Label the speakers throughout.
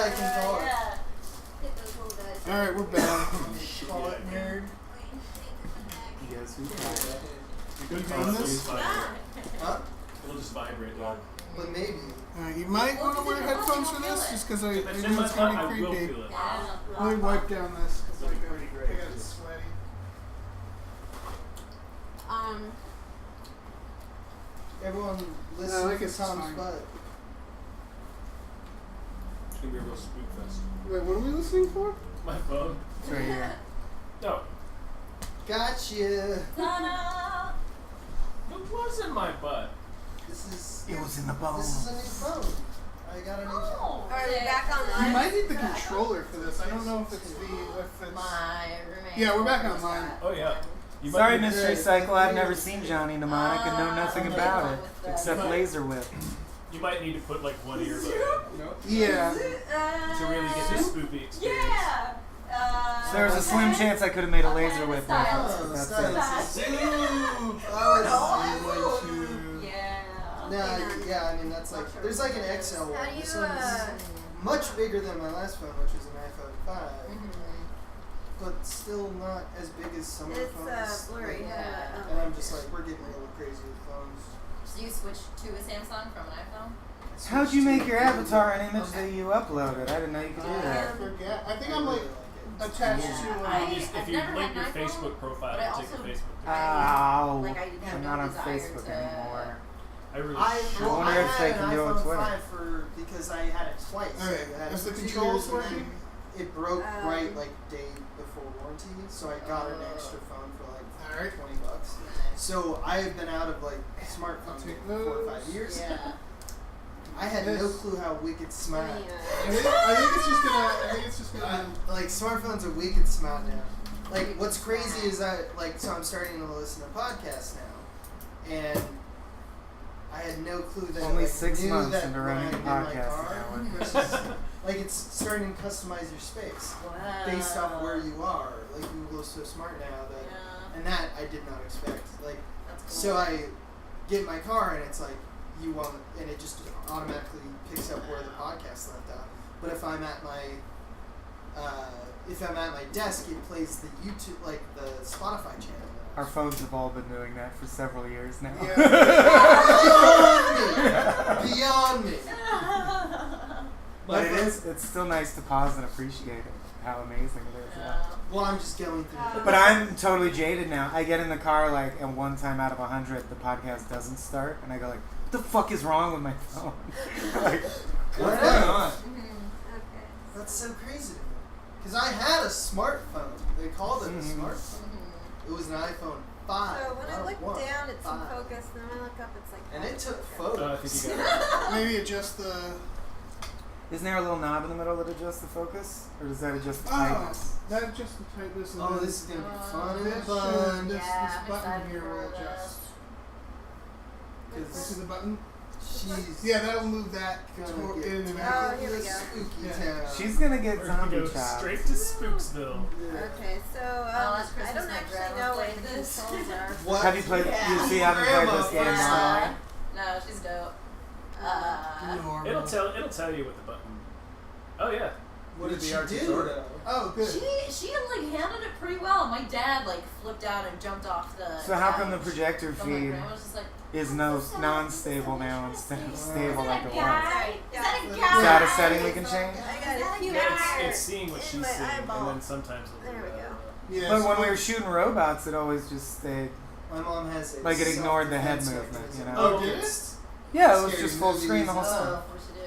Speaker 1: I can call it.
Speaker 2: Yeah. Hit those little guys.
Speaker 3: Alright, we're back.
Speaker 1: Call it nerd.
Speaker 4: Yes, we can.
Speaker 3: You found this?
Speaker 1: Huh?
Speaker 5: It'll just vibrate, dog.
Speaker 1: But maybe.
Speaker 3: You might want to wear headphones for this, just because I know it's kind of
Speaker 5: I will
Speaker 3: creepy.
Speaker 5: feel it.
Speaker 3: Let me wipe down this.
Speaker 5: It'll be pretty great.
Speaker 3: I got sweaty.
Speaker 1: Everyone
Speaker 3: I
Speaker 1: listen
Speaker 3: think
Speaker 1: to
Speaker 3: it's
Speaker 1: Tom's
Speaker 3: fine.
Speaker 1: butt.
Speaker 5: It's gonna be a real spook fest.
Speaker 3: Wait, what are we listening for?
Speaker 5: My phone?
Speaker 4: It's right here.
Speaker 5: No.
Speaker 1: Gotcha.
Speaker 2: Ta-da!
Speaker 5: It was in my butt.
Speaker 1: This is
Speaker 4: It was in the
Speaker 1: this
Speaker 4: bone.
Speaker 1: is a new phone. I got a new phone.
Speaker 2: Oh,
Speaker 6: Are we back
Speaker 3: You
Speaker 6: online?
Speaker 3: might need the controller for this. I don't know if it's
Speaker 6: My roommate.
Speaker 3: Yeah, we're back online.
Speaker 5: Oh, yeah. You might
Speaker 4: Sorry,
Speaker 5: need-
Speaker 4: Mystery Cycle. I've never seen Johnny Mnemonic and know nothing about it except Laser Whip.
Speaker 5: You might need to put like one earbud in
Speaker 3: Yeah.
Speaker 5: to really get the spoopy experience.
Speaker 2: Yeah.
Speaker 4: So there's a slim chance I could have made a Laser Whip reference.
Speaker 1: Oh,
Speaker 4: That's
Speaker 1: stylus.
Speaker 4: it.
Speaker 1: Zoom.
Speaker 2: Yeah.
Speaker 1: No, yeah, I mean that's like there's like an XL one.
Speaker 6: How do you,
Speaker 1: This one's much bigger than my last phone, which was an iPhone 5, but still not as big as some of the
Speaker 6: It's
Speaker 1: phones.
Speaker 6: blurry.
Speaker 2: Yeah.
Speaker 1: And I'm just like, we're getting a little crazy with phones.
Speaker 2: So you switched to a Samsung from an iPhone?
Speaker 4: How'd you make your avatar an image that you uploaded? I didn't know you could do
Speaker 3: I
Speaker 4: that.
Speaker 3: forget. I think
Speaker 1: I
Speaker 3: I'm
Speaker 1: really
Speaker 3: like
Speaker 1: like it.
Speaker 3: attached
Speaker 2: Yeah.
Speaker 3: to.
Speaker 5: If
Speaker 2: I've
Speaker 5: you
Speaker 2: never
Speaker 5: link
Speaker 2: had
Speaker 5: your
Speaker 2: an iPhone,
Speaker 5: Facebook profile
Speaker 2: but I
Speaker 5: and take a
Speaker 2: also-
Speaker 5: Facebook picture.
Speaker 4: Ow.
Speaker 2: Like, I have
Speaker 4: I'm
Speaker 2: no
Speaker 4: not on
Speaker 2: desire
Speaker 4: Facebook
Speaker 2: to-
Speaker 4: anymore.
Speaker 5: I really
Speaker 1: I
Speaker 4: wonder
Speaker 1: I
Speaker 4: if
Speaker 1: had
Speaker 4: they
Speaker 1: an
Speaker 4: can do it with
Speaker 1: iPhone
Speaker 4: Twitter.
Speaker 1: 5 because I had it twice.
Speaker 3: Alright,
Speaker 1: I had
Speaker 3: is
Speaker 1: it
Speaker 3: the
Speaker 1: for 2
Speaker 3: controls
Speaker 1: years and
Speaker 3: working?
Speaker 1: then It broke right like day before warranty, so I got an extra phone for like
Speaker 3: Alright.
Speaker 1: $20. So I have been out of like smartphones
Speaker 3: I'll take
Speaker 1: for 4 or 5
Speaker 3: those.
Speaker 1: years.
Speaker 2: Yeah.
Speaker 1: I had no
Speaker 3: This.
Speaker 1: clue how wicked smart.
Speaker 3: I think it's just gonna.
Speaker 1: Like smartphones are wicked smart now. Like what's crazy is so I'm starting to listen to podcasts now, and I had no clue that
Speaker 4: Only
Speaker 1: like,
Speaker 4: 6
Speaker 1: knew
Speaker 4: months
Speaker 1: that
Speaker 4: into
Speaker 1: when
Speaker 4: running
Speaker 1: I'm
Speaker 4: a
Speaker 1: in my
Speaker 4: podcast
Speaker 1: car
Speaker 4: now.
Speaker 1: versus, like it's starting to customize your space
Speaker 2: Wow.
Speaker 1: based off where you are. Like Google's so smart now that,
Speaker 2: Yeah.
Speaker 1: and that I did not expect. Like
Speaker 2: That's cool.
Speaker 1: so I get in my car and it's like you want, and it just automatically picks up where the podcast left out. But if I'm at my desk, it plays the YouTube, like the Spotify channel.
Speaker 4: Our phones have all been doing that for several years now.
Speaker 1: Beyond me.
Speaker 4: But it's still nice to pause and appreciate it, how amazing it is. Yeah.
Speaker 1: Well, I'm just going through.
Speaker 4: But I'm totally jaded now. I get in the car and 1 time out of 100 the podcast doesn't start, and I go like, "What the fuck is wrong with my phone?" Like, what's going on?
Speaker 6: Okay.
Speaker 1: That's so crazy to me. Because I had a smartphone. They called it a smartphone. It was an iPhone 5.
Speaker 6: So when I
Speaker 1: not
Speaker 6: look
Speaker 1: one,
Speaker 6: down, it's in
Speaker 1: 5.
Speaker 6: focus, and then when I look up, it's like.
Speaker 1: And it took
Speaker 5: I
Speaker 1: photos.
Speaker 5: think you got it.
Speaker 3: Maybe adjust the.
Speaker 4: Isn't there a little knob in the middle that adjusts the focus, or does that adjust the
Speaker 3: Oh,
Speaker 4: tightness?
Speaker 3: that adjusts the tightness. And
Speaker 1: Oh,
Speaker 3: then
Speaker 1: this is going to be fun and
Speaker 3: this,
Speaker 1: fun.
Speaker 3: this
Speaker 2: Yeah,
Speaker 3: button
Speaker 2: excited
Speaker 3: here
Speaker 2: for
Speaker 3: will
Speaker 2: this.
Speaker 3: adjust. This
Speaker 1: Because
Speaker 3: is the button.
Speaker 1: she's
Speaker 3: Yeah, that'll move that
Speaker 1: gonna
Speaker 3: in and
Speaker 1: get
Speaker 3: out.
Speaker 6: Oh, here we
Speaker 1: the
Speaker 6: go.
Speaker 1: spooky
Speaker 3: Yeah.
Speaker 1: town.
Speaker 4: She's gonna get
Speaker 5: We're gonna
Speaker 4: zombie
Speaker 5: go
Speaker 4: chopped.
Speaker 5: straight to Spooksville.
Speaker 1: Yeah.
Speaker 6: Okay, so
Speaker 2: last
Speaker 6: I
Speaker 2: Christmas
Speaker 6: don't
Speaker 2: my
Speaker 6: actually
Speaker 2: grandma
Speaker 6: know what
Speaker 2: played
Speaker 6: the
Speaker 2: this.
Speaker 6: controls are.
Speaker 1: What?
Speaker 4: Have you played?
Speaker 2: Yeah.
Speaker 4: You see, I haven't played
Speaker 1: Grandma
Speaker 4: this game
Speaker 1: plays
Speaker 4: online.
Speaker 2: No, she's dope.
Speaker 3: Normal.
Speaker 5: It'll tell you with the button. Oh yeah.
Speaker 1: What
Speaker 5: With
Speaker 1: did
Speaker 5: the
Speaker 1: she
Speaker 5: VR
Speaker 1: do?
Speaker 5: tutorial.
Speaker 3: Oh, good.
Speaker 2: She like handled it pretty well. My dad like flipped out and jumped off the.
Speaker 4: So how come the
Speaker 2: couch.
Speaker 4: projector
Speaker 2: But my
Speaker 4: feed
Speaker 2: grandma was just like,
Speaker 4: is non-stable now instead of stable
Speaker 2: is
Speaker 4: like
Speaker 2: that
Speaker 4: it
Speaker 2: a
Speaker 4: was?
Speaker 2: guy? Is that a
Speaker 3: Is
Speaker 2: guy?
Speaker 4: Is that a setting we can change?
Speaker 6: I got a few
Speaker 5: It's seeing what
Speaker 6: in
Speaker 5: she's
Speaker 6: my
Speaker 5: seeing,
Speaker 6: eyeball.
Speaker 5: and then sometimes it'll
Speaker 6: There we go.
Speaker 3: Yeah,
Speaker 4: But
Speaker 3: so
Speaker 4: when we were shooting robots, it always just stayed.
Speaker 1: My mom has a
Speaker 4: Like it ignored the head
Speaker 1: self-defense
Speaker 4: movement, you
Speaker 1: mechanism.
Speaker 4: know?
Speaker 3: Oh, did it?
Speaker 1: Against
Speaker 4: Yeah, it was
Speaker 1: scary
Speaker 4: just full screen the whole
Speaker 1: movies.
Speaker 4: time.
Speaker 2: What should do?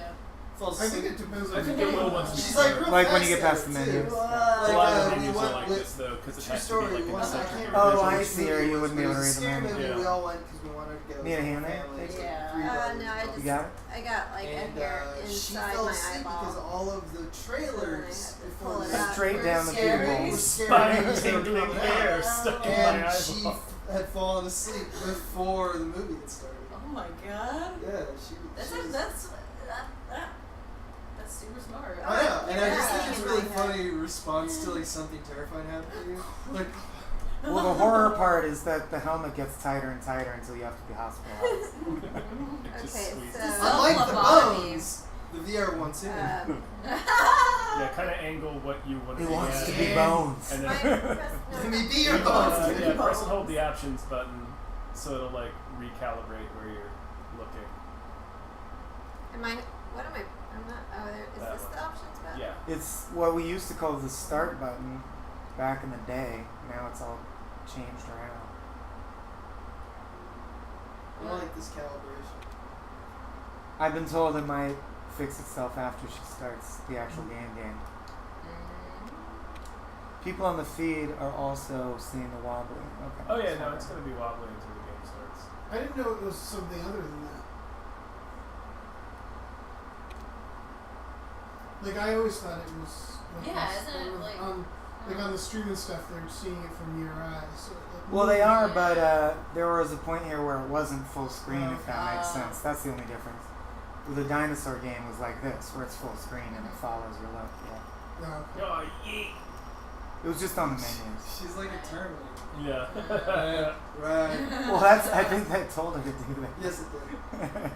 Speaker 1: falls
Speaker 3: I think
Speaker 1: asleep.
Speaker 3: it depends on
Speaker 5: I think
Speaker 3: the
Speaker 5: it will
Speaker 3: game.
Speaker 5: once you
Speaker 1: She's
Speaker 5: start.
Speaker 1: like real
Speaker 4: Like when you
Speaker 1: fast
Speaker 4: get past
Speaker 1: at
Speaker 4: the
Speaker 1: it,
Speaker 4: menus.
Speaker 1: too.
Speaker 5: A
Speaker 1: Like,
Speaker 5: lot of the
Speaker 1: we
Speaker 5: menus
Speaker 1: went
Speaker 5: are like
Speaker 1: with-
Speaker 5: this though, because it
Speaker 1: True
Speaker 5: has to
Speaker 1: story.
Speaker 5: be like
Speaker 1: We went, I
Speaker 5: concentric.
Speaker 1: can't
Speaker 4: Oh,
Speaker 1: remember
Speaker 4: I
Speaker 1: which
Speaker 4: see,
Speaker 1: movie
Speaker 4: or
Speaker 1: it
Speaker 4: you
Speaker 1: was,
Speaker 4: wouldn't be
Speaker 1: but
Speaker 4: able to
Speaker 1: it was
Speaker 4: read
Speaker 1: a
Speaker 4: the
Speaker 1: scary
Speaker 4: menu.
Speaker 1: movie.
Speaker 5: Yeah.
Speaker 1: We all went because we wanted to go.
Speaker 4: Need a
Speaker 1: with
Speaker 4: hand
Speaker 1: the
Speaker 4: there?
Speaker 1: family. It's
Speaker 2: Yeah.
Speaker 1: like $3
Speaker 6: No, I
Speaker 1: plus.
Speaker 6: just
Speaker 4: You got it?
Speaker 6: I got like a
Speaker 1: And
Speaker 6: hair
Speaker 1: she
Speaker 6: inside
Speaker 1: fell
Speaker 6: my
Speaker 1: asleep because
Speaker 6: eyeball.
Speaker 1: all of the trailers
Speaker 6: So then I had to
Speaker 1: before
Speaker 6: pull it
Speaker 1: the
Speaker 6: out.
Speaker 4: Straight down the
Speaker 1: scary,
Speaker 4: pupils.
Speaker 1: were scary
Speaker 5: Spine
Speaker 1: movies that were
Speaker 5: tingling
Speaker 1: coming
Speaker 5: hair
Speaker 1: out.
Speaker 5: stuck in my
Speaker 1: And she
Speaker 5: eyeball.
Speaker 1: had fallen asleep before the movie had started.
Speaker 2: Oh my god.
Speaker 1: Yeah, she
Speaker 2: That's
Speaker 1: was.
Speaker 2: that's super smart.
Speaker 1: I know, and I just
Speaker 6: Yeah.
Speaker 1: think it's really funny response to like something terrifying happening to you. Like,
Speaker 4: Well, the horror part is that the helmet gets tighter and tighter until you have to be hospitalized.
Speaker 5: It just
Speaker 6: Okay,
Speaker 5: squeezes.
Speaker 6: so-
Speaker 1: unlike the
Speaker 2: lobotomy.
Speaker 1: bones, the VR one too.
Speaker 5: Yeah, kind of angle what you want to
Speaker 4: It
Speaker 5: be
Speaker 4: wants
Speaker 5: at.
Speaker 4: to be bones.
Speaker 5: And
Speaker 6: My
Speaker 5: then
Speaker 6: press, no,
Speaker 1: Let me
Speaker 6: no.
Speaker 1: be your bones.
Speaker 5: yeah, press and hold the options button so it'll like recalibrate where you're looking.
Speaker 6: Am I? What am I? I'm not. Oh, there is
Speaker 5: That
Speaker 6: this
Speaker 5: one.
Speaker 6: the options button?
Speaker 5: Yeah.
Speaker 4: It's what we used to call the start button back in the day. Now it's all changed around.
Speaker 1: I don't like this calibration.
Speaker 4: I've been told it might fix itself after she starts the actual game. People on the feed are also seeing the wobbling. Okay.
Speaker 5: Oh yeah, no, it's gonna be wobbly until the game starts.
Speaker 3: I didn't know it was something other than that. Like I always thought it was. Like
Speaker 2: Yeah,
Speaker 3: this,
Speaker 2: isn't it like?
Speaker 3: like on the stream and stuff, they're seeing it from your eyes. So like,
Speaker 4: Well, they are, but there was a point here where it wasn't full screen, if that makes
Speaker 2: Oh.
Speaker 4: sense. That's the only difference. The dinosaur game was like this, where it's full screen and it follows your look. Yeah.
Speaker 3: No.
Speaker 5: Oh yeah.
Speaker 4: It was just on the menus.
Speaker 1: She's like a Terminator.
Speaker 5: Yeah.
Speaker 1: Right.
Speaker 4: Well, that's. I think they told her to do that.
Speaker 1: Yes, it did.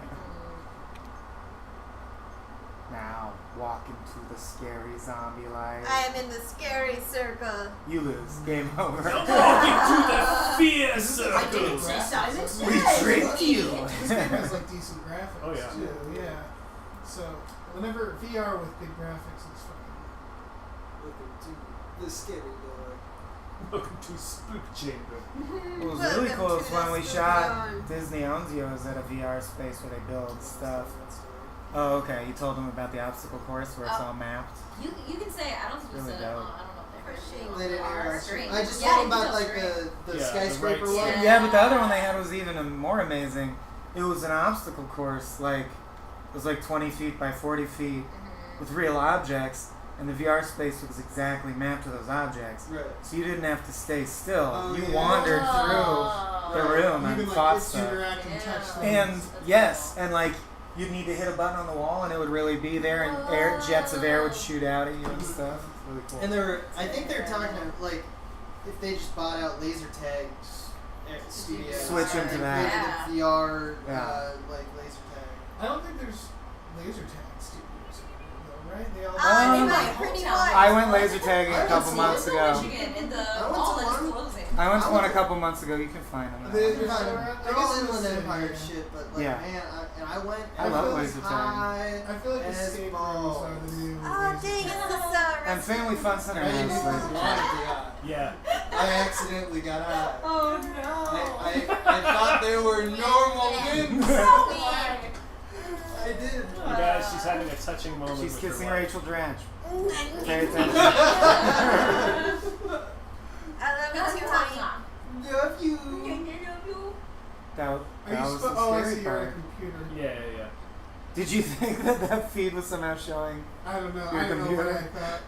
Speaker 4: Now, walk into the scary zombie life.
Speaker 6: I am in the scary circle.
Speaker 4: You lose. Game over.
Speaker 5: You're walking to the fear
Speaker 2: I
Speaker 5: circle.
Speaker 2: didn't say Simon
Speaker 4: We
Speaker 2: says.
Speaker 4: tricked you.
Speaker 3: This game has like decent graphics
Speaker 5: Oh, yeah.
Speaker 3: too. Yeah. So whenever VR with big graphics is fucking.
Speaker 1: Welcome to the scary boy.
Speaker 5: Welcome to Spook Chamber.
Speaker 4: What was really
Speaker 6: Welcome
Speaker 4: cool
Speaker 6: to
Speaker 4: is when
Speaker 6: the
Speaker 4: we
Speaker 6: studio.
Speaker 4: shot Disney Owns You is at a VR space where they build stuff. Oh, okay. You told them about the obstacle course where it's
Speaker 2: Oh.
Speaker 4: all mapped.
Speaker 2: You can say I don't think you
Speaker 4: Really
Speaker 2: said it.
Speaker 4: dope.
Speaker 2: I don't know if
Speaker 6: Pushing.
Speaker 2: they
Speaker 1: They didn't
Speaker 2: heard
Speaker 1: hear
Speaker 2: our
Speaker 1: us.
Speaker 2: stream.
Speaker 1: I just
Speaker 2: Yeah,
Speaker 1: told them
Speaker 2: you can
Speaker 1: about
Speaker 2: tell
Speaker 1: like
Speaker 2: stream.
Speaker 1: the
Speaker 5: Yeah, the
Speaker 1: skyscraper
Speaker 5: right
Speaker 1: one.
Speaker 2: Yeah.
Speaker 4: Yeah, but the other one they had was even more amazing. It was an obstacle course, like it was like 20 feet by 40 feet with real objects, and the VR space was exactly mapped to those objects.
Speaker 1: Right.
Speaker 4: So you didn't have to stay still.
Speaker 1: Oh,
Speaker 4: You
Speaker 1: yeah.
Speaker 4: wandered
Speaker 2: Oh.
Speaker 4: through the room
Speaker 3: You
Speaker 4: and
Speaker 3: can
Speaker 4: fought
Speaker 3: like
Speaker 4: stuff.
Speaker 3: interact and touch things.
Speaker 4: And yes, and like you'd need to hit a button on the wall, and it would really be there, and air jets of air would shoot out at you and stuff. It's really cool.
Speaker 1: And they're, I think they're talking like, if they just bought out laser tags studios,
Speaker 4: Switch them to
Speaker 1: and
Speaker 4: that.
Speaker 1: created a VR
Speaker 4: Yeah.
Speaker 1: like laser tag.
Speaker 3: I don't think there's laser tag studios anymore, though, right? They all.
Speaker 6: Ah,
Speaker 4: Um,
Speaker 6: they might pretty
Speaker 2: hotel.
Speaker 6: much.
Speaker 4: I went laser tagging a
Speaker 1: I
Speaker 4: couple
Speaker 1: went
Speaker 4: months
Speaker 2: in
Speaker 4: ago.
Speaker 2: Michigan, in the
Speaker 1: I went
Speaker 2: mall
Speaker 1: to
Speaker 2: that's
Speaker 1: one.
Speaker 2: closing.
Speaker 4: I went to
Speaker 1: I
Speaker 4: one a
Speaker 1: went-
Speaker 4: couple months ago. You can find them.
Speaker 3: They-
Speaker 1: They're,
Speaker 3: So,
Speaker 1: they're
Speaker 3: I
Speaker 1: all
Speaker 3: guess
Speaker 1: Inland
Speaker 3: it's the
Speaker 1: Empire
Speaker 3: same,
Speaker 1: shit, but like
Speaker 4: Yeah.
Speaker 1: man, I went.
Speaker 4: I love
Speaker 1: was
Speaker 4: laser tag.
Speaker 1: high
Speaker 3: I feel like
Speaker 1: as
Speaker 3: escape rooms
Speaker 1: balls.
Speaker 3: are the new.
Speaker 6: Oh
Speaker 3: laser
Speaker 6: dang!
Speaker 3: tag.
Speaker 6: It's the summer.
Speaker 4: And Family Fun Center
Speaker 1: I
Speaker 4: has
Speaker 1: didn't even
Speaker 4: laser
Speaker 1: want to
Speaker 4: tag.
Speaker 1: get high.
Speaker 5: Yeah.
Speaker 1: I accidentally got high.
Speaker 2: Oh no.
Speaker 1: I thought they were normal winds. I did.
Speaker 5: You guys, she's having a touching moment.
Speaker 4: She's
Speaker 5: with
Speaker 4: kissing
Speaker 5: her wife.
Speaker 4: Rachel Dratch. Pay attention.
Speaker 6: I love
Speaker 2: That's
Speaker 6: you too,
Speaker 2: your
Speaker 6: honey.
Speaker 2: time.
Speaker 1: Love you.
Speaker 4: That
Speaker 3: Are
Speaker 4: that
Speaker 3: you
Speaker 4: was
Speaker 3: supposed?
Speaker 4: the
Speaker 3: Oh, I
Speaker 4: scary
Speaker 3: see. You're on a
Speaker 4: part.
Speaker 3: computer.
Speaker 5: Yeah.
Speaker 4: Did you think that that feed was somehow showing?
Speaker 3: I don't know.
Speaker 4: Your
Speaker 3: I don't know
Speaker 4: computer.
Speaker 3: what I thought.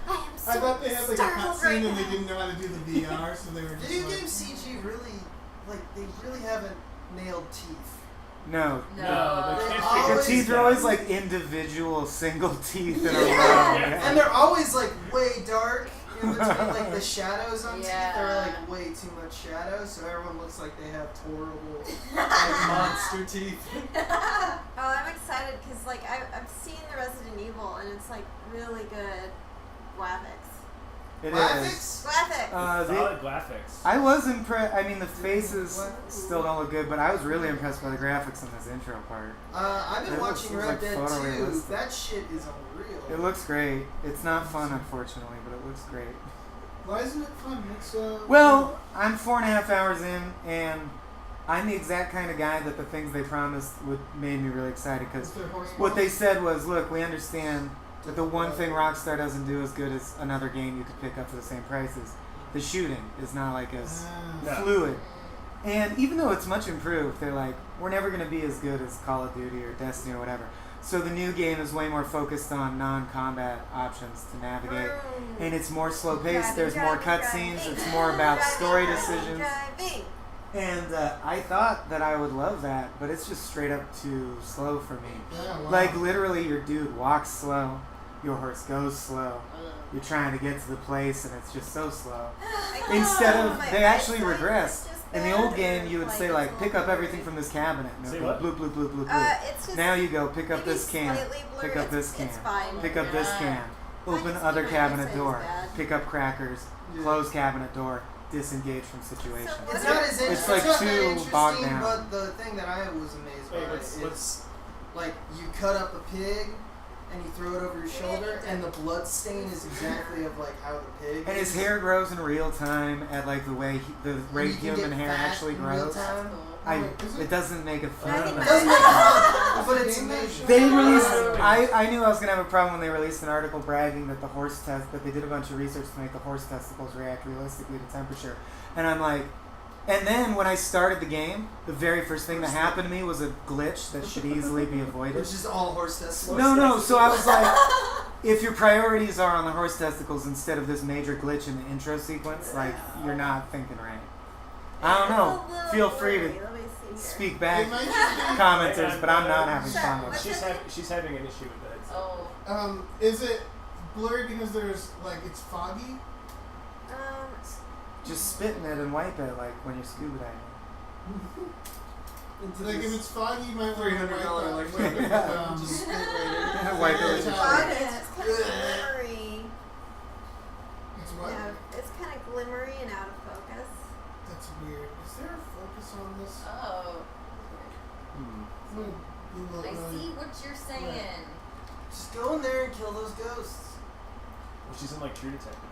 Speaker 6: I am so
Speaker 3: I thought they had like a
Speaker 6: startled
Speaker 3: cutscene
Speaker 6: right
Speaker 3: and they
Speaker 6: now.
Speaker 3: didn't know how to do the VR, so they were just
Speaker 1: Video
Speaker 3: like.
Speaker 1: game CG really, like, they really haven't nailed teeth.
Speaker 4: No.
Speaker 5: No, they
Speaker 1: They
Speaker 5: can't
Speaker 1: always-
Speaker 5: figure
Speaker 4: The teeth are
Speaker 5: out.
Speaker 4: always like individual single teeth in a row.
Speaker 1: Yeah. And they're always like way dark in between, like the shadows on teeth
Speaker 2: Yeah.
Speaker 1: are like way too much shadow, so everyone looks like they have horrible like, monster teeth.
Speaker 6: Oh, I'm excited because like I've seen the Resident Evil and it's like really good graphics.
Speaker 4: It is.
Speaker 1: Graphics?
Speaker 6: Graphics.
Speaker 5: Solid graphics.
Speaker 4: I was impressed. I mean, the faces still don't look good, but I was really impressed by the graphics in this intro part.
Speaker 1: I've been
Speaker 4: It looks-
Speaker 1: watching
Speaker 4: looks
Speaker 1: Red
Speaker 4: like
Speaker 1: Dead 2.
Speaker 4: photorealistic.
Speaker 1: That shit is unreal.
Speaker 4: It looks great. It's not fun, unfortunately, but it looks great.
Speaker 3: Why isn't it fun? It's
Speaker 4: Well, I'm 4.5 hours in, and I'm the exact kind of guy that the things they promised would made me really excited because
Speaker 3: Is there horse
Speaker 4: what they
Speaker 3: balls?
Speaker 4: said was, look, we understand that the one thing Rockstar doesn't do as good as another game you could pick up for the same prices. The shooting is not like as
Speaker 3: Ah.
Speaker 5: No.
Speaker 4: fluid. And even though it's much improved, they're like, we're never going to be as good as Call of Duty or Destiny or whatever. So the new game is way more focused on non-combat options to navigate. And it's more slow-paced, there's more cutscenes, it's more about story decisions.
Speaker 6: Driving.
Speaker 4: And I thought that I would love that, but it's just straight up too slow for me.
Speaker 3: Yeah, wow.
Speaker 4: Like literally your dude walks slow, your horse goes slow. You're trying to get to the place and it's just so slow.
Speaker 6: I
Speaker 4: Instead
Speaker 6: know,
Speaker 4: of-
Speaker 6: my
Speaker 4: they actually
Speaker 6: eyesight
Speaker 4: regress.
Speaker 6: is just
Speaker 4: In the
Speaker 6: bad,
Speaker 4: old
Speaker 6: or,
Speaker 4: game, you would say
Speaker 6: it's
Speaker 4: like,
Speaker 6: a
Speaker 4: pick
Speaker 6: little
Speaker 4: up everything
Speaker 6: blurry?
Speaker 4: from this cabinet. And it
Speaker 5: Say
Speaker 4: would go
Speaker 5: what?
Speaker 4: bloop, bloop, bloop, bloop, bloop.
Speaker 6: It's just
Speaker 4: Now you go, pick up
Speaker 6: maybe
Speaker 4: this can,
Speaker 6: slightly blurry.
Speaker 4: pick up this
Speaker 6: It's
Speaker 4: can,
Speaker 6: fine.
Speaker 4: pick up this can, open
Speaker 6: just
Speaker 4: other
Speaker 6: feel like
Speaker 4: cabinet
Speaker 6: this
Speaker 4: door,
Speaker 6: is bad.
Speaker 4: pick up crackers,
Speaker 1: Yeah.
Speaker 4: close cabinet door, disengage from situation.
Speaker 6: So what
Speaker 1: It's
Speaker 6: are-
Speaker 1: not as
Speaker 4: It's
Speaker 1: it's
Speaker 4: like
Speaker 1: not
Speaker 4: too
Speaker 1: that interesting,
Speaker 4: bogged down.
Speaker 1: but the thing that I was amazed
Speaker 5: Wait,
Speaker 1: by
Speaker 5: what's
Speaker 1: is like you cut up a pig and you throw it over your shoulder, and the blood stain is exactly of like how the pig.
Speaker 4: And his
Speaker 1: is.
Speaker 4: hair grows in real time at like the way the
Speaker 1: And
Speaker 4: rate
Speaker 1: you can
Speaker 4: human
Speaker 1: get
Speaker 4: hair
Speaker 1: fat
Speaker 4: actually
Speaker 1: in real
Speaker 4: grows.
Speaker 1: time.
Speaker 4: It doesn't make a
Speaker 6: I
Speaker 4: film.
Speaker 6: think
Speaker 1: It
Speaker 6: my-
Speaker 1: doesn't make sense, but it's amazing.
Speaker 4: They released. I knew I was gonna have a problem when they released an article bragging that that they did a bunch of research to make the horse testicles react realistically to temperature, and I'm like, and then when I started the game, the very first thing that happened to me was a glitch that should easily be avoided.
Speaker 1: Which is all horse testicles.
Speaker 4: No. So I was like, if your priorities are on the horse testicles instead of this major glitch in the intro sequence, like you're not thinking right. I don't know.
Speaker 6: It's a little
Speaker 4: Feel free
Speaker 6: blurry.
Speaker 4: to
Speaker 6: Let me see here.
Speaker 4: speak back,
Speaker 3: It might just be-
Speaker 4: commenters, but I'm not having
Speaker 6: Check.
Speaker 4: fun with
Speaker 6: What's
Speaker 4: it.
Speaker 6: it?
Speaker 5: She's having an issue with that.
Speaker 2: Oh.
Speaker 3: Is it blurry because there's like it's foggy?
Speaker 4: Just spit in it and wipe it like when you're scuba diving.
Speaker 1: Into
Speaker 3: Like if
Speaker 1: this
Speaker 3: it's foggy, you might want to
Speaker 1: $300
Speaker 3: wipe
Speaker 1: like
Speaker 3: it.
Speaker 1: just spit right
Speaker 4: Yeah, wipe it.
Speaker 6: It's
Speaker 3: Yeah.
Speaker 6: foggy. It's kind of glimmery.
Speaker 3: It's what?
Speaker 6: Yeah, it's kind of glimmery and out of focus.
Speaker 3: That's weird. Is there a focus on this?
Speaker 2: Oh.
Speaker 3: I'm gonna Google it
Speaker 2: I
Speaker 3: really-
Speaker 2: see what you're saying.
Speaker 1: Just go in there and kill those ghosts.
Speaker 5: Well, she's in like True Detective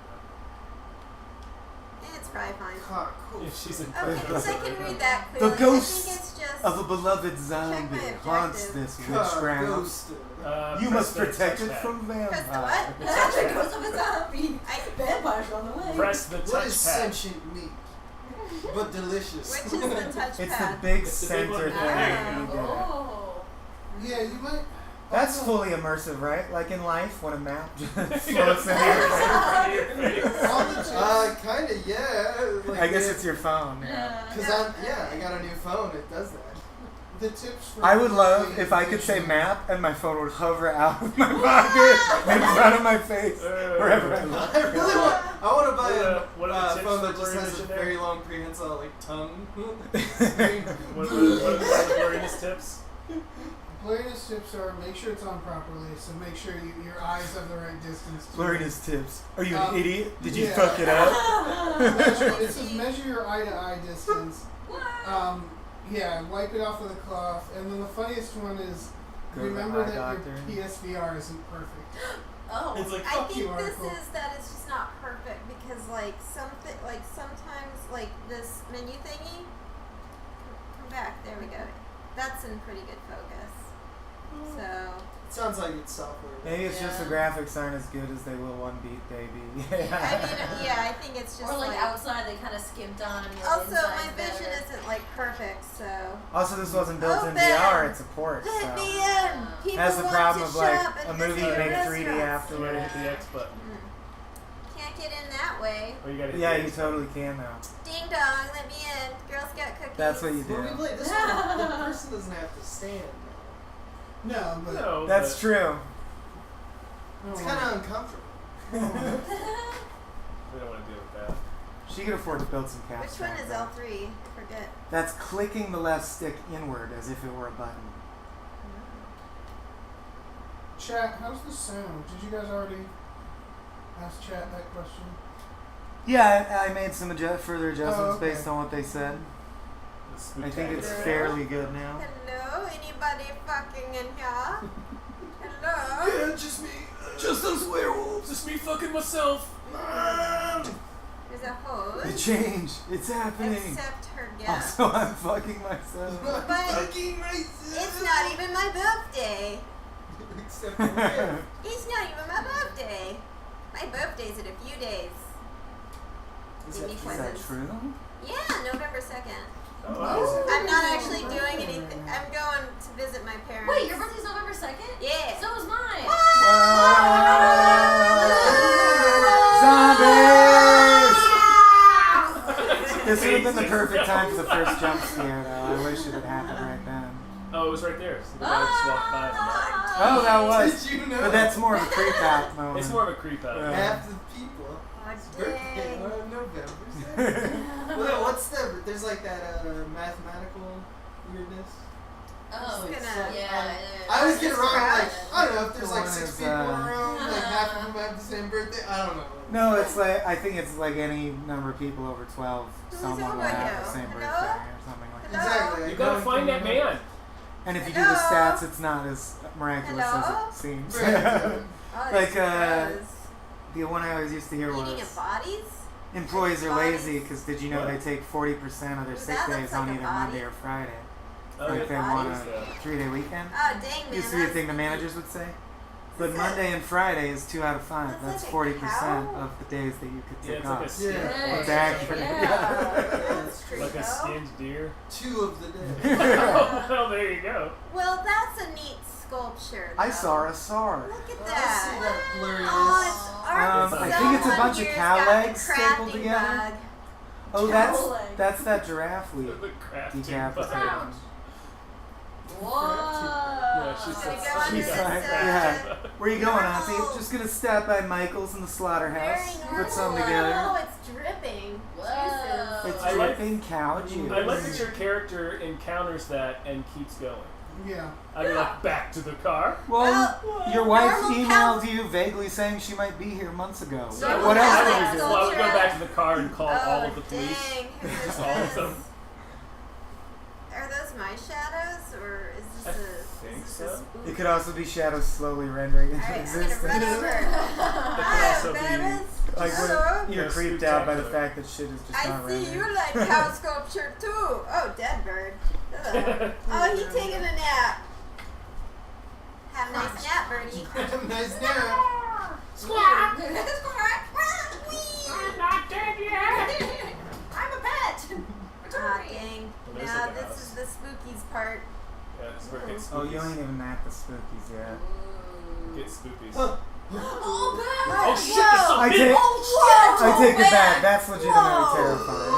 Speaker 6: It's probably fine.
Speaker 1: God, cool.
Speaker 5: now. Yeah, she's in.
Speaker 6: Okay, because I can read that
Speaker 4: The
Speaker 6: clearly. I
Speaker 4: ghosts
Speaker 6: think it's just
Speaker 4: Of a beloved
Speaker 6: my
Speaker 4: zombie
Speaker 6: objective.
Speaker 4: haunts this witch
Speaker 1: God,
Speaker 4: ground.
Speaker 1: ghosted.
Speaker 4: You
Speaker 5: Press
Speaker 4: must
Speaker 5: the
Speaker 4: protect it
Speaker 5: touchpad.
Speaker 4: from
Speaker 6: Press the
Speaker 4: vampires.
Speaker 6: what?
Speaker 2: The ghost of a zombie. Vampires on the way.
Speaker 5: Press the
Speaker 1: What is
Speaker 5: touchpad.
Speaker 1: sentient meat? But delicious.
Speaker 6: Which is the touchpad.
Speaker 4: It's the big
Speaker 5: It's the big
Speaker 4: center
Speaker 5: one.
Speaker 4: thing.
Speaker 5: There
Speaker 4: you
Speaker 5: you
Speaker 4: did.
Speaker 2: Oh.
Speaker 3: Yeah, you might.
Speaker 4: That's
Speaker 3: also-
Speaker 4: fully immersive, right? Like in life, when a map just
Speaker 5: Yeah.
Speaker 4: floats in your face.
Speaker 3: All the tips.
Speaker 1: Kinda, yeah. Like,
Speaker 4: I guess it's your phone. Yeah.
Speaker 1: Because I got a new phone. It does that.
Speaker 3: The tips for
Speaker 4: I would love
Speaker 3: blurry
Speaker 4: if I could say
Speaker 3: vision.
Speaker 4: map and my phone would hover out of my pocket in front of my face wherever I look.
Speaker 1: I really want. I want to buy a
Speaker 5: What are the tips
Speaker 1: phone
Speaker 5: for
Speaker 1: that just
Speaker 5: blurry
Speaker 1: has a
Speaker 5: vision there?
Speaker 1: very long prehensile like tongue.
Speaker 5: What are the blurriness tips?
Speaker 3: Blurriness tips are make sure it's on properly, so make sure your eyes have the right distance. To
Speaker 4: Blurriness tips. Are you an idiot? Did you
Speaker 3: yeah.
Speaker 4: fuck it up?
Speaker 3: It says measure your eye to eye distance. Yeah, wipe it off with a cloth. And then the funniest one is
Speaker 4: Go to the
Speaker 3: remember
Speaker 4: eye
Speaker 3: that
Speaker 4: doctor.
Speaker 3: your PSVR isn't perfect.
Speaker 2: Oh.
Speaker 3: It's like
Speaker 6: I
Speaker 3: fuck you,
Speaker 6: think this
Speaker 3: article.
Speaker 6: is that it's just not perfect because like something like sometimes like this menu thingy. Come back. There we go. That's in pretty good focus. So
Speaker 1: It sounds like it's software.
Speaker 4: Maybe it's just the graphics aren't as good as they will one Beat Baby.
Speaker 6: I mean, yeah, I think it's just
Speaker 2: Or like outside, they kind of skimped on and
Speaker 6: Also,
Speaker 2: inside
Speaker 6: my vision
Speaker 2: better.
Speaker 6: isn't like perfect, so.
Speaker 4: Also, this wasn't built in
Speaker 6: Open!
Speaker 4: VR; it's a port.
Speaker 6: Let
Speaker 4: So
Speaker 6: me in. People
Speaker 4: has the
Speaker 6: want
Speaker 4: problem
Speaker 6: to
Speaker 4: of like
Speaker 6: shop
Speaker 4: a
Speaker 6: at
Speaker 4: movie you
Speaker 6: Mr.
Speaker 4: make 3D
Speaker 6: Restaurants.
Speaker 5: You gotta
Speaker 4: afterwards.
Speaker 5: hit the X button.
Speaker 6: Can't get in that way.
Speaker 5: Or you gotta hit
Speaker 4: Yeah,
Speaker 5: the
Speaker 4: you
Speaker 5: X
Speaker 4: totally can now.
Speaker 6: Ding dong, let me in. Girl Scout cookies.
Speaker 4: That's what you
Speaker 1: When we
Speaker 4: do.
Speaker 1: play this one, the person doesn't have to stand.
Speaker 3: No, but
Speaker 5: button. No,
Speaker 4: That's
Speaker 5: but
Speaker 4: true.
Speaker 1: It's kind of uncomfortable.
Speaker 5: we don't want to deal with that.
Speaker 4: She could afford to build some caps.
Speaker 6: Which one is L3? I forget.
Speaker 4: That's clicking the left stick inward as if it were a button.
Speaker 3: Chat, how's the sound? Did you guys already ask chat that question?
Speaker 4: Yeah, I made some further adjustments
Speaker 3: okay.
Speaker 4: based on what they said.
Speaker 5: The
Speaker 4: I think it's
Speaker 5: spectacular.
Speaker 4: fairly good now.
Speaker 6: Hello? Anybody fucking in here? Hello?
Speaker 1: Yeah, just me.
Speaker 4: Just those werewolves.
Speaker 5: Just me fucking myself.
Speaker 6: There's a
Speaker 4: The
Speaker 6: hose.
Speaker 4: change. It's happening.
Speaker 6: Except her guest.
Speaker 4: Also, I'm fucking myself.
Speaker 6: But
Speaker 1: Fucking myself.
Speaker 6: it's not even my birthday.
Speaker 1: Except for me.
Speaker 6: It's not even my birthday. My birthday's in a few days.
Speaker 1: Is
Speaker 6: Give me
Speaker 4: Is that
Speaker 6: presents.
Speaker 4: true?
Speaker 6: Yeah, November 2nd.
Speaker 5: Oh, wow.
Speaker 6: I'm not actually doing anything. I'm going to visit my parents.
Speaker 2: Wait, your birthday's November 2nd?
Speaker 6: Yeah.
Speaker 2: So is mine.
Speaker 4: Zombies! This would have been the perfect time for the first jump scare, though. I wish it had happened right then.
Speaker 5: Oh, it was right there. So the guy just walked by.
Speaker 4: Oh, that was.
Speaker 1: Did you know?
Speaker 4: But that's more of a creep out moment.
Speaker 5: It's more of a creep out.
Speaker 4: Yeah.
Speaker 1: half the people.
Speaker 6: Oh,
Speaker 1: Birthday
Speaker 6: dang.
Speaker 1: on November 2nd. Well, what's the? There's like that mathematical weirdness.
Speaker 2: Oh,
Speaker 6: Just
Speaker 2: it's
Speaker 6: gonna-
Speaker 2: yeah.
Speaker 1: I always get it wrong. Like
Speaker 6: Scratch.
Speaker 1: I don't know if there's
Speaker 4: The
Speaker 1: like
Speaker 4: one
Speaker 1: 6
Speaker 4: is,
Speaker 1: people in a room, like half of them have the same birthday. I don't know.
Speaker 4: No, it's like I think it's like any number of people over 12.
Speaker 6: Who's
Speaker 4: Someone will
Speaker 6: over
Speaker 4: have
Speaker 6: you?
Speaker 4: the same
Speaker 6: Hello?
Speaker 4: birthday or something like that.
Speaker 1: Exactly.
Speaker 5: You gotta find that man.
Speaker 4: And if you do
Speaker 6: Hello?
Speaker 4: the stats, it's not as miraculous
Speaker 6: Hello?
Speaker 4: as it seems.
Speaker 1: Right.
Speaker 6: Oh,
Speaker 4: Like,
Speaker 6: that's gross.
Speaker 4: The one I always used to hear
Speaker 6: Eating
Speaker 4: was
Speaker 6: at bodies?
Speaker 4: employees are
Speaker 6: Bodies?
Speaker 4: lazy because did you know
Speaker 5: What?
Speaker 4: they take 40% of their
Speaker 6: Ooh,
Speaker 4: sick
Speaker 6: that
Speaker 4: days
Speaker 6: looks
Speaker 4: on
Speaker 6: like a
Speaker 4: either
Speaker 6: body.
Speaker 4: Monday or Friday?
Speaker 5: Oh,
Speaker 4: Like
Speaker 5: yeah.
Speaker 4: they want
Speaker 5: Bodies,
Speaker 4: a
Speaker 5: yeah.
Speaker 4: 3-day weekend.
Speaker 6: Oh, dang, man.
Speaker 4: Used to be a thing the managers would say. But
Speaker 6: Is it-
Speaker 4: Monday and Friday is 2 out of 5.
Speaker 6: That's
Speaker 4: That's
Speaker 6: like a
Speaker 4: 40%
Speaker 6: cow?
Speaker 4: of the days that you could
Speaker 5: Yeah,
Speaker 4: take
Speaker 5: it's like a
Speaker 4: off.
Speaker 5: skin.
Speaker 1: Yeah.
Speaker 4: It's accurate.
Speaker 6: Yeah. That's true,
Speaker 5: Like a
Speaker 6: though.
Speaker 5: skinned deer.
Speaker 1: 2 of the day.
Speaker 5: Oh, well, there you go.
Speaker 6: Well, that's a neat sculpture.
Speaker 4: I
Speaker 6: though.
Speaker 4: saw a SAR.
Speaker 6: Look at
Speaker 1: I
Speaker 6: that.
Speaker 1: see that blurry.
Speaker 6: Oh, it's art.
Speaker 4: I think it's a bunch of
Speaker 6: Someone
Speaker 4: cow
Speaker 6: here's got the
Speaker 4: legs stapled
Speaker 6: crafting
Speaker 4: together.
Speaker 6: bug.
Speaker 4: Oh,
Speaker 2: Cow leg.
Speaker 4: that's that giraffe we
Speaker 5: The crafting
Speaker 4: decapitated.
Speaker 5: bug.
Speaker 2: Whoa.
Speaker 5: Yeah, she's
Speaker 6: Gonna
Speaker 5: so-
Speaker 6: go under
Speaker 5: she's
Speaker 6: this,
Speaker 5: so
Speaker 4: yeah. Where you going, Auntie?
Speaker 6: Normal.
Speaker 4: Just gonna stop by Michael's in the slaughterhouse.
Speaker 6: Very normal.
Speaker 4: Put some
Speaker 6: Oh,
Speaker 4: together.
Speaker 6: it's dripping.
Speaker 2: Whoa.
Speaker 6: Juices.
Speaker 4: It's
Speaker 5: I like-
Speaker 4: dripping cow juice.
Speaker 5: I like that your character encounters that and keeps going.
Speaker 3: Yeah.
Speaker 5: I mean, like, back to the car.
Speaker 4: Well, your wife
Speaker 6: normal cow-
Speaker 4: emailed you vaguely saying she might be here months ago.
Speaker 6: Normal
Speaker 4: What else
Speaker 6: cow
Speaker 4: did
Speaker 6: legs
Speaker 4: you do?
Speaker 5: Well, I would go back to the car and call all of the
Speaker 6: Oh,
Speaker 5: police.
Speaker 6: dang. Who's
Speaker 5: All of
Speaker 6: this?
Speaker 5: them.
Speaker 6: Are those my shadows, or is
Speaker 5: I
Speaker 6: this a?
Speaker 5: think
Speaker 6: is
Speaker 5: so.
Speaker 6: this
Speaker 4: It could also be shadows slowly rendering into
Speaker 6: Alright, I'm gonna
Speaker 4: existence.
Speaker 6: run over.
Speaker 5: That
Speaker 6: Hi,
Speaker 5: could also be.
Speaker 6: babies.
Speaker 4: Like
Speaker 6: Hello.
Speaker 4: when you're
Speaker 5: Yeah,
Speaker 4: creeped out by the
Speaker 5: spectacular.
Speaker 4: fact that shit is just
Speaker 6: I
Speaker 4: not
Speaker 6: see
Speaker 4: rendering.
Speaker 6: you like cow sculpture too. Oh, dead bird. Ugh. Oh, he taking a nap. Have a nice nap, birdie.
Speaker 1: Nice nap.
Speaker 6: Squawk.
Speaker 5: I'm not dead yet.
Speaker 2: I'm a pet.
Speaker 6: Ah, dang.
Speaker 5: Well, there's
Speaker 6: Now
Speaker 5: like a
Speaker 6: this
Speaker 5: house.
Speaker 6: is the spookies part.
Speaker 5: Yeah, it's where it gets
Speaker 4: Oh, you
Speaker 5: spookies.
Speaker 4: ain't even at the spookies yet.
Speaker 5: Get spookies.
Speaker 1: Huh.
Speaker 2: Oh, pet.
Speaker 5: Oh shit, there's
Speaker 4: I
Speaker 5: something.
Speaker 4: take,
Speaker 2: Oh, shit.
Speaker 4: I take it
Speaker 2: man.
Speaker 4: back. That's legitimately
Speaker 6: Ah.
Speaker 4: terrifying.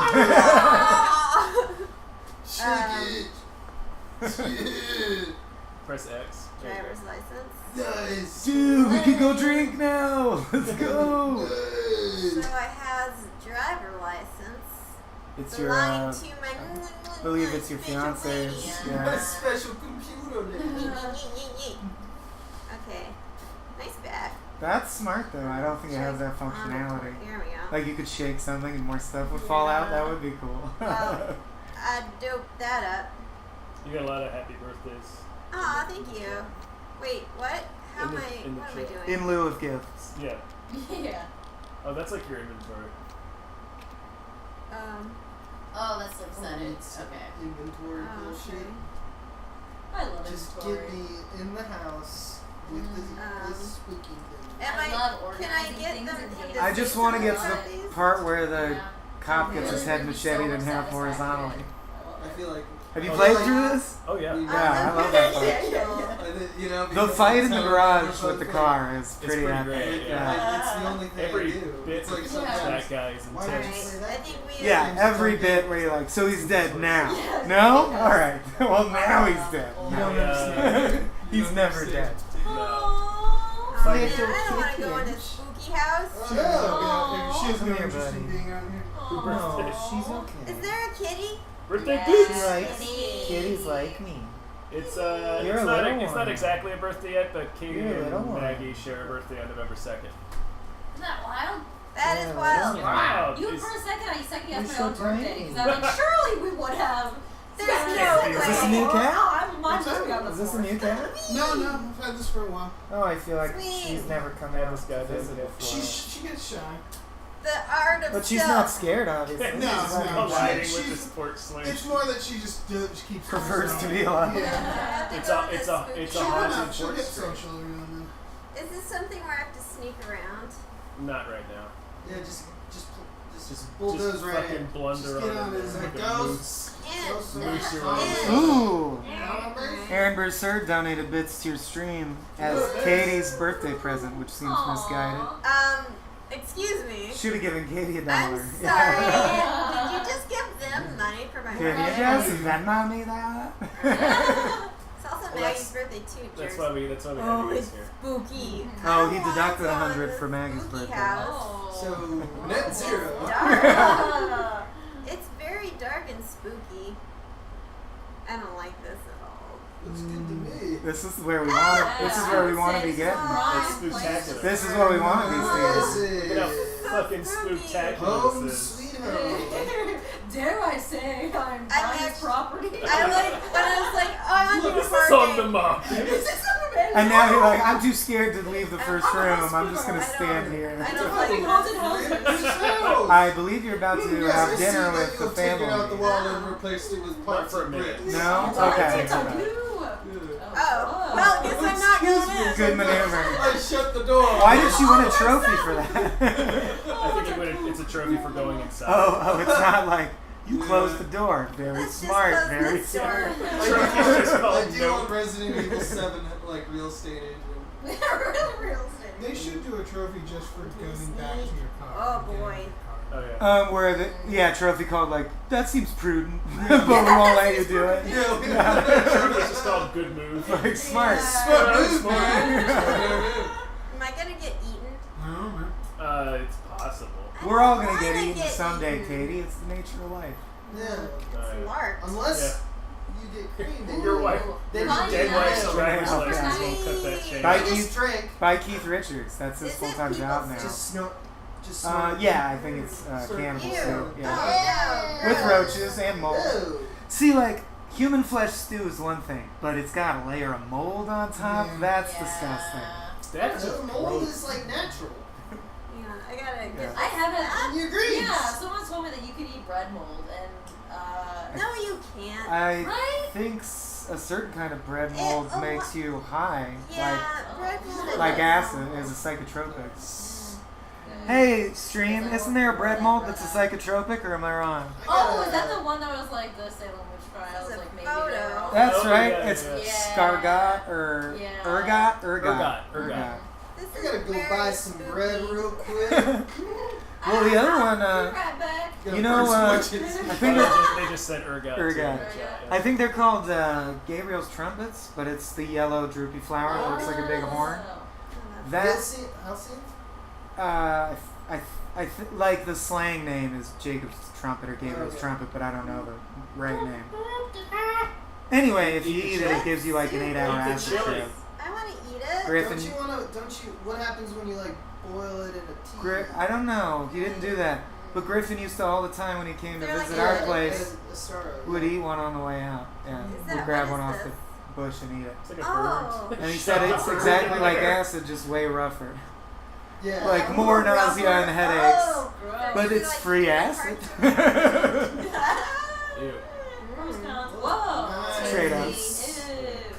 Speaker 1: Shake it.
Speaker 5: Press X. There you go.
Speaker 6: Driver's license.
Speaker 1: Nice.
Speaker 4: Dude, we can go drink now. Let's go.
Speaker 6: So
Speaker 1: Nice.
Speaker 6: I has driver license.
Speaker 4: It's your,
Speaker 6: belonging to my
Speaker 4: I believe it's your
Speaker 6: special
Speaker 4: fiance's.
Speaker 6: lady.
Speaker 1: My
Speaker 4: Yeah.
Speaker 1: special computer name.
Speaker 6: Okay. Nice bag.
Speaker 4: That's smart though. I don't think it has that functionality.
Speaker 6: Here we go.
Speaker 4: Like you could shake something and more stuff would fall out. That would be cool.
Speaker 6: Well, I doped that up.
Speaker 5: You got a lot of happy birthdays.
Speaker 6: Aw, thank you. Wait, what? How
Speaker 5: In
Speaker 6: am
Speaker 5: the-
Speaker 6: I?
Speaker 5: in the
Speaker 6: What am I
Speaker 5: chat.
Speaker 6: doing?
Speaker 4: In lieu of gifts.
Speaker 5: Yeah.
Speaker 2: Yeah.
Speaker 5: Oh, that's like your inventory.
Speaker 2: Oh, that's so excited. Okay.
Speaker 1: Inventory
Speaker 6: Oh,
Speaker 1: bullshit.
Speaker 6: okay.
Speaker 2: I love
Speaker 1: Just
Speaker 2: inventory.
Speaker 1: get me in the house with the spooky thing.
Speaker 6: Am
Speaker 2: I
Speaker 6: I?
Speaker 2: love
Speaker 6: Can I
Speaker 2: organizing
Speaker 6: get
Speaker 2: things
Speaker 6: them?
Speaker 2: in
Speaker 6: in
Speaker 2: games.
Speaker 6: the
Speaker 4: I just
Speaker 6: system
Speaker 4: want to get
Speaker 6: of
Speaker 4: to the
Speaker 6: these?
Speaker 4: part where the
Speaker 2: Yeah.
Speaker 4: cop gets
Speaker 2: Really
Speaker 4: his head
Speaker 2: would be
Speaker 4: macheted
Speaker 2: so
Speaker 4: in half
Speaker 2: satisfying.
Speaker 4: horizontally.
Speaker 2: I love
Speaker 1: I
Speaker 2: it.
Speaker 1: feel like
Speaker 4: Have you
Speaker 5: Oh,
Speaker 4: played
Speaker 1: like-
Speaker 4: through this?
Speaker 5: Oh yeah.
Speaker 1: we-
Speaker 4: Yeah, I love that part.
Speaker 1: You know,
Speaker 4: The
Speaker 1: because
Speaker 4: fight
Speaker 1: that's
Speaker 4: in the
Speaker 1: how
Speaker 4: garage
Speaker 1: we're
Speaker 4: with the
Speaker 1: both
Speaker 4: car is
Speaker 5: It's
Speaker 4: pretty
Speaker 5: pretty
Speaker 4: epic.
Speaker 5: great,
Speaker 4: Yeah.
Speaker 1: Like, it's the only thing
Speaker 5: Every
Speaker 1: I do.
Speaker 5: bit
Speaker 1: It's like
Speaker 5: of
Speaker 1: sometimes.
Speaker 5: that guy is
Speaker 1: Why
Speaker 6: Alright,
Speaker 1: did you
Speaker 5: intense.
Speaker 1: say
Speaker 6: I
Speaker 1: that?
Speaker 6: think we.
Speaker 4: Yeah, every bit where you're like, so he's dead now. No? Alright. Well, now he's dead.
Speaker 1: You don't
Speaker 4: No.
Speaker 1: understand. You
Speaker 4: He's
Speaker 1: don't
Speaker 4: never dead.
Speaker 1: understand.
Speaker 5: No.
Speaker 6: Oh, man,
Speaker 4: Little
Speaker 6: I don't want to go in
Speaker 4: kitten.
Speaker 6: this spooky house.
Speaker 1: Oh,
Speaker 3: Yeah,
Speaker 1: no.
Speaker 3: she has
Speaker 4: Come
Speaker 3: no
Speaker 4: here,
Speaker 3: interest in
Speaker 4: buddy.
Speaker 3: being out here.
Speaker 4: Oh, she's okay.
Speaker 6: Is there a kitty?
Speaker 5: Birthday
Speaker 2: Yeah.
Speaker 5: boots.
Speaker 4: She likes
Speaker 6: Kitty.
Speaker 4: kitties like me.
Speaker 5: It's
Speaker 4: You're a
Speaker 5: it's not
Speaker 4: little
Speaker 5: it's not
Speaker 4: one.
Speaker 5: exactly a birthday yet, but Katie
Speaker 4: You're a little
Speaker 5: and
Speaker 4: one.
Speaker 5: Maggie share a birthday on November 2nd.
Speaker 2: Isn't that wild?
Speaker 6: That
Speaker 4: Yeah,
Speaker 6: is wild.
Speaker 4: that's
Speaker 5: Wow.
Speaker 2: You
Speaker 5: It's-
Speaker 2: for a second, I second
Speaker 4: You're
Speaker 2: guessed my
Speaker 4: so
Speaker 2: own birthday
Speaker 4: tiny.
Speaker 2: because I'm like, surely we would have.
Speaker 6: There's
Speaker 2: Yeah,
Speaker 6: no
Speaker 2: yeah.
Speaker 6: way.
Speaker 4: Is this a new cat?
Speaker 2: Oh, I'm mine's just beyond the
Speaker 4: Is this a
Speaker 2: fourth.
Speaker 4: new cat?
Speaker 3: No, no, I've had this for a while.
Speaker 4: Oh, I feel like
Speaker 6: Sweet.
Speaker 4: she's never come
Speaker 5: Yeah,
Speaker 4: out
Speaker 5: this guy
Speaker 4: to
Speaker 5: doesn't
Speaker 4: visit
Speaker 5: get
Speaker 4: before.
Speaker 3: She gets shy.
Speaker 6: The art of
Speaker 4: But she's
Speaker 6: stealth.
Speaker 4: not scared, obviously.
Speaker 5: She's
Speaker 3: No,
Speaker 5: just
Speaker 3: no,
Speaker 5: colliding
Speaker 3: she-
Speaker 5: with
Speaker 3: she's-
Speaker 5: this porch swing.
Speaker 3: It's more that she just keeps
Speaker 4: Prefers to
Speaker 3: herself.
Speaker 4: be alone.
Speaker 3: Yeah.
Speaker 6: I have to
Speaker 5: It's
Speaker 6: go
Speaker 5: a-
Speaker 6: in
Speaker 5: it's
Speaker 6: this
Speaker 5: a-
Speaker 6: spooky
Speaker 5: it's a
Speaker 3: She'll
Speaker 6: house.
Speaker 5: haunted
Speaker 3: get, she'll
Speaker 5: porch
Speaker 3: get
Speaker 5: swing.
Speaker 3: social every now and then.
Speaker 6: Is this something where I have to sneak around?
Speaker 5: Not right now.
Speaker 1: Yeah, just
Speaker 5: Just
Speaker 1: bulldoze right
Speaker 5: fucking
Speaker 1: in.
Speaker 5: blunder
Speaker 3: Just get
Speaker 5: on
Speaker 3: on
Speaker 5: it.
Speaker 3: his
Speaker 5: Like a
Speaker 1: ghost.
Speaker 5: moose.
Speaker 6: In.
Speaker 5: Moose your
Speaker 6: In.
Speaker 4: Ooh!
Speaker 6: Alright.
Speaker 4: Aaron Berser donated bits to your stream as
Speaker 5: Ooh.
Speaker 4: Katie's birthday present, which seems misguided.
Speaker 6: Excuse me.
Speaker 4: Should have given Katie $1.
Speaker 6: I'm sorry. Did you just give them money for my
Speaker 4: Could you
Speaker 6: birthday?
Speaker 4: just Venmo me that?
Speaker 6: Maggie's birthday too,
Speaker 5: That's
Speaker 6: Jersey.
Speaker 5: why we have
Speaker 6: Oh,
Speaker 5: you
Speaker 6: it's
Speaker 5: guys here.
Speaker 6: spooky.
Speaker 4: Oh, he
Speaker 6: I want
Speaker 4: deducted
Speaker 6: to go
Speaker 4: 100
Speaker 6: in the
Speaker 4: for Maggie's
Speaker 6: spooky
Speaker 4: birthday.
Speaker 6: house.
Speaker 2: Oh.
Speaker 1: So net zero.
Speaker 6: Dark. It's very dark and spooky. I don't like this at all.
Speaker 1: Looks good to me.
Speaker 4: This is where we want to. This is where we want to be getting.
Speaker 5: It's spooktacular.
Speaker 4: This is what we want to be seeing.
Speaker 5: Look at how
Speaker 1: Yes.
Speaker 5: fucking
Speaker 6: spooky.
Speaker 5: spooktacular
Speaker 1: Home
Speaker 5: this is.
Speaker 1: sweet home.
Speaker 2: Dare I say I'm buying his property?
Speaker 6: I like when I was like, oh, I'm
Speaker 5: Look,
Speaker 6: on
Speaker 5: this is on the
Speaker 6: parking.
Speaker 5: map.
Speaker 2: Is this a
Speaker 4: And now you're like, I'm too scared to leave the first
Speaker 6: I'm a
Speaker 4: room. I'm just gonna
Speaker 6: hospital.
Speaker 4: stand here.
Speaker 6: I
Speaker 1: It's
Speaker 6: don't
Speaker 1: a
Speaker 6: like
Speaker 1: fucking
Speaker 2: haunted
Speaker 1: house.
Speaker 4: I believe you're about to
Speaker 1: Yes, I
Speaker 4: have
Speaker 1: see
Speaker 4: dinner
Speaker 1: that
Speaker 4: with the
Speaker 1: you'll take it out the
Speaker 4: family.
Speaker 1: wall and replaced it with
Speaker 5: Not
Speaker 1: parts
Speaker 5: for a
Speaker 1: of
Speaker 5: minute.
Speaker 1: bricks.
Speaker 4: No?
Speaker 2: What
Speaker 4: Okay.
Speaker 2: did I do?
Speaker 6: Oh, well, I guess I'm not going in.
Speaker 4: Good maneuver.
Speaker 1: I shut the door.
Speaker 4: Why did she win a trophy for that?
Speaker 5: I think it's a trophy for going inside.
Speaker 4: Oh, it's not like you closed the door. Very
Speaker 6: Let's just
Speaker 4: smart.
Speaker 6: close
Speaker 4: Very
Speaker 6: this door.
Speaker 4: smart.
Speaker 5: Trophy's just
Speaker 1: I
Speaker 5: called
Speaker 1: do
Speaker 5: no.
Speaker 1: on Resident Evil 7 like real estate agent.
Speaker 2: Real estate.
Speaker 3: They should do a trophy just for going back to your car.
Speaker 6: Oh,
Speaker 3: and getting
Speaker 6: boy.
Speaker 3: your car.
Speaker 5: Oh yeah.
Speaker 4: Where the trophy called like that seems prudent, but we won't let you do it.
Speaker 5: Trophy's just called good move.
Speaker 4: Like smart.
Speaker 1: Smart move,
Speaker 5: Smart
Speaker 1: man.
Speaker 6: Am I gonna get eaten?
Speaker 3: No, man.
Speaker 5: It's possible.
Speaker 6: I
Speaker 4: We're all
Speaker 6: don't
Speaker 4: gonna get
Speaker 6: wanna
Speaker 4: eaten someday,
Speaker 6: eaten.
Speaker 4: Katie. It's the nature of life.
Speaker 1: Yeah.
Speaker 6: It's marked.
Speaker 1: Unless you get creamed.
Speaker 5: Your wife,
Speaker 1: Then
Speaker 5: your
Speaker 1: you
Speaker 5: dead
Speaker 1: get
Speaker 5: wife's
Speaker 1: nailed.
Speaker 5: driver's
Speaker 4: Oh,
Speaker 5: license
Speaker 4: God.
Speaker 5: won't cut that chain.
Speaker 4: Bye,
Speaker 1: I
Speaker 4: Keith.
Speaker 1: just drank.
Speaker 4: By Keith Richards. That's his
Speaker 6: Is it
Speaker 4: full-time job now.
Speaker 6: people
Speaker 1: Just snort. Just snort.
Speaker 4: Yeah, I think it's
Speaker 1: Sort of
Speaker 4: cannibal
Speaker 6: Ew.
Speaker 4: soup. Yeah.
Speaker 6: Oh,
Speaker 4: With
Speaker 6: no.
Speaker 4: roaches and mold.
Speaker 1: Ew.
Speaker 4: See, like, human flesh stew is one thing, but it's got a layer of mold on top.
Speaker 3: Yeah.
Speaker 4: That's disgusting.
Speaker 5: That's
Speaker 1: No,
Speaker 5: just
Speaker 1: mold
Speaker 5: gross.
Speaker 1: is like natural.
Speaker 6: Hang on, I gotta get.
Speaker 2: I haven't.
Speaker 1: You agree?
Speaker 2: Yeah, someone told me that you could eat bread mold, and
Speaker 6: No, you can't.
Speaker 4: I
Speaker 2: right?
Speaker 4: think a certain kind of bread mold
Speaker 6: a
Speaker 4: makes you high,
Speaker 6: Yeah, bread mold.
Speaker 4: like acid is a psychotropic. Hey, stream, isn't there a bread mold that's a psychotropic, or am I wrong?
Speaker 2: Oh, is that the one that was like the Salem witch trials?
Speaker 6: It's a
Speaker 2: Like maybe
Speaker 6: photo.
Speaker 2: they were all.
Speaker 4: That's
Speaker 5: Oh,
Speaker 4: right.
Speaker 5: yeah,
Speaker 4: It's
Speaker 5: yeah.
Speaker 4: Scargot or
Speaker 2: Yeah.
Speaker 4: Ergot.
Speaker 5: Ergot.
Speaker 6: This
Speaker 1: I
Speaker 6: is
Speaker 1: gotta go
Speaker 6: very
Speaker 1: buy some
Speaker 6: spooky.
Speaker 1: bread real quick.
Speaker 4: Well, the other one,
Speaker 2: Be right back.
Speaker 1: Gotta
Speaker 4: You know,
Speaker 1: burn some witches.
Speaker 4: I think they're,
Speaker 5: They just said ergot.
Speaker 4: Ergot. I think they're called Gabriel's trumpets, but it's the yellow droopy flower that looks like a big horn. That's
Speaker 1: How soon?
Speaker 4: like the slang name is Jacob's trumpet or Gabriel's
Speaker 1: Okay.
Speaker 4: trumpet, but I don't know the right name. Anyway, if you eat it, it gives you like an 8-hour
Speaker 5: Eat the
Speaker 4: acid
Speaker 5: chili.
Speaker 4: trip.
Speaker 6: I want to eat it.
Speaker 4: Griffin,
Speaker 1: Don't you wanna? Don't you? What happens when you like boil it in a tea?
Speaker 4: I don't know. You didn't do that. But Griffin used to all the time when he came to
Speaker 6: They're
Speaker 4: visit
Speaker 6: like
Speaker 4: our
Speaker 6: a-
Speaker 4: place,
Speaker 1: A sorrow.
Speaker 4: would eat one on the way out. Yeah,
Speaker 6: Is
Speaker 4: would
Speaker 6: that-
Speaker 4: grab
Speaker 6: what
Speaker 4: one
Speaker 6: is
Speaker 4: off
Speaker 6: this?
Speaker 4: the bush and eat it.
Speaker 5: It's like a
Speaker 6: Oh.
Speaker 5: bird.
Speaker 4: And he said it's exactly like acid, just way rougher.
Speaker 1: Yeah.
Speaker 4: Like more nausea and headaches.
Speaker 6: Oh,
Speaker 4: But
Speaker 6: you
Speaker 4: it's
Speaker 6: like
Speaker 4: free
Speaker 6: eat a
Speaker 4: acid.
Speaker 5: Ew.
Speaker 2: Whoa.
Speaker 4: Trade-offs.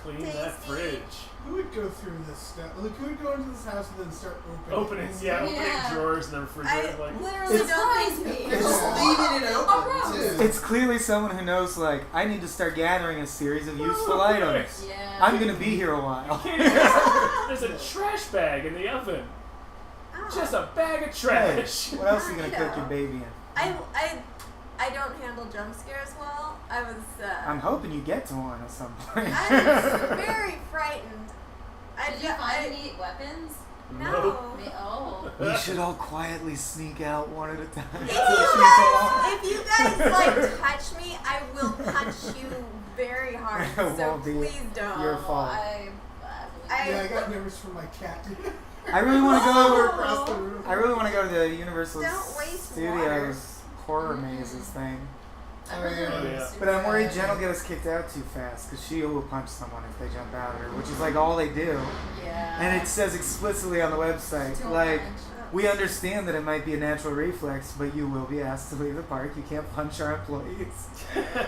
Speaker 5: Clean that
Speaker 6: Tasty.
Speaker 5: fridge.
Speaker 3: Who would go through this stuff? Like, who would go into this house and then start opening?
Speaker 5: Opening
Speaker 2: Yeah.
Speaker 5: drawers in the
Speaker 6: I
Speaker 5: refrigerator. Like,
Speaker 6: literally
Speaker 4: It's-
Speaker 6: don't
Speaker 2: Surprise
Speaker 6: think
Speaker 2: me.
Speaker 1: You're just leaving it open
Speaker 2: gross.
Speaker 1: too.
Speaker 4: It's clearly someone who knows, like, I need to start gathering a series of useful items.
Speaker 2: Yeah.
Speaker 4: I'm gonna be here a while.
Speaker 5: there's a trash bag in the oven.
Speaker 6: Oh.
Speaker 5: Just a bag of
Speaker 4: Hey,
Speaker 5: trash.
Speaker 4: what else are you gonna cook your baby in?
Speaker 6: I don't handle jump scares well. I was
Speaker 4: I'm hoping you get to one at some point.
Speaker 6: I was very frightened.
Speaker 2: Did you find any weapons?
Speaker 6: No.
Speaker 2: Oh.
Speaker 4: We should all quietly sneak out one at a time.
Speaker 6: If you guys like touch me, I will punch you very hard.
Speaker 4: It
Speaker 6: So
Speaker 4: won't be
Speaker 6: please don't.
Speaker 4: your fault.
Speaker 3: Yeah, I got nervous for my cat.
Speaker 4: I really want to go.
Speaker 3: Across the room.
Speaker 4: I really want to go to the Universal
Speaker 6: Don't waste
Speaker 4: Studios horror mazes thing.
Speaker 2: I really
Speaker 3: Oh,
Speaker 2: want
Speaker 5: yeah.
Speaker 2: to see
Speaker 4: But I'm worried
Speaker 2: that.
Speaker 4: Jen will get us kicked out too fast because she will punch someone if they jump out at her, which is like all they do.
Speaker 2: Yeah.
Speaker 4: And it says explicitly on the website,
Speaker 2: Too
Speaker 4: like,
Speaker 2: much.
Speaker 4: we understand that it might be a natural reflex, but you will be asked to leave the park. You can't punch our employees.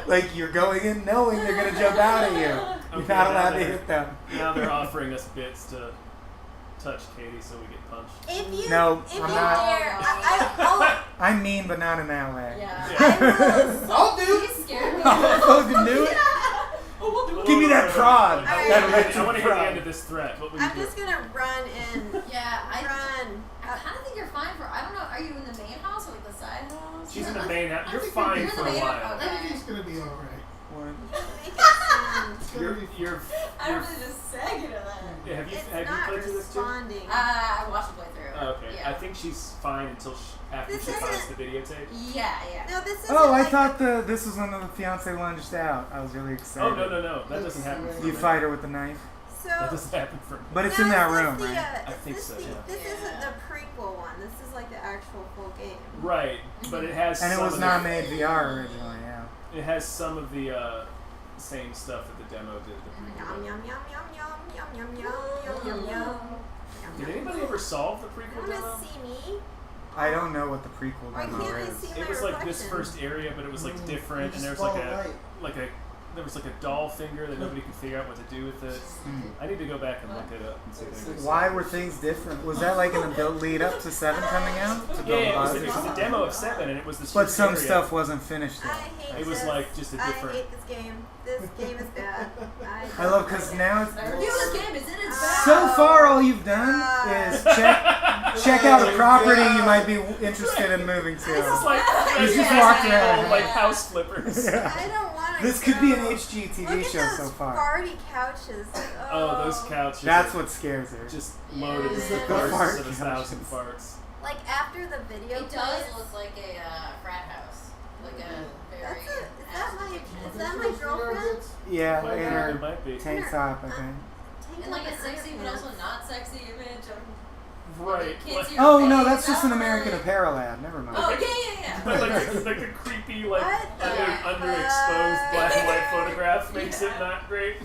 Speaker 4: Like, you're going in knowing they're going to jump out at you. You're
Speaker 5: Okay,
Speaker 4: not
Speaker 5: now
Speaker 4: allowed to
Speaker 5: they're-
Speaker 4: hit them.
Speaker 5: Now they're offering us bits to touch Katie so we get punched.
Speaker 6: If you,
Speaker 4: No,
Speaker 6: if
Speaker 4: I'm
Speaker 6: you
Speaker 4: not.
Speaker 6: dare,
Speaker 4: I'm mean, but not in that way.
Speaker 2: Yeah.
Speaker 5: Yeah.
Speaker 1: I'll do.
Speaker 2: You scared me.
Speaker 4: Oh, you knew it? Give me that prod.
Speaker 6: Alright.
Speaker 4: That
Speaker 5: I
Speaker 4: electric
Speaker 5: want to hear the end
Speaker 4: prod.
Speaker 5: of this threat. What would you
Speaker 6: I'm
Speaker 5: do?
Speaker 6: just gonna run in.
Speaker 2: Yeah, I
Speaker 6: Run.
Speaker 2: kind of think you're fine for. I don't know. Are you in the main house or like the side house?
Speaker 5: She's in the main house. You're
Speaker 3: think
Speaker 5: fine
Speaker 2: you're in
Speaker 5: for
Speaker 2: the
Speaker 5: a
Speaker 2: main
Speaker 5: while.
Speaker 2: house.
Speaker 3: I think he's gonna be alright.
Speaker 4: One.
Speaker 6: Make it sound.
Speaker 3: gonna be.
Speaker 2: I don't really just sag into that.
Speaker 5: Yeah, have you
Speaker 6: It's not
Speaker 5: played through this too?
Speaker 6: responding.
Speaker 2: I watched the playthrough.
Speaker 5: Oh, okay.
Speaker 2: Yeah.
Speaker 5: I think she's fine until after
Speaker 6: This
Speaker 5: she finds
Speaker 6: isn't-
Speaker 5: the videotape.
Speaker 2: Yeah, yeah.
Speaker 6: No, this isn't
Speaker 4: Oh, I
Speaker 6: like
Speaker 4: thought this was when the fiance lunged out. I was really excited.
Speaker 5: Oh no, that doesn't happen. For
Speaker 4: You
Speaker 5: me.
Speaker 4: fight her with the knife,
Speaker 6: so.
Speaker 5: That doesn't happen for me.
Speaker 4: but it's
Speaker 6: now
Speaker 4: in that
Speaker 6: is this
Speaker 4: room,
Speaker 6: the,
Speaker 4: right?
Speaker 5: I think so, yeah.
Speaker 6: This
Speaker 2: Yeah.
Speaker 6: isn't the prequel one. This is like the actual full game.
Speaker 5: Right, but it has.
Speaker 4: And it
Speaker 5: some
Speaker 4: was
Speaker 5: of
Speaker 4: not
Speaker 5: the,
Speaker 4: made VR originally. Yeah.
Speaker 5: It has some of the same stuff that the demo did. The
Speaker 6: Yum
Speaker 5: prequel.
Speaker 6: yum yum yum yum yum yum yum yum yum yum.
Speaker 5: Did anybody ever solve the prequel
Speaker 6: You
Speaker 5: demo?
Speaker 6: wanna see me?
Speaker 4: I don't know what the prequel
Speaker 6: Why
Speaker 4: demo
Speaker 6: can't I
Speaker 4: is.
Speaker 6: see my
Speaker 5: It was like this
Speaker 6: reflection?
Speaker 5: first area, but it was like different, and
Speaker 1: You
Speaker 5: there was
Speaker 1: just
Speaker 5: like
Speaker 1: follow light.
Speaker 5: there was like a doll finger that nobody could figure out what to do with it. I need to go back and look it up and see if anybody's
Speaker 4: Why were things different? Was that like in the lead up to 7 coming out? To build
Speaker 5: Yeah, it was,
Speaker 4: buzz or
Speaker 5: it was
Speaker 4: something?
Speaker 5: a demo of 7, and it was this.
Speaker 4: But
Speaker 5: first
Speaker 4: some
Speaker 5: area.
Speaker 4: stuff wasn't finished
Speaker 6: I
Speaker 4: yet.
Speaker 6: hate
Speaker 5: It was
Speaker 6: this.
Speaker 5: like just a different.
Speaker 6: I hate this game. This game is bad.
Speaker 4: I love because now it's,
Speaker 2: The review of this game is in its bag.
Speaker 4: so far all you've done is check out a property you might be interested in moving
Speaker 5: This is
Speaker 4: to.
Speaker 5: like
Speaker 4: You just
Speaker 5: Resident
Speaker 4: walked
Speaker 5: Evil,
Speaker 4: around.
Speaker 5: like house flippers.
Speaker 6: I don't want to.
Speaker 4: This could be an HGTV
Speaker 6: Look
Speaker 4: show
Speaker 6: at
Speaker 4: so
Speaker 6: those
Speaker 4: far.
Speaker 6: farty couches.
Speaker 5: Oh, those couches.
Speaker 4: That's
Speaker 5: are
Speaker 4: what scares her.
Speaker 5: just loaded with
Speaker 6: Yeah.
Speaker 5: the
Speaker 6: The
Speaker 5: farts
Speaker 4: fart
Speaker 5: of 1,000
Speaker 4: couches.
Speaker 5: farts.
Speaker 6: Like after the video.
Speaker 2: It does look like a frat house. Like a very.
Speaker 6: Is that my girlfriend?
Speaker 4: Yeah,
Speaker 5: Might be,
Speaker 4: in
Speaker 5: it
Speaker 4: her
Speaker 5: might be.
Speaker 4: tank top, I think.
Speaker 6: Take
Speaker 2: And like
Speaker 6: off
Speaker 2: a
Speaker 6: the
Speaker 2: sexy but
Speaker 6: underpants.
Speaker 2: also not sexy image of.
Speaker 5: Right.
Speaker 2: Kids
Speaker 5: Like,
Speaker 2: your
Speaker 4: Oh no,
Speaker 2: face,
Speaker 4: that's just an
Speaker 2: not
Speaker 4: American
Speaker 2: really.
Speaker 4: Apparel ad. Never mind.
Speaker 2: Oh yeah.
Speaker 5: but like the creepy, like
Speaker 6: What the
Speaker 5: underexposed black and white
Speaker 6: fuck?
Speaker 5: photograph makes it
Speaker 2: Yeah.
Speaker 5: not great.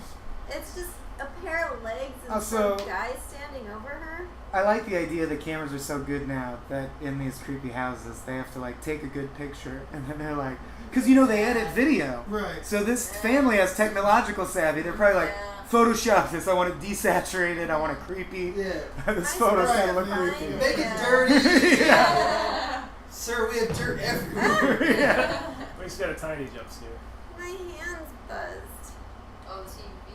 Speaker 6: It's just a pair of legs and
Speaker 4: Also-
Speaker 6: some guy standing over her.
Speaker 4: I like the idea that cameras are so good now that in these creepy houses they have to like take a good picture and then they're like, because you know they edit video.
Speaker 3: Right.
Speaker 4: So this family has technological savvy. They're probably like,
Speaker 2: Yeah.
Speaker 4: Photoshop this. I want it desaturated. I want it creepy.
Speaker 1: Yeah.
Speaker 4: This
Speaker 6: I
Speaker 4: photo's
Speaker 3: right,
Speaker 4: gonna look
Speaker 3: yeah.
Speaker 4: creepy.
Speaker 1: Make it
Speaker 6: Yeah.
Speaker 1: dirty.
Speaker 4: Yeah.
Speaker 1: Sir, we have dirt everywhere.
Speaker 4: Yeah.
Speaker 5: We just got a tiny jump scare.
Speaker 6: My hand's buzzed.
Speaker 2: OTV.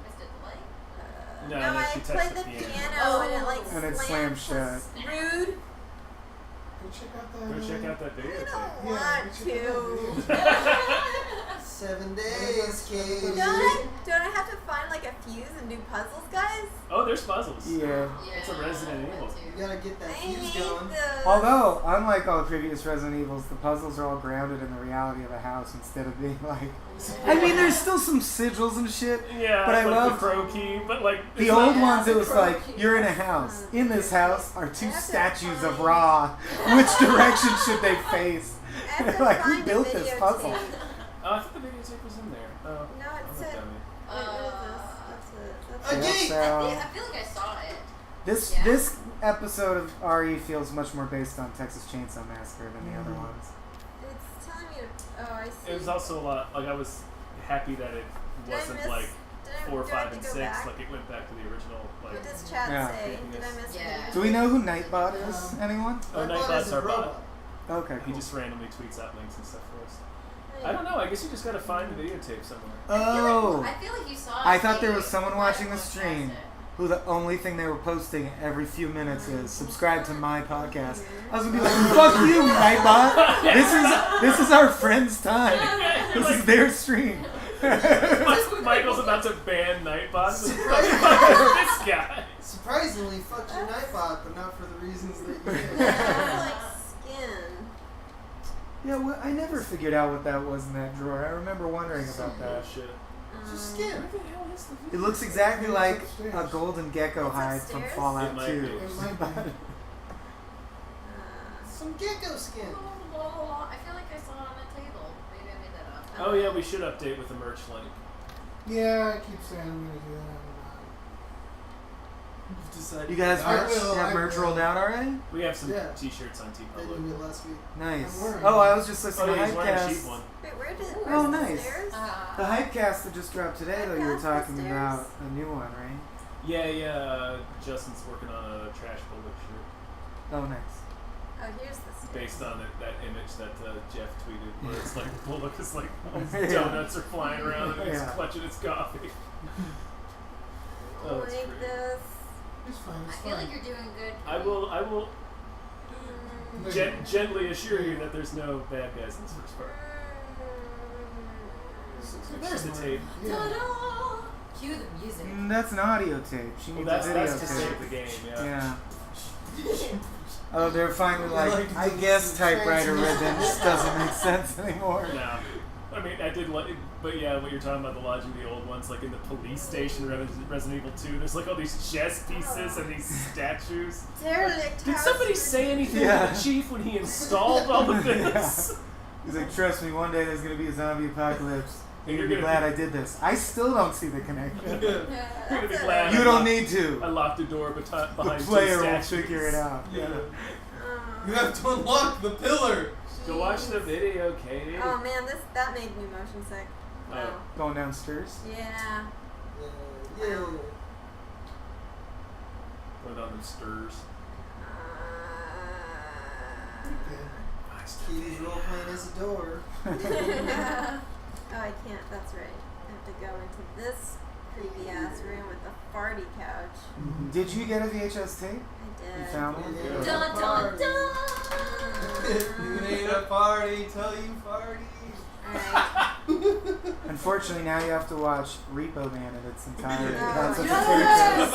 Speaker 2: Missed it light.
Speaker 5: No,
Speaker 6: no,
Speaker 5: no,
Speaker 6: I
Speaker 5: she touched
Speaker 6: played
Speaker 5: the
Speaker 6: the
Speaker 5: piano.
Speaker 6: piano and it like
Speaker 4: And it
Speaker 6: slammed
Speaker 4: slammed
Speaker 6: Rude.
Speaker 3: Go check out that.
Speaker 5: Go check out that
Speaker 6: I
Speaker 5: video.
Speaker 6: don't
Speaker 3: Yeah,
Speaker 6: want
Speaker 3: go check out that
Speaker 6: to.
Speaker 1: 7 days, Katie.
Speaker 6: Don't I have to find like a fuse and do puzzles, guys?
Speaker 5: Oh, there's puzzles.
Speaker 4: Yeah.
Speaker 5: It's a Resident Evil.
Speaker 1: You gotta get
Speaker 6: I
Speaker 1: that fuse
Speaker 6: hate
Speaker 1: going.
Speaker 6: this.
Speaker 4: Although, unlike all the previous Resident Evils, the puzzles are all grounded in the reality of a house instead of being like. I mean, there's still some sigils and shit.
Speaker 5: Yeah,
Speaker 4: But I
Speaker 5: like
Speaker 4: love
Speaker 5: the crow key, but like
Speaker 4: The
Speaker 5: it's
Speaker 4: old
Speaker 5: not-
Speaker 4: ones, it was
Speaker 2: crow
Speaker 4: like,
Speaker 2: key.
Speaker 4: you're in a house. In this house are 2
Speaker 6: I have to
Speaker 4: statues of
Speaker 6: find-
Speaker 4: Ra. Which direction should they face?
Speaker 6: I have to
Speaker 4: Like, who
Speaker 6: find a
Speaker 4: built this
Speaker 6: videotape.
Speaker 4: puzzle?
Speaker 5: Oh, I thought the videotape was in there. Oh,
Speaker 6: No, it
Speaker 5: I'm a
Speaker 6: said.
Speaker 5: dummy.
Speaker 6: Wait, what is this? That's it. That's
Speaker 1: A
Speaker 6: it.
Speaker 1: gate!
Speaker 4: So,
Speaker 2: I feel like I saw it.
Speaker 4: this
Speaker 2: Yeah.
Speaker 4: this episode of RE feels much more based on Texas Chainsaw Massacre than the other ones.
Speaker 6: It's telling me to. Oh, I see.
Speaker 5: It was also a lot. Like I was happy that it
Speaker 6: Did I
Speaker 5: wasn't
Speaker 6: miss-
Speaker 5: like
Speaker 6: did I-
Speaker 5: 4,
Speaker 6: do I
Speaker 5: 5,
Speaker 6: have
Speaker 5: and
Speaker 6: to go
Speaker 5: 6.
Speaker 6: back?
Speaker 5: Like it went back to the original. Like
Speaker 6: What does chat
Speaker 4: Yeah.
Speaker 6: say? Did I miss
Speaker 2: Yeah.
Speaker 6: anything?
Speaker 4: Do we know who Nightbot is? Anyone?
Speaker 5: oh,
Speaker 1: Nightbot
Speaker 5: Nightbot's
Speaker 1: is a
Speaker 5: our bot.
Speaker 1: robot.
Speaker 4: Okay,
Speaker 5: He
Speaker 4: cool.
Speaker 5: just randomly tweets out links and stuff for us.
Speaker 6: Hey.
Speaker 5: I don't know. I guess you just gotta find the videotape somewhere.
Speaker 4: Oh,
Speaker 2: I feel like you saw it.
Speaker 4: I thought there was
Speaker 2: maybe.
Speaker 4: someone
Speaker 2: Might
Speaker 4: watching the
Speaker 2: have walked
Speaker 4: stream
Speaker 2: past
Speaker 4: who the only thing they were posting every few minutes is subscribe to my podcast. I was gonna be like, fuck you, Nightbot. This is our friend's time. This is their stream.
Speaker 5: Michael's about to ban Nightbot. This guy.
Speaker 1: Surprisingly, fuck your Nightbot, but not for the reasons that you
Speaker 6: It
Speaker 1: did.
Speaker 6: has like skin.
Speaker 4: Yeah, well, I never figured out what that was in that drawer. I remember wondering about that.
Speaker 5: Oh shit.
Speaker 1: Just
Speaker 6: Um,
Speaker 1: skin.
Speaker 5: Where the hell is the
Speaker 4: It
Speaker 5: video?
Speaker 4: looks exactly
Speaker 3: It's
Speaker 4: like
Speaker 3: upstairs.
Speaker 4: a golden gecko
Speaker 6: It's
Speaker 4: hide from
Speaker 6: upstairs?
Speaker 5: It
Speaker 4: Fallout
Speaker 5: might
Speaker 4: 2.
Speaker 5: be.
Speaker 3: It might be.
Speaker 1: Some gecko skin.
Speaker 2: I feel like I saw it on the table. Maybe I made that up.
Speaker 5: Oh yeah, we should update with the merch link.
Speaker 3: Yeah, I keep saying I'm gonna do that.
Speaker 5: We've decided.
Speaker 4: You guys
Speaker 3: I
Speaker 4: merch,
Speaker 3: will,
Speaker 4: have
Speaker 3: I
Speaker 4: merch
Speaker 3: will.
Speaker 4: rolled out already?
Speaker 5: We have some
Speaker 1: Yeah.
Speaker 5: t-shirts on
Speaker 1: I
Speaker 5: TeePublic.
Speaker 1: did it last week.
Speaker 4: Nice.
Speaker 3: I'm wearing
Speaker 4: Oh, I
Speaker 3: it.
Speaker 4: was just
Speaker 5: Oh,
Speaker 4: listening
Speaker 5: yeah, he's
Speaker 4: to
Speaker 5: wearing a cheap
Speaker 4: Hypecast.
Speaker 5: one.
Speaker 6: Wait, where's
Speaker 4: Oh,
Speaker 6: the
Speaker 4: nice.
Speaker 6: stairs?
Speaker 4: The Hypecast that just dropped today, though, you were
Speaker 6: Hypecast
Speaker 4: talking
Speaker 6: upstairs.
Speaker 4: about a new one, right?
Speaker 5: Yeah. Justin's working on a trash bullet shirt
Speaker 4: Oh, nice.
Speaker 6: Oh, here's the stairs.
Speaker 5: based on that image that Jeff tweeted, where it's like Bullock is like
Speaker 4: Yeah.
Speaker 5: donuts are flying around and he's
Speaker 4: Yeah.
Speaker 5: clutching his coffee. Oh, it's
Speaker 6: Like
Speaker 5: great.
Speaker 6: this.
Speaker 3: It's fine.
Speaker 2: I
Speaker 3: It's
Speaker 2: feel
Speaker 3: fine.
Speaker 2: like you're doing good.
Speaker 5: I will
Speaker 6: Mm.
Speaker 5: gently assure you that there's no bad guys in this first part. There's the tape.
Speaker 3: Yeah.
Speaker 2: Ta-da! Cue the music.
Speaker 4: That's an audio tape. She
Speaker 5: Well,
Speaker 4: needs
Speaker 5: that's
Speaker 4: a video
Speaker 5: to
Speaker 4: tape.
Speaker 5: save the game. Yeah.
Speaker 4: Yeah. Oh, they're finally
Speaker 1: They
Speaker 4: like,
Speaker 1: like
Speaker 4: I
Speaker 1: to
Speaker 4: guess
Speaker 1: use
Speaker 4: typewriter
Speaker 1: transmission.
Speaker 4: ribbon just doesn't make sense anymore.
Speaker 5: No. I mean, I did like, but yeah, what you're talking about, the lodging the old ones, like in the police station, Resident Evil 2, there's like all these chess pieces and these statues.
Speaker 6: Derelict
Speaker 5: Did
Speaker 6: house.
Speaker 5: somebody say anything
Speaker 4: Yeah.
Speaker 5: to the chief when he installed all of this?
Speaker 4: He's like, trust me, one day there's going to be a zombie apocalypse.
Speaker 5: And
Speaker 4: You're
Speaker 5: you're
Speaker 4: going to be
Speaker 5: gonna
Speaker 4: glad I did this. I still don't see the connection.
Speaker 5: You're gonna be glad
Speaker 4: You
Speaker 5: I
Speaker 4: don't
Speaker 5: locked-
Speaker 4: need to.
Speaker 5: I locked the door
Speaker 4: The
Speaker 5: behind
Speaker 4: player
Speaker 5: two
Speaker 4: will
Speaker 5: statues.
Speaker 4: figure it out.
Speaker 5: Yeah.
Speaker 1: You have to unlock the pillar.
Speaker 5: Go watch the video, Katie.
Speaker 6: Oh man, that made me motion sick. Wow.
Speaker 4: Going downstairs.
Speaker 6: Yeah.
Speaker 1: Yeah.
Speaker 5: Put on them stirs.
Speaker 1: Katie's role playing as a door.
Speaker 6: Oh, I can't. That's right. I have to go into this creepy ass room with the farty couch.
Speaker 4: Did you get a VHS tape?
Speaker 6: I did.
Speaker 4: You found one?
Speaker 1: Yeah.
Speaker 2: Dun dun dun!
Speaker 1: You ain't a party till you party.
Speaker 6: Alright.
Speaker 4: Unfortunately, now you have to watch Repo Man in its entirety.
Speaker 1: Yeah.
Speaker 4: That's what
Speaker 2: Yes!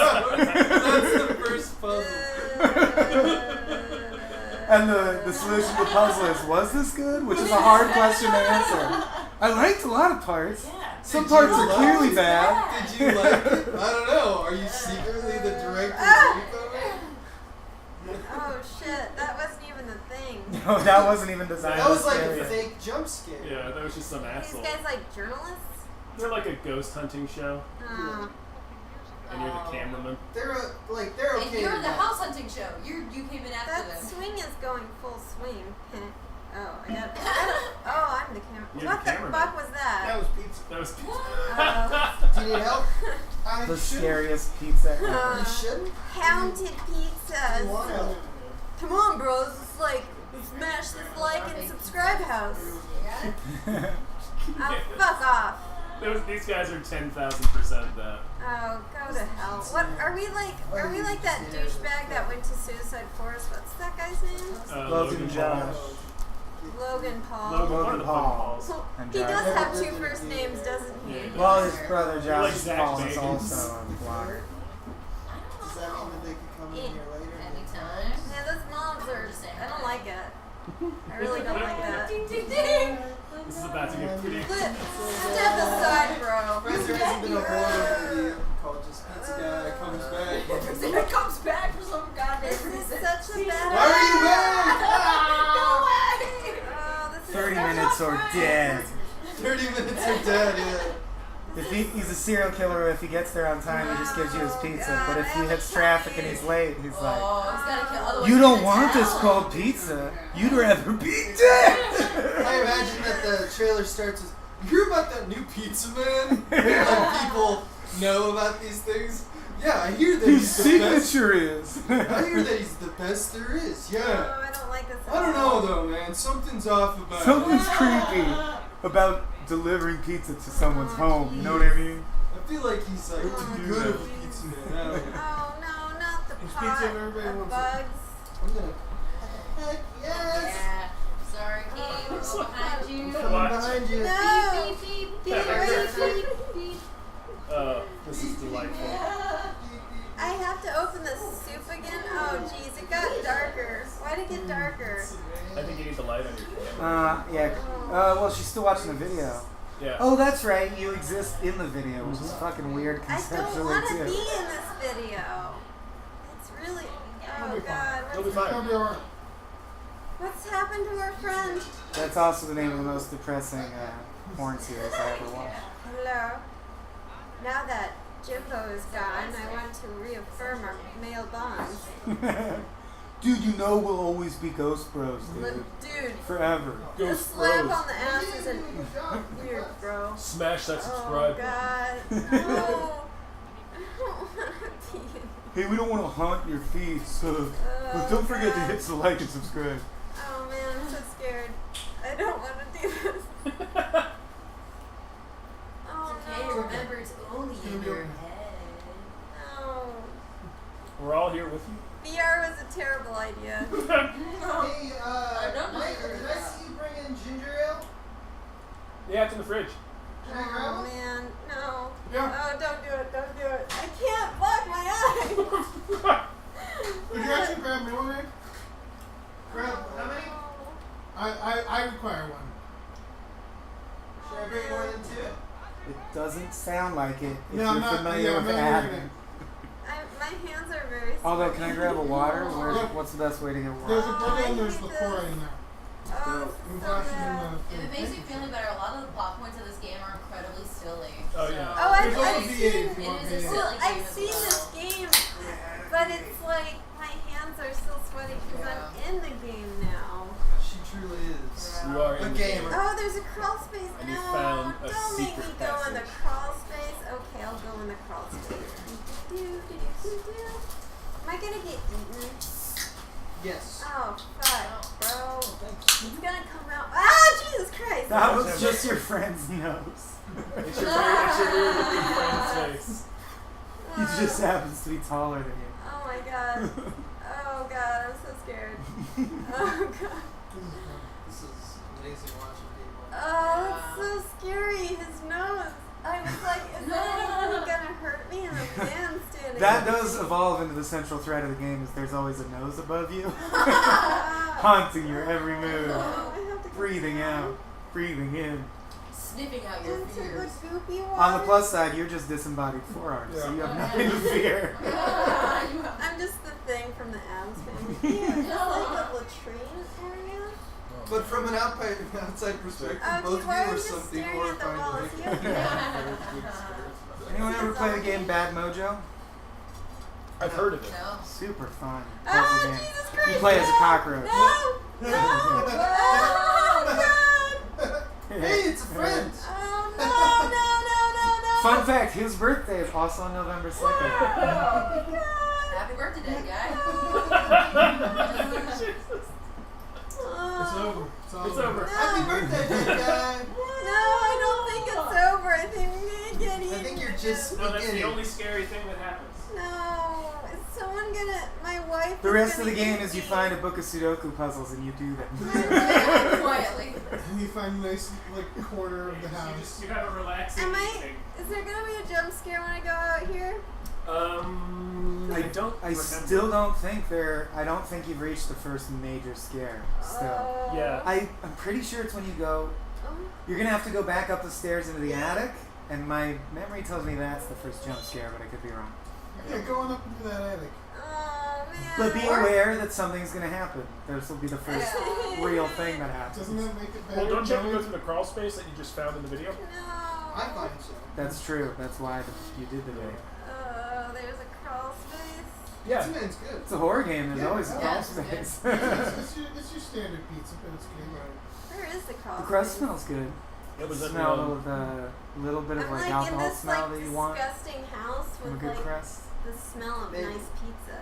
Speaker 1: That's the first puzzle.
Speaker 4: And the solution to the puzzle is, was this good? Which is a hard question to answer. I liked a lot of parts.
Speaker 2: Yeah.
Speaker 4: Some
Speaker 1: Did
Speaker 4: parts
Speaker 1: you
Speaker 4: are
Speaker 1: like
Speaker 4: clearly
Speaker 1: it?
Speaker 4: bad.
Speaker 1: Did you like it? I don't know. Are you secretly the director of Repo Man?
Speaker 6: Oh shit, that wasn't even the thing.
Speaker 4: No, that wasn't even designed.
Speaker 1: That was like
Speaker 4: scary.
Speaker 1: a fake jump scare.
Speaker 5: Yeah, that was just some
Speaker 6: These
Speaker 5: asshole.
Speaker 6: guys like journalists?
Speaker 5: They're like a ghost hunting show,
Speaker 6: Oh.
Speaker 5: and you're the cameraman.
Speaker 1: They're they're
Speaker 2: And
Speaker 1: okay.
Speaker 2: you're
Speaker 1: with
Speaker 2: the
Speaker 1: that.
Speaker 2: house hunting show. You came in after
Speaker 6: That
Speaker 2: them.
Speaker 6: swing is going full swing. Oh, I got. I'm the camera.
Speaker 5: You're
Speaker 6: What
Speaker 5: the
Speaker 6: the
Speaker 5: cameraman.
Speaker 6: fuck was that?
Speaker 3: That was pizza.
Speaker 5: That was.
Speaker 6: Oh.
Speaker 1: Do you need help? I
Speaker 4: The
Speaker 1: shouldn't.
Speaker 4: scariest pizza ever.
Speaker 1: You shouldn't.
Speaker 6: Haunted
Speaker 1: Do you
Speaker 6: pizzas.
Speaker 1: want help?
Speaker 6: Come on, bros. It's like smash this like and subscribe house. Oh, fuck off.
Speaker 5: These guys are 10,000% that.
Speaker 6: Oh, go to hell. What are we like? Are we like that douchebag that went to Suicide Forest? What's that guy's name?
Speaker 4: Logan Josh.
Speaker 6: Logan Paul.
Speaker 5: Logan, one of the
Speaker 4: Paul.
Speaker 5: Pauls.
Speaker 4: And
Speaker 6: He
Speaker 4: Josh.
Speaker 6: does have two first names, doesn't he?
Speaker 5: Yeah.
Speaker 4: Well, his brother
Speaker 5: Like
Speaker 4: Josh
Speaker 5: Zach
Speaker 4: Paul is
Speaker 5: Bagans.
Speaker 4: also a vlogger.
Speaker 1: Does that mean that they could come in here later?
Speaker 2: Anytime.
Speaker 6: Man, those moms are. I don't like it. I really don't like that.
Speaker 2: Ding ding ding!
Speaker 5: This is about to get pretty.
Speaker 6: Step aside, bro.
Speaker 1: Because there hasn't been a horror video called Just Pizza Guy Comes Back.
Speaker 2: It comes back for some goddamn
Speaker 6: This is
Speaker 2: reason.
Speaker 6: such a bad.
Speaker 1: Why are you back?
Speaker 2: Go away!
Speaker 6: Oh, this is
Speaker 4: 30
Speaker 6: such a
Speaker 4: minutes or
Speaker 6: prank.
Speaker 4: dead.
Speaker 1: 30 minutes are dead, yeah.
Speaker 4: If he's a serial killer, if he gets there on time, he just gives you his pizza. But if he hits traffic and he's late, he's like,
Speaker 2: Oh, he's gotta kill. Otherwise
Speaker 4: you
Speaker 2: he's
Speaker 4: don't
Speaker 2: gonna
Speaker 4: want this
Speaker 2: tell.
Speaker 4: called pizza. You'd rather be dead.
Speaker 1: I imagine that the trailer starts with, you hear about that new pizza man? Like people know about these things. Yeah, I hear that
Speaker 4: His
Speaker 1: he's the best.
Speaker 4: signature is.
Speaker 1: I hear that he's the best there is. Yeah.
Speaker 6: Oh, I don't like this. At
Speaker 1: I don't
Speaker 6: all.
Speaker 1: know though, man. Something's off about it.
Speaker 4: Something's creepy about delivering pizza to someone's home. You know what I mean?
Speaker 1: I feel like he's like too good of a pizza man. I don't know.
Speaker 6: Oh no, not the
Speaker 3: It's
Speaker 6: pot
Speaker 3: pizza if everybody
Speaker 6: of
Speaker 3: wants it.
Speaker 6: bugs.
Speaker 1: I'm gonna. Heck yes.
Speaker 2: Yeah. Sorry, Kate. We're all behind you.
Speaker 1: I'm coming
Speaker 5: Watch.
Speaker 1: behind you.
Speaker 6: No.
Speaker 2: Beep, beep, beep,
Speaker 6: Get
Speaker 2: beep,
Speaker 6: ready,
Speaker 2: beep,
Speaker 6: beep.
Speaker 2: beep.
Speaker 5: This is delightful.
Speaker 6: I have to open the soup again. Oh jeez, it got darker. Why'd it get darker?
Speaker 5: I think you need the light on your camera.
Speaker 4: Yeah. Well, she's still watching the video.
Speaker 5: Yeah.
Speaker 4: Oh, that's right. You exist in the video, which is fucking weird
Speaker 6: I don't
Speaker 4: conceptually
Speaker 6: want to
Speaker 4: too.
Speaker 6: be in this video. It's really. Oh god.
Speaker 5: You'll be
Speaker 6: What's,
Speaker 5: fine.
Speaker 3: It'll be alright.
Speaker 6: what's happened to our friend?
Speaker 4: That's also the name of the most depressing porn series I ever watched.
Speaker 6: Hello. Now that Jimbo is gone, I want to reaffirm our male bonds.
Speaker 4: Dude, you know we'll always be Ghost Bros, dude.
Speaker 6: Dude,
Speaker 4: Forever.
Speaker 6: the
Speaker 5: Ghost
Speaker 6: slap
Speaker 5: Bros.
Speaker 6: on the ass isn't weird, bro.
Speaker 5: Smash that
Speaker 6: Oh
Speaker 5: subscribe.
Speaker 6: god. No. I don't want to be in.
Speaker 4: Hey, we don't want to haunt your feed, so but don't forget to hit the like and subscribe.
Speaker 6: Oh man, I'm so scared. I don't want to do this. Oh
Speaker 2: Okay,
Speaker 6: no.
Speaker 2: remember it's only in your head.
Speaker 6: No.
Speaker 5: We're all here with you.
Speaker 6: VR was a terrible idea.
Speaker 1: Hey,
Speaker 2: don't know.
Speaker 1: Michael, did I see you bring in ginger ale?
Speaker 5: Yeah, it's in the fridge.
Speaker 1: Can I grab
Speaker 6: Oh
Speaker 1: one?
Speaker 6: man, no.
Speaker 3: Yeah.
Speaker 6: Oh, don't do it, don't do it. I can't block my eyes.
Speaker 3: Would you actually grab me one, Nick?
Speaker 1: Grab how many?
Speaker 3: I require one.
Speaker 1: Should I bring more than two?
Speaker 4: It doesn't sound like it. If
Speaker 3: No, I'm
Speaker 4: you're
Speaker 3: not.
Speaker 4: familiar
Speaker 3: Yeah, I'm
Speaker 4: with
Speaker 3: not
Speaker 4: Adam.
Speaker 3: reading.
Speaker 6: My hands are very
Speaker 4: Although, can I grab a water? Where's,
Speaker 3: Yeah.
Speaker 4: what's the best way to get
Speaker 3: There's
Speaker 4: water?
Speaker 3: a bottle and
Speaker 6: I
Speaker 3: there's
Speaker 6: hate
Speaker 3: liqueur
Speaker 6: this.
Speaker 3: in there.
Speaker 6: Oh,
Speaker 3: You
Speaker 6: so
Speaker 3: flash it in
Speaker 6: bad.
Speaker 3: the
Speaker 2: If it makes you
Speaker 3: thing.
Speaker 2: feeling better, a lot of the plot points of this game are incredibly silly.
Speaker 5: Oh,
Speaker 2: so
Speaker 5: yeah.
Speaker 6: Oh, I've
Speaker 3: There's also
Speaker 6: seen.
Speaker 3: VA if you
Speaker 2: It
Speaker 3: want
Speaker 2: is a
Speaker 3: VA.
Speaker 2: silly
Speaker 6: Well,
Speaker 2: game
Speaker 6: I've
Speaker 2: as
Speaker 6: seen this
Speaker 2: well.
Speaker 6: game, but it's like my hands are still sweaty because I'm in the game now.
Speaker 1: She truly is.
Speaker 5: You are
Speaker 1: A
Speaker 5: in the
Speaker 1: gamer.
Speaker 5: game.
Speaker 6: Oh, there's a crawl space.
Speaker 5: And you
Speaker 6: No,
Speaker 5: found a
Speaker 6: don't make me
Speaker 5: secret
Speaker 6: go in the
Speaker 5: passage.
Speaker 6: crawl space. Okay, I'll go in the crawl space. Am I gonna get eaten?
Speaker 1: Yes.
Speaker 6: Oh, fuck, bro. It's gonna come out. Ah, Jesus Christ!
Speaker 4: That was just your friend's nose.
Speaker 5: It's your weird looking friend's face.
Speaker 4: He just happens to be taller than you.
Speaker 6: Oh my god. Oh god, I'm so scared. Oh god.
Speaker 1: This is amazing watching people.
Speaker 6: Oh, it's so scary. His nose. I was like, is anything gonna hurt me? And a man standing.
Speaker 4: That does evolve into the central thread of the game. Is there's always a nose above you,
Speaker 6: Ah.
Speaker 4: haunting your every move.
Speaker 6: Oh, I have to go
Speaker 4: Breathing
Speaker 6: down
Speaker 4: out, breathing in.
Speaker 2: Sniffing out your
Speaker 6: into the
Speaker 2: fears.
Speaker 6: goopy water.
Speaker 4: On the plus side, you're just disembodied forearms, so you have nothing to fear.
Speaker 6: I'm just the thing from the Addams Family. Yeah, it's like a latrine area.
Speaker 1: But from an outside perspective, both of you
Speaker 6: why are
Speaker 1: are
Speaker 6: you just
Speaker 1: something
Speaker 6: staring at the wall?
Speaker 1: horrifying
Speaker 6: Is
Speaker 1: to
Speaker 6: he
Speaker 1: look at.
Speaker 6: okay?
Speaker 4: Anyone ever play the game Bad Mojo?
Speaker 5: I've heard of it.
Speaker 2: No.
Speaker 4: Super fun
Speaker 6: Oh,
Speaker 4: puzzle game.
Speaker 6: Jesus Christ!
Speaker 4: You play as a
Speaker 6: no!
Speaker 4: cockroach.
Speaker 6: No! No! Oh, God!
Speaker 1: Hey, it's a friend.
Speaker 6: Oh, no, no, no, no, no!
Speaker 4: Fun fact: his birthday is also on November 2nd.
Speaker 6: Oh, God!
Speaker 2: Happy birthday, dead guy.
Speaker 3: It's over. It's all
Speaker 5: It's over.
Speaker 6: No.
Speaker 1: Happy birthday, big guy.
Speaker 6: No, I don't think it's over. I think we're gonna get eaten.
Speaker 1: I think you're just
Speaker 5: No, that's the
Speaker 1: beginning.
Speaker 5: only scary thing that happens.
Speaker 6: No, is someone gonna? My wife.
Speaker 4: The
Speaker 6: is
Speaker 4: rest of
Speaker 6: gonna
Speaker 4: the game
Speaker 6: eat
Speaker 4: is you
Speaker 6: me.
Speaker 4: find a book of Sudoku puzzles and you do them.
Speaker 2: Quietly.
Speaker 3: And you find a nice like corner of the house.
Speaker 5: You have a relaxing
Speaker 6: Am I?
Speaker 5: evening.
Speaker 6: Is there gonna be a jump scare when I go out here?
Speaker 5: I don't.
Speaker 4: I
Speaker 5: remember.
Speaker 4: still don't think I don't think you've reached the first major scare. Still,
Speaker 6: Oh.
Speaker 5: Yeah.
Speaker 4: I'm pretty sure it's when you go.
Speaker 6: Oh.
Speaker 4: You're gonna have to go back up the stairs into the attic, and my memory tells me that's the first jump scare, but I could be wrong.
Speaker 3: Yeah, going up into that attic.
Speaker 6: Oh man.
Speaker 4: But be aware that something's gonna happen. This will be the first real thing that happens.
Speaker 3: Doesn't that make it better?
Speaker 5: Well, don't you have to go
Speaker 3: knowing-
Speaker 5: through the crawl space that you just found in the video?
Speaker 6: No.
Speaker 1: I find so.
Speaker 4: That's true. That's why you did the video.
Speaker 6: Oh, there's a crawl space.
Speaker 5: Yeah.
Speaker 1: This man's good.
Speaker 4: It's a horror game. There's
Speaker 1: Yeah.
Speaker 4: always a
Speaker 2: Yeah,
Speaker 4: crawl
Speaker 2: it's good.
Speaker 4: space.
Speaker 3: it's your standard pizza, but it's good.
Speaker 6: Where is the crawl
Speaker 4: The crust
Speaker 6: space?
Speaker 4: smells good.
Speaker 5: It was
Speaker 4: Smell
Speaker 5: a
Speaker 4: of the little bit of
Speaker 6: I'm
Speaker 4: like
Speaker 6: like in
Speaker 4: alcohol
Speaker 6: this
Speaker 4: smell
Speaker 6: like
Speaker 4: that you want
Speaker 6: disgusting house
Speaker 4: from a
Speaker 6: with
Speaker 4: good
Speaker 6: like
Speaker 4: crust.
Speaker 6: the smell of
Speaker 1: Maybe.
Speaker 6: nice pizza.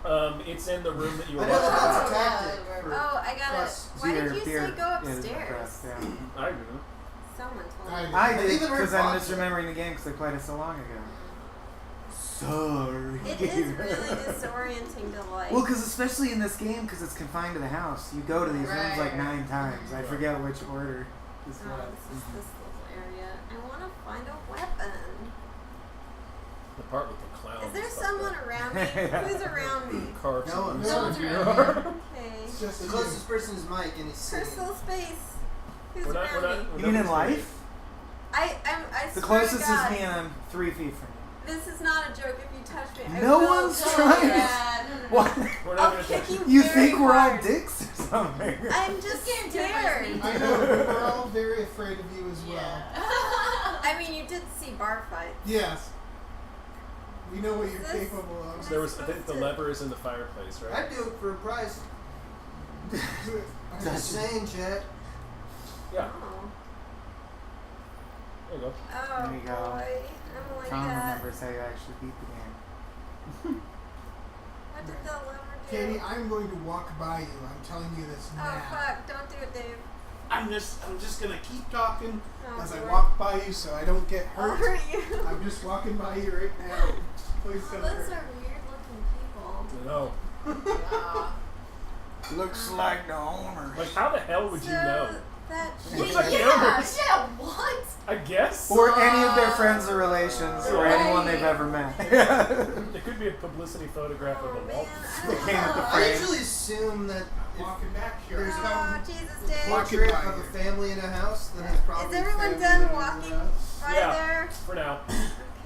Speaker 3: Yeah.
Speaker 5: It's in the room that you were
Speaker 1: I know
Speaker 5: watching.
Speaker 1: that's a
Speaker 2: Yeah,
Speaker 1: tactic.
Speaker 2: we're-
Speaker 1: For
Speaker 6: Oh, I gotta.
Speaker 1: crust.
Speaker 6: Why did
Speaker 4: Beer-
Speaker 6: you say
Speaker 4: beer
Speaker 6: go
Speaker 4: is the
Speaker 6: upstairs?
Speaker 4: crust, yeah.
Speaker 5: I do.
Speaker 6: Someone told
Speaker 3: I
Speaker 6: me.
Speaker 4: I
Speaker 1: I
Speaker 4: did
Speaker 1: even heard
Speaker 4: because I'm
Speaker 1: Fox.
Speaker 4: misremembering the game because I played it so long ago. Sorry.
Speaker 6: It is really disorienting to like.
Speaker 4: Well, because especially in this game, because it's confined to the house, you go to these rooms like
Speaker 2: Right.
Speaker 4: 9 times. I forget which order this
Speaker 6: Oh,
Speaker 4: was.
Speaker 6: this is this little area. I want to find a weapon.
Speaker 5: The part with the clown.
Speaker 6: Is there
Speaker 5: stuff
Speaker 6: someone
Speaker 5: that
Speaker 6: around me? Who's around me?
Speaker 5: carves
Speaker 1: No one.
Speaker 5: in
Speaker 1: No
Speaker 5: your
Speaker 6: one's
Speaker 5: ear.
Speaker 2: around.
Speaker 6: Okay.
Speaker 3: It's just
Speaker 1: The
Speaker 3: you.
Speaker 1: closest person is Mike, and he's sitting.
Speaker 6: Personal space. Who's
Speaker 5: We're not.
Speaker 6: around
Speaker 5: We're not.
Speaker 6: me?
Speaker 5: we're
Speaker 4: You mean
Speaker 5: not
Speaker 4: in life?
Speaker 6: I
Speaker 4: The
Speaker 6: swear
Speaker 4: closest
Speaker 6: to God,
Speaker 4: is me, and I'm 3 feet from
Speaker 6: This is not a joke. If you touch me, I
Speaker 4: No
Speaker 6: will
Speaker 4: one's
Speaker 6: go
Speaker 4: trying.
Speaker 6: mad.
Speaker 4: you. What?
Speaker 5: We're not
Speaker 6: I'll
Speaker 5: gonna
Speaker 6: kick
Speaker 5: touch
Speaker 6: you.
Speaker 4: You
Speaker 6: very
Speaker 4: think we're all
Speaker 6: hard.
Speaker 4: dicks or something?
Speaker 6: I'm just
Speaker 2: This game
Speaker 6: scared.
Speaker 2: terrifies me.
Speaker 3: I know, but we're all very afraid of you as well.
Speaker 2: Yeah.
Speaker 6: I mean, you did see bar fight.
Speaker 3: Yes. We know what you're
Speaker 6: This-
Speaker 3: capable of.
Speaker 5: There was. I think the lever is in the fireplace, right?
Speaker 1: I'd do it for a price.
Speaker 3: I
Speaker 1: Just saying, Jet.
Speaker 5: Yeah.
Speaker 6: Oh,
Speaker 5: There you go.
Speaker 6: oh
Speaker 4: There you go.
Speaker 6: boy. I'm like
Speaker 4: Tom
Speaker 6: that.
Speaker 4: remembers how you actually beat the game.
Speaker 6: What did the lever do?
Speaker 3: Katie, I'm going to walk by you. I'm telling you this
Speaker 6: Oh
Speaker 3: now.
Speaker 6: fuck! Don't do it, Dave.
Speaker 3: I'm just gonna keep talking
Speaker 6: Oh,
Speaker 3: as I
Speaker 6: Lord.
Speaker 3: walk by you so I don't get
Speaker 6: I'll
Speaker 3: hurt.
Speaker 6: hurt you.
Speaker 3: I'm just walking by you right now. Please
Speaker 6: Oh,
Speaker 3: don't
Speaker 6: those
Speaker 3: hurt.
Speaker 6: are weird looking people.
Speaker 5: No.
Speaker 2: Yeah.
Speaker 4: Looks like the owner.
Speaker 5: Like, how the hell would you know?
Speaker 6: that
Speaker 5: Looks
Speaker 6: shit.
Speaker 5: like
Speaker 2: Yeah,
Speaker 5: Gilbert's.
Speaker 2: yeah, what?
Speaker 5: I guess.
Speaker 4: Or any of their friends or relations, or anyone they've ever met.
Speaker 5: It could be a publicity photograph of
Speaker 6: Oh
Speaker 5: a
Speaker 6: man,
Speaker 5: wall.
Speaker 6: I
Speaker 4: They
Speaker 6: don't
Speaker 4: came with the
Speaker 6: know.
Speaker 1: I
Speaker 4: frame.
Speaker 1: usually assume that if
Speaker 3: Walking back here.
Speaker 1: there's
Speaker 6: Oh,
Speaker 1: a
Speaker 6: Jesus, Dave.
Speaker 1: portrait of a family in a house, then it's probably
Speaker 6: Is everyone
Speaker 1: family
Speaker 6: done
Speaker 1: living in
Speaker 6: walking
Speaker 1: the house.
Speaker 6: by
Speaker 5: Yeah.
Speaker 6: there?
Speaker 5: For now.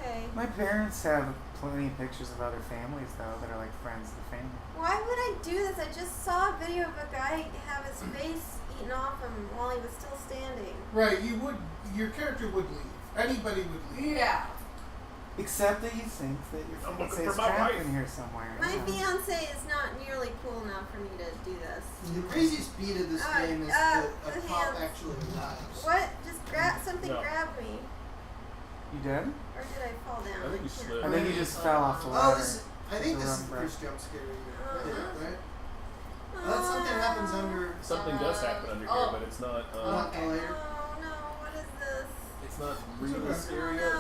Speaker 6: Okay.
Speaker 4: My parents have plenty of pictures of other families, though, that are like friends of the family.
Speaker 6: Why would I do this? I just saw a video of a guy have his face eaten off him while he was still standing.
Speaker 3: Right, you would. Your character would leave. Anybody would leave.
Speaker 2: Yeah.
Speaker 4: Except that you think that your
Speaker 5: I'm
Speaker 4: fiance
Speaker 5: looking
Speaker 4: is
Speaker 5: for my
Speaker 4: trapped
Speaker 5: wife.
Speaker 4: in here somewhere.
Speaker 6: My
Speaker 4: yeah.
Speaker 6: fiance is not nearly cool enough for me to do this.
Speaker 1: The craziest beat of this game is that a
Speaker 6: the
Speaker 1: cop
Speaker 6: hands.
Speaker 1: actually lives.
Speaker 6: What? Just grab something.
Speaker 5: No.
Speaker 6: Grab me,
Speaker 4: You did?
Speaker 6: or did I fall down?
Speaker 5: I think you
Speaker 6: can't
Speaker 5: slid.
Speaker 4: I think you just fell off the ladder.
Speaker 1: Oh, this. I think
Speaker 4: It's a
Speaker 1: this is the
Speaker 4: run
Speaker 1: first jump scare you
Speaker 6: Uh-huh.
Speaker 1: did, right? That's something happens under.
Speaker 5: Something does happen under here, but it's not.
Speaker 1: Not
Speaker 6: No,
Speaker 1: later.
Speaker 6: no. What is this?
Speaker 5: It's not really
Speaker 3: okay.
Speaker 5: scary
Speaker 6: No.
Speaker 5: yet.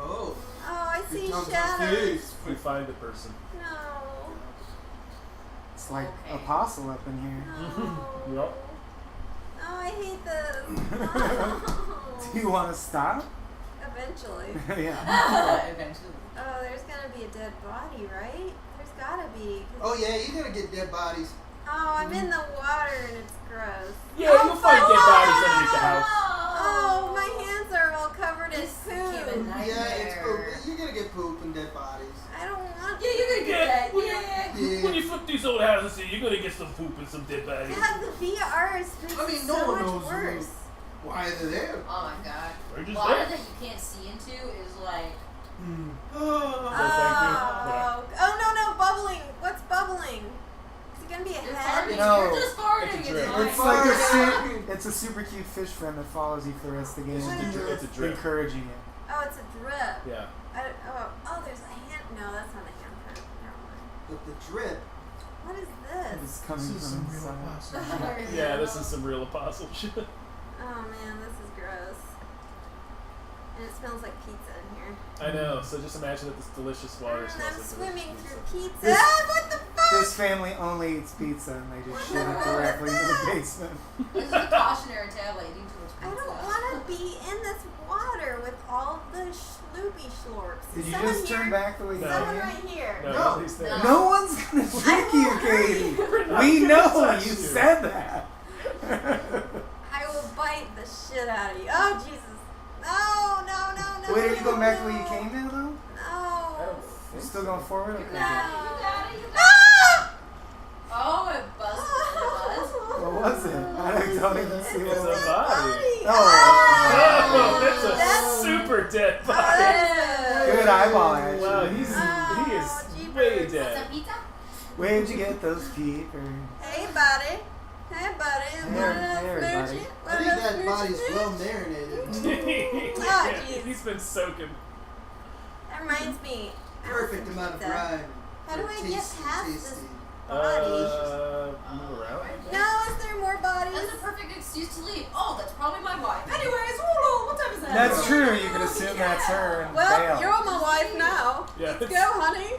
Speaker 1: Oh.
Speaker 6: Oh, I see
Speaker 1: It comes
Speaker 6: shadows.
Speaker 5: We find the person.
Speaker 6: No.
Speaker 4: It's like
Speaker 2: Okay.
Speaker 4: apostle up in here.
Speaker 6: No.
Speaker 5: Yep.
Speaker 6: Oh, I hate this. No.
Speaker 4: Do you want to stop?
Speaker 6: Eventually.
Speaker 4: Yeah.
Speaker 2: Eventually.
Speaker 6: Oh, there's gonna be a dead body, right? There's gotta be. 'cause-
Speaker 1: Oh yeah, you're gonna get dead bodies.
Speaker 6: Oh, I'm in the water and it's gross.
Speaker 5: Yeah, you'll find dead bodies underneath the house.
Speaker 6: Oh, my hands are all covered in
Speaker 2: This became a
Speaker 6: poo.
Speaker 2: nightmare.
Speaker 1: Yeah, it's poop. You're gonna get poop and dead bodies.
Speaker 6: I don't want.
Speaker 2: Yeah, you're gonna get that.
Speaker 5: When
Speaker 2: Yeah.
Speaker 5: When you flip these old houses, you're gonna get some poop and some dead bodies.
Speaker 6: God, the VR is makes
Speaker 1: I mean,
Speaker 6: it
Speaker 1: no
Speaker 6: so
Speaker 1: one
Speaker 6: much
Speaker 1: knows
Speaker 6: worse.
Speaker 1: Why they're there?
Speaker 2: Oh my god.
Speaker 5: They're just
Speaker 2: Water
Speaker 5: there.
Speaker 2: that you can't see into is like.
Speaker 5: Oh,
Speaker 6: Oh, oh no, bubbling. What's bubbling? Is it gonna be a
Speaker 2: You're
Speaker 6: head?
Speaker 2: farting.
Speaker 4: No.
Speaker 2: You're just farting.
Speaker 5: It's a drip.
Speaker 2: fine.
Speaker 4: It's like a
Speaker 1: Fire.
Speaker 4: it's a super cute fish friend that follows you for the rest of the game,
Speaker 5: It's a drip.
Speaker 4: encouraging you.
Speaker 6: Oh, it's a drip.
Speaker 5: Yeah.
Speaker 6: Oh, there's a hand. No, that's not a handprint. Never mind.
Speaker 1: But the drip.
Speaker 6: What is
Speaker 4: It's
Speaker 6: this?
Speaker 4: coming
Speaker 3: This is
Speaker 4: from
Speaker 3: some real
Speaker 4: inside.
Speaker 3: apostle.
Speaker 5: Yeah, this is some real apostle shit.
Speaker 6: Oh man, this is gross. And it smells like pizza in here.
Speaker 5: I know. So just imagine that this delicious water
Speaker 6: And
Speaker 5: smells
Speaker 6: I'm
Speaker 5: like
Speaker 6: swimming
Speaker 5: delicious
Speaker 6: through pizza.
Speaker 4: This-
Speaker 6: Ah, what the fuck?
Speaker 4: This family only eats pizza and they just shit it directly into the basement.
Speaker 2: This is a cautionary tale. Eating too much
Speaker 6: I
Speaker 2: pizza.
Speaker 6: don't want to be in this water with all the schloopy schlorps.
Speaker 4: Did you
Speaker 6: Someone
Speaker 4: just turn
Speaker 6: here?
Speaker 4: back the way you
Speaker 5: No.
Speaker 6: Someone
Speaker 4: came?
Speaker 6: right here.
Speaker 5: No,
Speaker 1: No.
Speaker 5: nobody's there.
Speaker 4: No one's gonna trick you, Katie. We know you said that.
Speaker 6: I will bite the shit out of you. Oh Jesus! No!
Speaker 4: Wait, are you going back the way you came now, though?
Speaker 6: No!
Speaker 4: You're still going forward? Okay.
Speaker 2: You got it.
Speaker 6: Ah!
Speaker 2: Oh, it buzzed.
Speaker 4: What was it? I don't even see
Speaker 5: It's
Speaker 4: what
Speaker 5: a body.
Speaker 4: Oh.
Speaker 5: Oh, that's a
Speaker 6: That's-
Speaker 5: super dead body.
Speaker 2: Yeah.
Speaker 4: Good eyeball action.
Speaker 5: Wow, he is
Speaker 6: jeepers.
Speaker 5: way
Speaker 2: What's
Speaker 5: dead.
Speaker 2: that pizza?
Speaker 4: Where'd you get those peepers?
Speaker 6: Hey, buddy. Hey, buddy.
Speaker 4: Hey, everybody.
Speaker 1: I think that body's well marinated.
Speaker 6: Oh, jeez.
Speaker 5: He's been soaking.
Speaker 6: That reminds me. I want
Speaker 1: Perfect
Speaker 6: some
Speaker 1: amount of
Speaker 6: pizza.
Speaker 1: brine.
Speaker 6: How do
Speaker 1: for
Speaker 6: I get
Speaker 1: tasty,
Speaker 6: past
Speaker 1: tasty.
Speaker 6: this body?
Speaker 5: Move around.
Speaker 6: No, is there more bodies?
Speaker 2: That's a perfect excuse to leave. Oh, that's probably my wife. Anyways, what time is that?
Speaker 4: That's true. You can assume that's her and
Speaker 6: Well,
Speaker 4: bail.
Speaker 6: you're my wife now.
Speaker 5: Yeah,
Speaker 6: Let's
Speaker 5: it's,
Speaker 6: go, honey.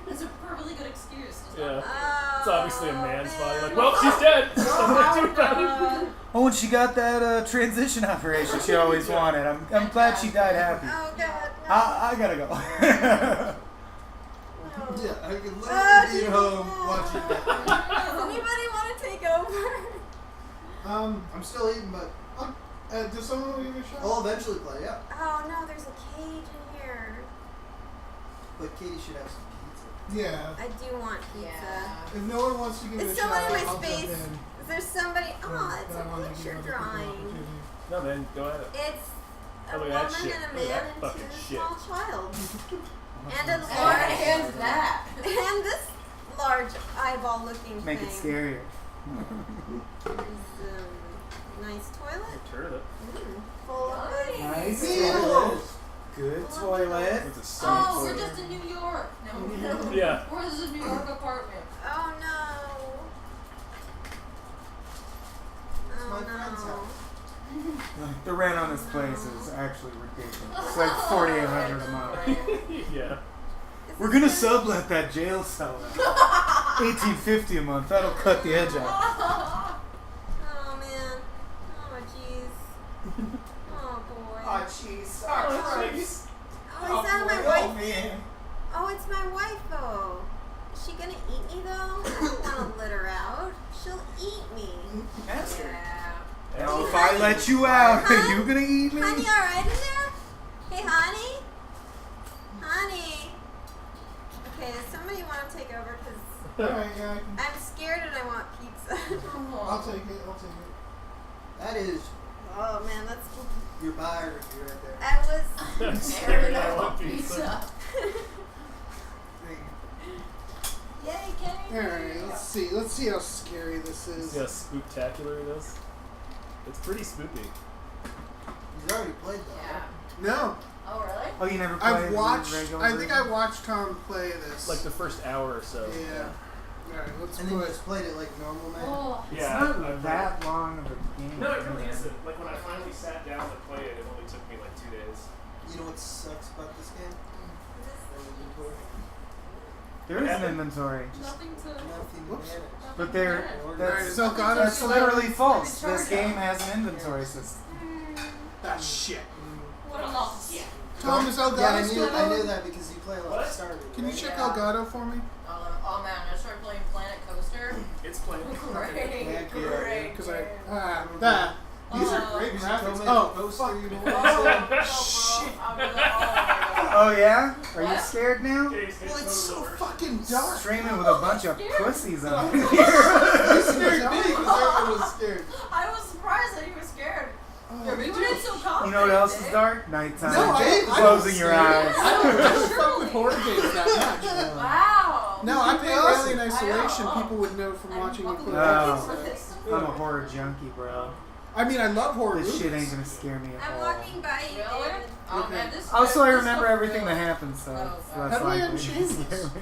Speaker 2: That's a perfectly good excuse. Just
Speaker 5: yeah.
Speaker 6: Oh,
Speaker 5: It's obviously a man's body. Like,
Speaker 6: man.
Speaker 5: well, she's dead.
Speaker 2: Oh, God.
Speaker 4: Oh, and she got that transition operation she always wanted. I'm glad she died happy.
Speaker 6: Oh, God. No.
Speaker 4: I gotta go.
Speaker 6: No.
Speaker 1: Yeah, I could literally
Speaker 6: Oh,
Speaker 1: be at home watching that.
Speaker 6: Does anybody want to take over?
Speaker 1: I'm still eating, but
Speaker 3: Does someone want to give me a shot?
Speaker 1: I'll eventually play, yeah.
Speaker 6: Oh, no, there's a cage in here.
Speaker 1: But Katie should have some pizza.
Speaker 3: Yeah.
Speaker 6: I do want pizza.
Speaker 2: Yeah.
Speaker 3: If no one wants to give me
Speaker 6: Is
Speaker 3: a shot,
Speaker 6: someone in my
Speaker 3: I'll
Speaker 6: space?
Speaker 3: jump in.
Speaker 6: Is there somebody? Oh, it's
Speaker 3: But I wanted
Speaker 6: a
Speaker 3: to give
Speaker 6: picture
Speaker 3: other people an
Speaker 6: drawing.
Speaker 3: opportunity.
Speaker 5: No, man, go at it.
Speaker 6: It's a
Speaker 5: Look
Speaker 6: woman
Speaker 5: at that shit.
Speaker 6: and a
Speaker 5: Look at
Speaker 6: man
Speaker 5: that
Speaker 6: and
Speaker 5: fucking
Speaker 6: two
Speaker 5: shit.
Speaker 6: small child. And a
Speaker 2: And
Speaker 6: large
Speaker 2: that.
Speaker 6: and this large eyeball looking
Speaker 4: Make
Speaker 6: thing.
Speaker 4: it scarier.
Speaker 6: Is, nice toilet.
Speaker 5: Turn it.
Speaker 6: Full of good.
Speaker 4: Nice
Speaker 1: Ew.
Speaker 4: toilet. Good toilet.
Speaker 5: It's a stomach
Speaker 2: Oh, we're
Speaker 5: toilet.
Speaker 2: just in New York. No.
Speaker 5: Yeah.
Speaker 2: We're in a New York apartment.
Speaker 6: Oh no.
Speaker 1: It's my
Speaker 6: Oh
Speaker 1: friend's
Speaker 6: no.
Speaker 1: house.
Speaker 4: The rent on this place is actually ridiculous. It's like $4,800 a month.
Speaker 5: Yeah.
Speaker 6: Is
Speaker 4: We're
Speaker 6: this
Speaker 4: gonna
Speaker 6: good?
Speaker 4: sublet that jail cell at $1,850 a month. That'll cut the edge out.
Speaker 6: Oh man.
Speaker 3: Christ.
Speaker 6: Oh, is that my
Speaker 4: Oh,
Speaker 6: wife?
Speaker 4: man.
Speaker 6: Oh, it's my wife, though. Is she gonna eat me, though? I don't want to let her out. She'll eat me.
Speaker 3: Ask her.
Speaker 2: Yeah.
Speaker 4: Oh, if I let you out, are you gonna eat me?
Speaker 6: Honey, alright in there? Hey, honey? Honey? Okay, does somebody want to take over? Because
Speaker 3: Alright, yeah, I can.
Speaker 6: I'm scared and I want pizza.
Speaker 3: I'll take it.
Speaker 1: That is
Speaker 6: Oh, man, that's...
Speaker 1: your biography right there.
Speaker 6: I was...
Speaker 5: I'm scared I want pizza.
Speaker 2: Yay, Kenny!
Speaker 3: Alright, let's see. Let's see how scary this is.
Speaker 5: See how spooktacular it is? It's pretty spooky.
Speaker 1: He's already played that.
Speaker 2: Yeah.
Speaker 3: No,
Speaker 2: Oh, really?
Speaker 4: Oh, you never played
Speaker 3: I've watched.
Speaker 4: the regular
Speaker 3: I think I
Speaker 4: version?
Speaker 3: watched Tom play this.
Speaker 5: Like the first hour or so.
Speaker 3: Yeah. Alright, let's
Speaker 1: And then you
Speaker 3: put.
Speaker 1: just played it like normal, man.
Speaker 2: Oh.
Speaker 4: It's
Speaker 5: Yeah,
Speaker 4: not
Speaker 5: I've
Speaker 4: that long of a game.
Speaker 5: No, it really isn't. Like when I finally sat down to play it, it only took me like 2 days.
Speaker 1: You know what sucks about this game? The inventory.
Speaker 4: There is an inventory.
Speaker 2: Nothing to.
Speaker 1: Nothing to
Speaker 3: Whoops.
Speaker 1: manage.
Speaker 4: But there,
Speaker 3: Alright,
Speaker 4: that's,
Speaker 3: so God,
Speaker 4: that's literally false.
Speaker 2: Let me
Speaker 4: This
Speaker 2: charge
Speaker 4: game
Speaker 2: it.
Speaker 4: has an inventory system.
Speaker 3: Ah, shit.
Speaker 2: What a loss. Yeah.
Speaker 3: Tom, is Elgato
Speaker 1: Yeah, I
Speaker 3: still
Speaker 1: knew
Speaker 3: going?
Speaker 1: that because you play a lot
Speaker 5: What?
Speaker 1: of Stardew.
Speaker 3: Can you
Speaker 1: right?
Speaker 3: check
Speaker 2: Yeah.
Speaker 3: Elgato for me?
Speaker 2: Oh man, I started playing Planet Coaster.
Speaker 5: It's playing.
Speaker 2: Great,
Speaker 1: Heck yeah,
Speaker 2: great.
Speaker 3: Because
Speaker 2: great.
Speaker 3: that. These are
Speaker 2: Oh.
Speaker 3: great
Speaker 1: You should
Speaker 3: graphics.
Speaker 1: tell me
Speaker 3: Oh,
Speaker 1: the poster
Speaker 3: fuck.
Speaker 1: you know
Speaker 2: Oh,
Speaker 1: what
Speaker 2: no,
Speaker 1: I'm saying?
Speaker 2: bro.
Speaker 3: Shit.
Speaker 2: I'm gonna, oh my god.
Speaker 4: Oh yeah? Are you
Speaker 2: What?
Speaker 4: scared now?
Speaker 3: Well, it's so fucking dark.
Speaker 4: Streaming with a bunch of pussies on here.
Speaker 1: You scared me because everyone was scared.
Speaker 2: I was surprised that he was scared.
Speaker 3: Oh.
Speaker 2: You went in so confident.
Speaker 4: You know what else is
Speaker 2: Dave.
Speaker 4: dark? Nighttime.
Speaker 3: No, I
Speaker 4: Closing your eyes.
Speaker 3: I don't
Speaker 2: Yeah.
Speaker 3: fuck with horror games that much.
Speaker 2: Wow.
Speaker 3: No, I played
Speaker 1: Awesome.
Speaker 3: Alien Isolation.
Speaker 2: I know.
Speaker 3: People would know from
Speaker 2: I'm
Speaker 3: watching me
Speaker 2: fucking
Speaker 3: play.
Speaker 4: Oh.
Speaker 2: with this.
Speaker 4: I'm a horror junkie, bro.
Speaker 3: I mean, I love horror
Speaker 4: This
Speaker 3: movies.
Speaker 4: shit ain't gonna scare me at
Speaker 6: I'm
Speaker 4: all.
Speaker 6: walking by you,
Speaker 2: Really?
Speaker 6: David.
Speaker 2: Oh
Speaker 3: Okay.
Speaker 2: man, this.
Speaker 4: Also, I
Speaker 2: this
Speaker 4: remember
Speaker 2: stuff
Speaker 4: everything that
Speaker 2: really-
Speaker 4: happened, so
Speaker 2: Oh,
Speaker 4: it's
Speaker 2: God.
Speaker 4: less
Speaker 3: How do I
Speaker 4: likely to
Speaker 3: unchain
Speaker 4: scare
Speaker 3: this?
Speaker 4: me.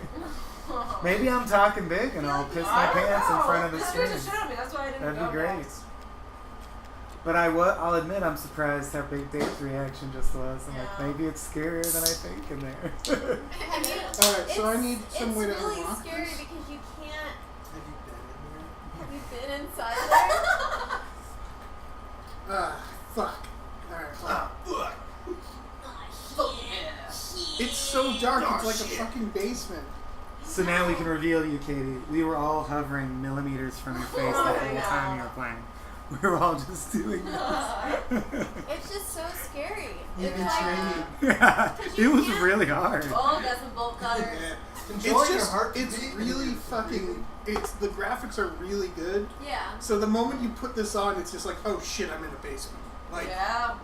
Speaker 4: Maybe I'm talking big and I'll piss my
Speaker 2: I don't
Speaker 4: pants in
Speaker 2: know.
Speaker 4: front of the
Speaker 2: This
Speaker 4: screen.
Speaker 2: dude's a shit on me. That's why I didn't
Speaker 4: That'd
Speaker 2: go
Speaker 4: be great.
Speaker 2: next.
Speaker 4: But I'll admit I'm surprised how big Dave's reaction just was. I'm like,
Speaker 2: Yeah.
Speaker 4: maybe it's scarier than I think in there.
Speaker 6: I mean,
Speaker 3: Alright, so I need some way to
Speaker 6: It's really
Speaker 3: unlock
Speaker 6: scary
Speaker 3: this.
Speaker 6: because you can't.
Speaker 1: Have you been in here?
Speaker 6: Have you been inside there?
Speaker 3: Ah, fuck. Alright, fine.
Speaker 2: Fuck yeah.
Speaker 3: It's so dark, it's like a fucking basement.
Speaker 4: So now we can reveal to you, Katie. We were all hovering millimeters from your face
Speaker 2: Oh
Speaker 4: that
Speaker 2: my
Speaker 4: whole
Speaker 2: God.
Speaker 4: time you were playing. We were all just doing this.
Speaker 6: It's just so scary.
Speaker 1: You've
Speaker 6: It's
Speaker 1: been
Speaker 6: like,
Speaker 1: training.
Speaker 4: Yeah, it was really hard.
Speaker 2: Oh, got some bolt cutters.
Speaker 1: Enjoy
Speaker 3: It's
Speaker 1: your
Speaker 3: just,
Speaker 1: heart.
Speaker 3: it's really fucking, the graphics are really good.
Speaker 6: yeah.
Speaker 3: So the moment you put this on, it's just like, oh shit, I'm in a basement. Like,
Speaker 2: Yeah.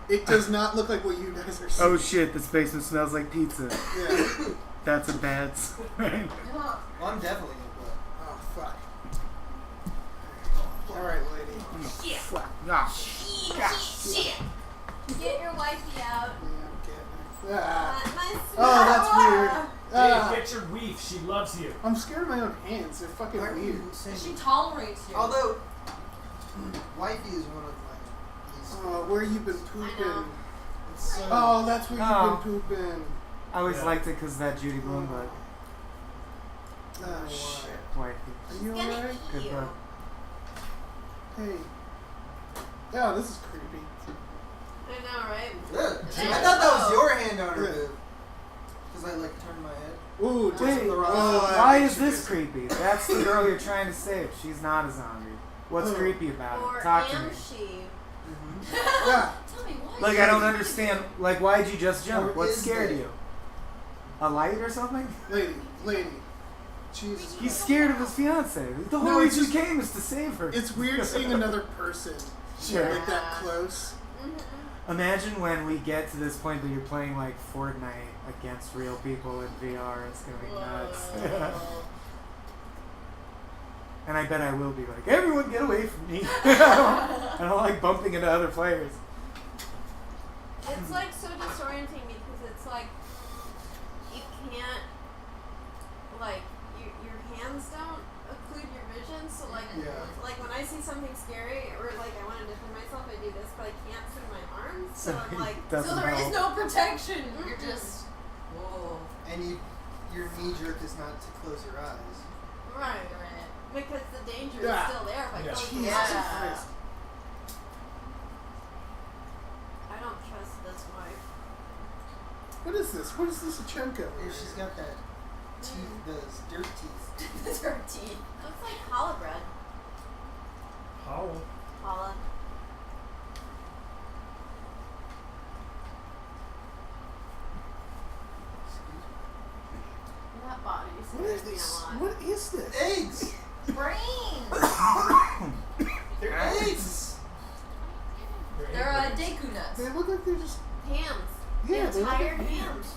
Speaker 3: it does not look like what you guys are seeing.
Speaker 4: Oh shit, this basement smells like pizza.
Speaker 3: Yeah.
Speaker 4: That's a bad sign.
Speaker 2: Yeah.
Speaker 1: Well, I'm definitely gonna
Speaker 3: Oh, fuck. Alright, lady.
Speaker 4: Fuck. Ah.
Speaker 6: Get your wifey out.
Speaker 3: Yeah, I'm getting it. Ah.
Speaker 6: My
Speaker 3: Oh, that's weird.
Speaker 5: Dave,
Speaker 3: Ah.
Speaker 5: get your weave. She loves you.
Speaker 3: I'm scared of my own hands. They're fucking
Speaker 1: play.
Speaker 3: weird.
Speaker 2: She tolerates you.
Speaker 1: Although, wifey is one of my least.
Speaker 3: Oh, where you been
Speaker 6: I know.
Speaker 3: pooping?
Speaker 1: It's so.
Speaker 3: Oh, that's where
Speaker 4: Oh.
Speaker 3: you've been pooping.
Speaker 4: I always
Speaker 5: Yeah.
Speaker 4: liked it because that Judy Bloom book.
Speaker 3: Oh, shit.
Speaker 4: Wifey.
Speaker 3: Are you
Speaker 6: It's gonna
Speaker 3: alright?
Speaker 6: eat
Speaker 4: Good
Speaker 6: you.
Speaker 4: book.
Speaker 3: Hey. Oh, this is creepy.
Speaker 6: I know, right?
Speaker 1: Ugh.
Speaker 2: It's
Speaker 1: I thought that was
Speaker 2: so-
Speaker 1: your hand on her
Speaker 3: Yeah.
Speaker 1: boob. Because I like turned my head.
Speaker 3: Ooh, just
Speaker 4: Wait,
Speaker 3: the wrong
Speaker 4: why is this creepy? That's the girl you're trying to save. She's not a zombie. What's
Speaker 3: Oh.
Speaker 4: creepy about
Speaker 6: Or
Speaker 4: it? Talk to
Speaker 6: am
Speaker 4: me.
Speaker 6: she?
Speaker 3: Yeah.
Speaker 2: Tell me what.
Speaker 4: Like, I don't understand. Like, why'd you just jump?
Speaker 1: Or
Speaker 4: What
Speaker 1: is
Speaker 4: scared
Speaker 1: there?
Speaker 4: you? A light or something?
Speaker 3: Lady. Jesus.
Speaker 4: He's scared of his fiance. The whole
Speaker 3: No, it's
Speaker 4: reason he
Speaker 3: just-
Speaker 4: came is to save her.
Speaker 3: It's weird seeing another person
Speaker 4: Sure.
Speaker 3: like that close.
Speaker 4: Imagine when we get to this point where you're playing like Fortnite against real people in VR. It's gonna be nuts. And I bet I will be like, everyone get away from me. I don't like bumping into other players.
Speaker 6: It's like so disorienting because it's like you can't, like your hands don't occlude your vision. So like when I see something scary or like I want to defend myself, I do this, but I can't swing my arms. So I'm like,
Speaker 4: Doesn't
Speaker 2: So there is
Speaker 4: help.
Speaker 2: no protection. You're just. Whoa.
Speaker 1: And your knee jerk is not to close your eyes.
Speaker 6: right, because the danger
Speaker 3: Yeah.
Speaker 6: is still there if I
Speaker 5: Yeah.
Speaker 6: close
Speaker 3: Jesus
Speaker 6: my eyes.
Speaker 3: Christ.
Speaker 6: I don't trust this wife.
Speaker 3: What is this? What is this Achenko?
Speaker 1: Yeah, she's got that teeth, those dirt teeth.
Speaker 2: That's her teeth.
Speaker 6: Looks like challah bread.
Speaker 5: Hollow.
Speaker 6: Challah. That body
Speaker 3: What is
Speaker 6: scares me
Speaker 3: this?
Speaker 6: a lot.
Speaker 3: What is this?
Speaker 1: Eggs!
Speaker 2: Brains.
Speaker 1: They're eggs!
Speaker 2: They're Deku nuts.
Speaker 3: They look like they're just.
Speaker 6: Hands.
Speaker 3: Yeah, they look like
Speaker 6: Tired
Speaker 3: hams.
Speaker 6: hands.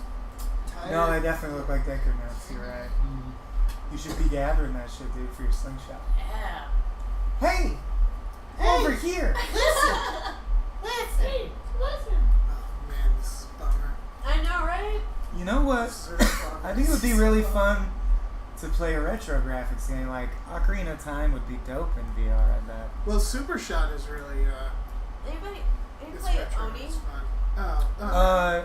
Speaker 1: Tired.
Speaker 4: No, they definitely look like Deku nuts. You're right. You should be gathering that shit, dude, for your slingshot.
Speaker 2: Yeah.
Speaker 4: Hey! Over here!
Speaker 1: Listen!
Speaker 2: Listen. Listen.
Speaker 3: Oh man, this is a bummer.
Speaker 6: I know, right?
Speaker 4: You know what? I think it would be really fun to play a retro graphics game. Like, Ocarina of Time would be dope in VR, I bet.
Speaker 3: Well, Super Shot is really.
Speaker 6: Anybody
Speaker 3: It's
Speaker 6: play
Speaker 3: retro.
Speaker 6: Oni?
Speaker 3: It's fun. Oh.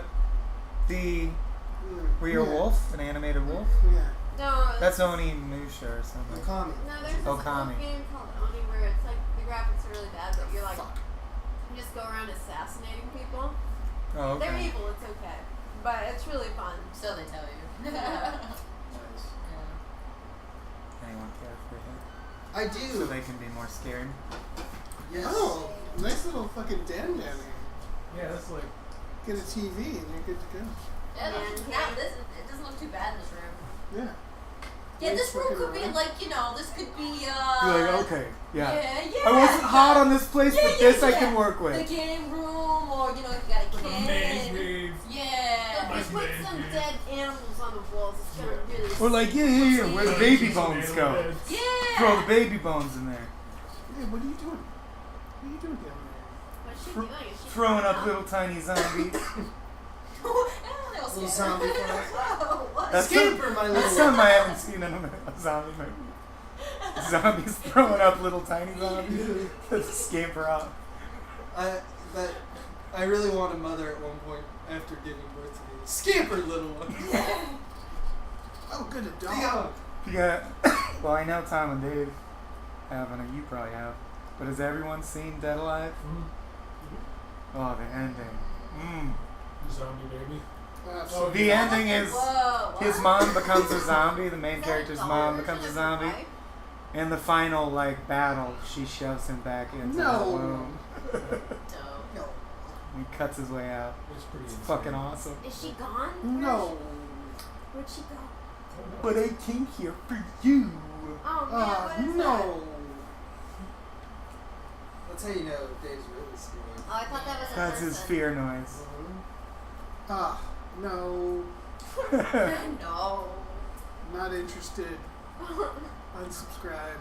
Speaker 4: Were you a
Speaker 3: Yeah.
Speaker 4: wolf? An animated wolf?
Speaker 3: Yeah.
Speaker 6: No.
Speaker 4: That's Oni Musha or something.
Speaker 1: Okami.
Speaker 6: No, there's this
Speaker 4: Okami.
Speaker 6: old game called Oni where it's like the graphics are really bad, but you're like you just go around assassinating people.
Speaker 4: Oh,
Speaker 6: They're
Speaker 4: okay.
Speaker 6: evil, it's okay, but it's really fun.
Speaker 2: So they tell you.
Speaker 1: Nice.
Speaker 4: Anyone care for it?
Speaker 1: I
Speaker 4: So
Speaker 1: do.
Speaker 4: they can be more scared.
Speaker 1: Yes.
Speaker 3: Oh, nice little fucking den down here.
Speaker 5: Yeah, that's like.
Speaker 3: Get a TV and you're good to go.
Speaker 2: Yeah,
Speaker 6: Man,
Speaker 2: it doesn't look too bad in this room.
Speaker 3: Yeah.
Speaker 2: Yeah, this room
Speaker 3: Looking
Speaker 2: could be
Speaker 3: around.
Speaker 2: like, this could be
Speaker 4: You're like, okay, yeah.
Speaker 2: Yeah.
Speaker 4: I wasn't hot on this place,
Speaker 2: Yeah,
Speaker 4: but
Speaker 2: yeah,
Speaker 4: this I
Speaker 2: yeah.
Speaker 4: can work
Speaker 2: The
Speaker 4: with.
Speaker 2: game room, or you got a
Speaker 5: Like a maze
Speaker 2: kid.
Speaker 5: cave.
Speaker 2: Yeah.
Speaker 5: Nice
Speaker 6: Just put
Speaker 5: man,
Speaker 6: some
Speaker 5: dude.
Speaker 6: dead animals on the walls. It's gonna really.
Speaker 4: Or like, yeah, where the baby bones go.
Speaker 2: Yeah.
Speaker 4: Throw the baby bones in there.
Speaker 3: Hey, what are you doing? What are you doing down
Speaker 6: What's she
Speaker 4: Thro-
Speaker 6: doing? Is she
Speaker 4: Throwing up
Speaker 6: out?
Speaker 4: little tiny zombies.
Speaker 1: Little zombie flies.
Speaker 2: Whoa, what?
Speaker 4: That's
Speaker 1: Scamper, my
Speaker 4: That's
Speaker 1: little.
Speaker 4: something I haven't seen in a zombie movie. Zombies throwing up little tiny zombies that scamper out.
Speaker 1: But I really want a mother at one point after giving birth to me. Scamper, little one.
Speaker 3: there? Oh, good, a dog.
Speaker 1: Yeah.
Speaker 4: Yeah. Well, I know Tom and Dave haven't, and you probably have. But has everyone seen Dead Alive? Oh, the ending.
Speaker 5: Zombie baby.
Speaker 3: Absolutely.
Speaker 4: The ending is
Speaker 2: Whoa, what?
Speaker 4: his mom becomes a zombie. The main
Speaker 6: Is that
Speaker 4: character's
Speaker 6: a
Speaker 4: mom
Speaker 6: version
Speaker 4: becomes a
Speaker 6: of
Speaker 4: zombie.
Speaker 6: her life?
Speaker 4: In the final battle, she shoves him back into the
Speaker 3: No.
Speaker 4: womb.
Speaker 2: Dope.
Speaker 1: No.
Speaker 4: He cuts his way out.
Speaker 5: It's pretty
Speaker 4: It's
Speaker 5: insane.
Speaker 4: fucking awesome.
Speaker 6: Is she gone?
Speaker 3: No.
Speaker 6: Where'd she go?
Speaker 4: But I came here for you.
Speaker 6: Oh man, what is that?
Speaker 3: No.
Speaker 1: That's how you know Dave's really scared.
Speaker 6: Oh, I thought that was a
Speaker 4: That's his
Speaker 6: person.
Speaker 4: fear noise.
Speaker 3: Ah, no.
Speaker 2: No.
Speaker 3: Not interested. Unsubscribe.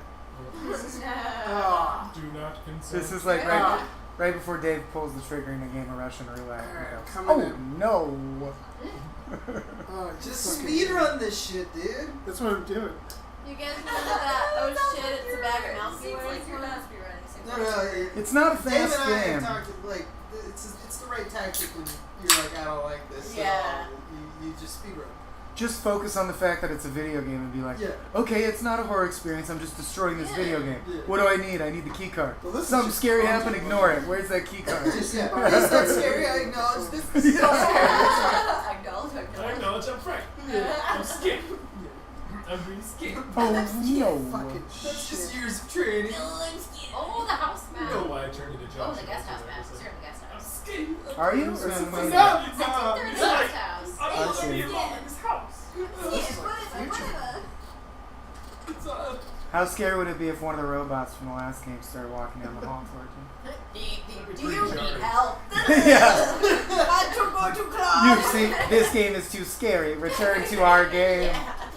Speaker 2: No.
Speaker 3: Ah.
Speaker 5: Do not consent.
Speaker 4: This is like
Speaker 3: Ah.
Speaker 4: right before Dave pulls the trigger in a game of Russian roulette.
Speaker 3: Alright,
Speaker 4: He goes,
Speaker 3: coming
Speaker 4: oh
Speaker 3: in.
Speaker 4: no!
Speaker 3: Oh,
Speaker 1: Just
Speaker 3: fucking-
Speaker 1: speed run this shit, dude.
Speaker 3: That's what I'm doing.
Speaker 6: You guys remember that? Oh shit, it's a bag of milk.
Speaker 2: Seems like you're not speedrunning the same
Speaker 1: No,
Speaker 2: place.
Speaker 1: no.
Speaker 4: It's not a
Speaker 1: Dave
Speaker 4: fast
Speaker 1: and I have
Speaker 4: game.
Speaker 1: talked like it's the right tactic when you're like I don't like this.
Speaker 2: Yeah.
Speaker 1: At all. You just speed run.
Speaker 4: Just focus on the fact that it's a video game and be like,
Speaker 1: Yeah.
Speaker 4: okay, it's not a horror experience. I'm just destroying this
Speaker 2: Yeah.
Speaker 4: video game.
Speaker 1: Yeah.
Speaker 4: What do I need? I need the key card.
Speaker 3: Well, this is
Speaker 4: Something
Speaker 3: just
Speaker 4: scary
Speaker 3: content.
Speaker 4: happened. Ignore it. Where's that key card?
Speaker 1: Just yeah. Is that scary? I acknowledge this. This is so scary.
Speaker 2: I know.
Speaker 5: I acknowledge I'm frank. I'm scared. I'm really scared.
Speaker 4: Oh no!
Speaker 3: Fucking
Speaker 1: That's just
Speaker 3: shit.
Speaker 1: years of training.
Speaker 2: Oh, the house
Speaker 5: You
Speaker 2: map.
Speaker 5: know why I turned into
Speaker 2: Oh,
Speaker 5: Josh.
Speaker 2: the guest house map. Sure, the guest
Speaker 5: I'm
Speaker 2: house.
Speaker 5: scared.
Speaker 4: Are you? Or
Speaker 3: No,
Speaker 4: something?
Speaker 3: no.
Speaker 2: I think they're in the guest house.
Speaker 5: I don't want to
Speaker 4: see.
Speaker 5: be alone in this house.
Speaker 4: How scary would it be if one of the robots from the last game started walking down the hall towards you?
Speaker 2: Do you need help?
Speaker 4: Yeah.
Speaker 6: Want to go to club?
Speaker 4: You see, this game is too scary. Return to our game.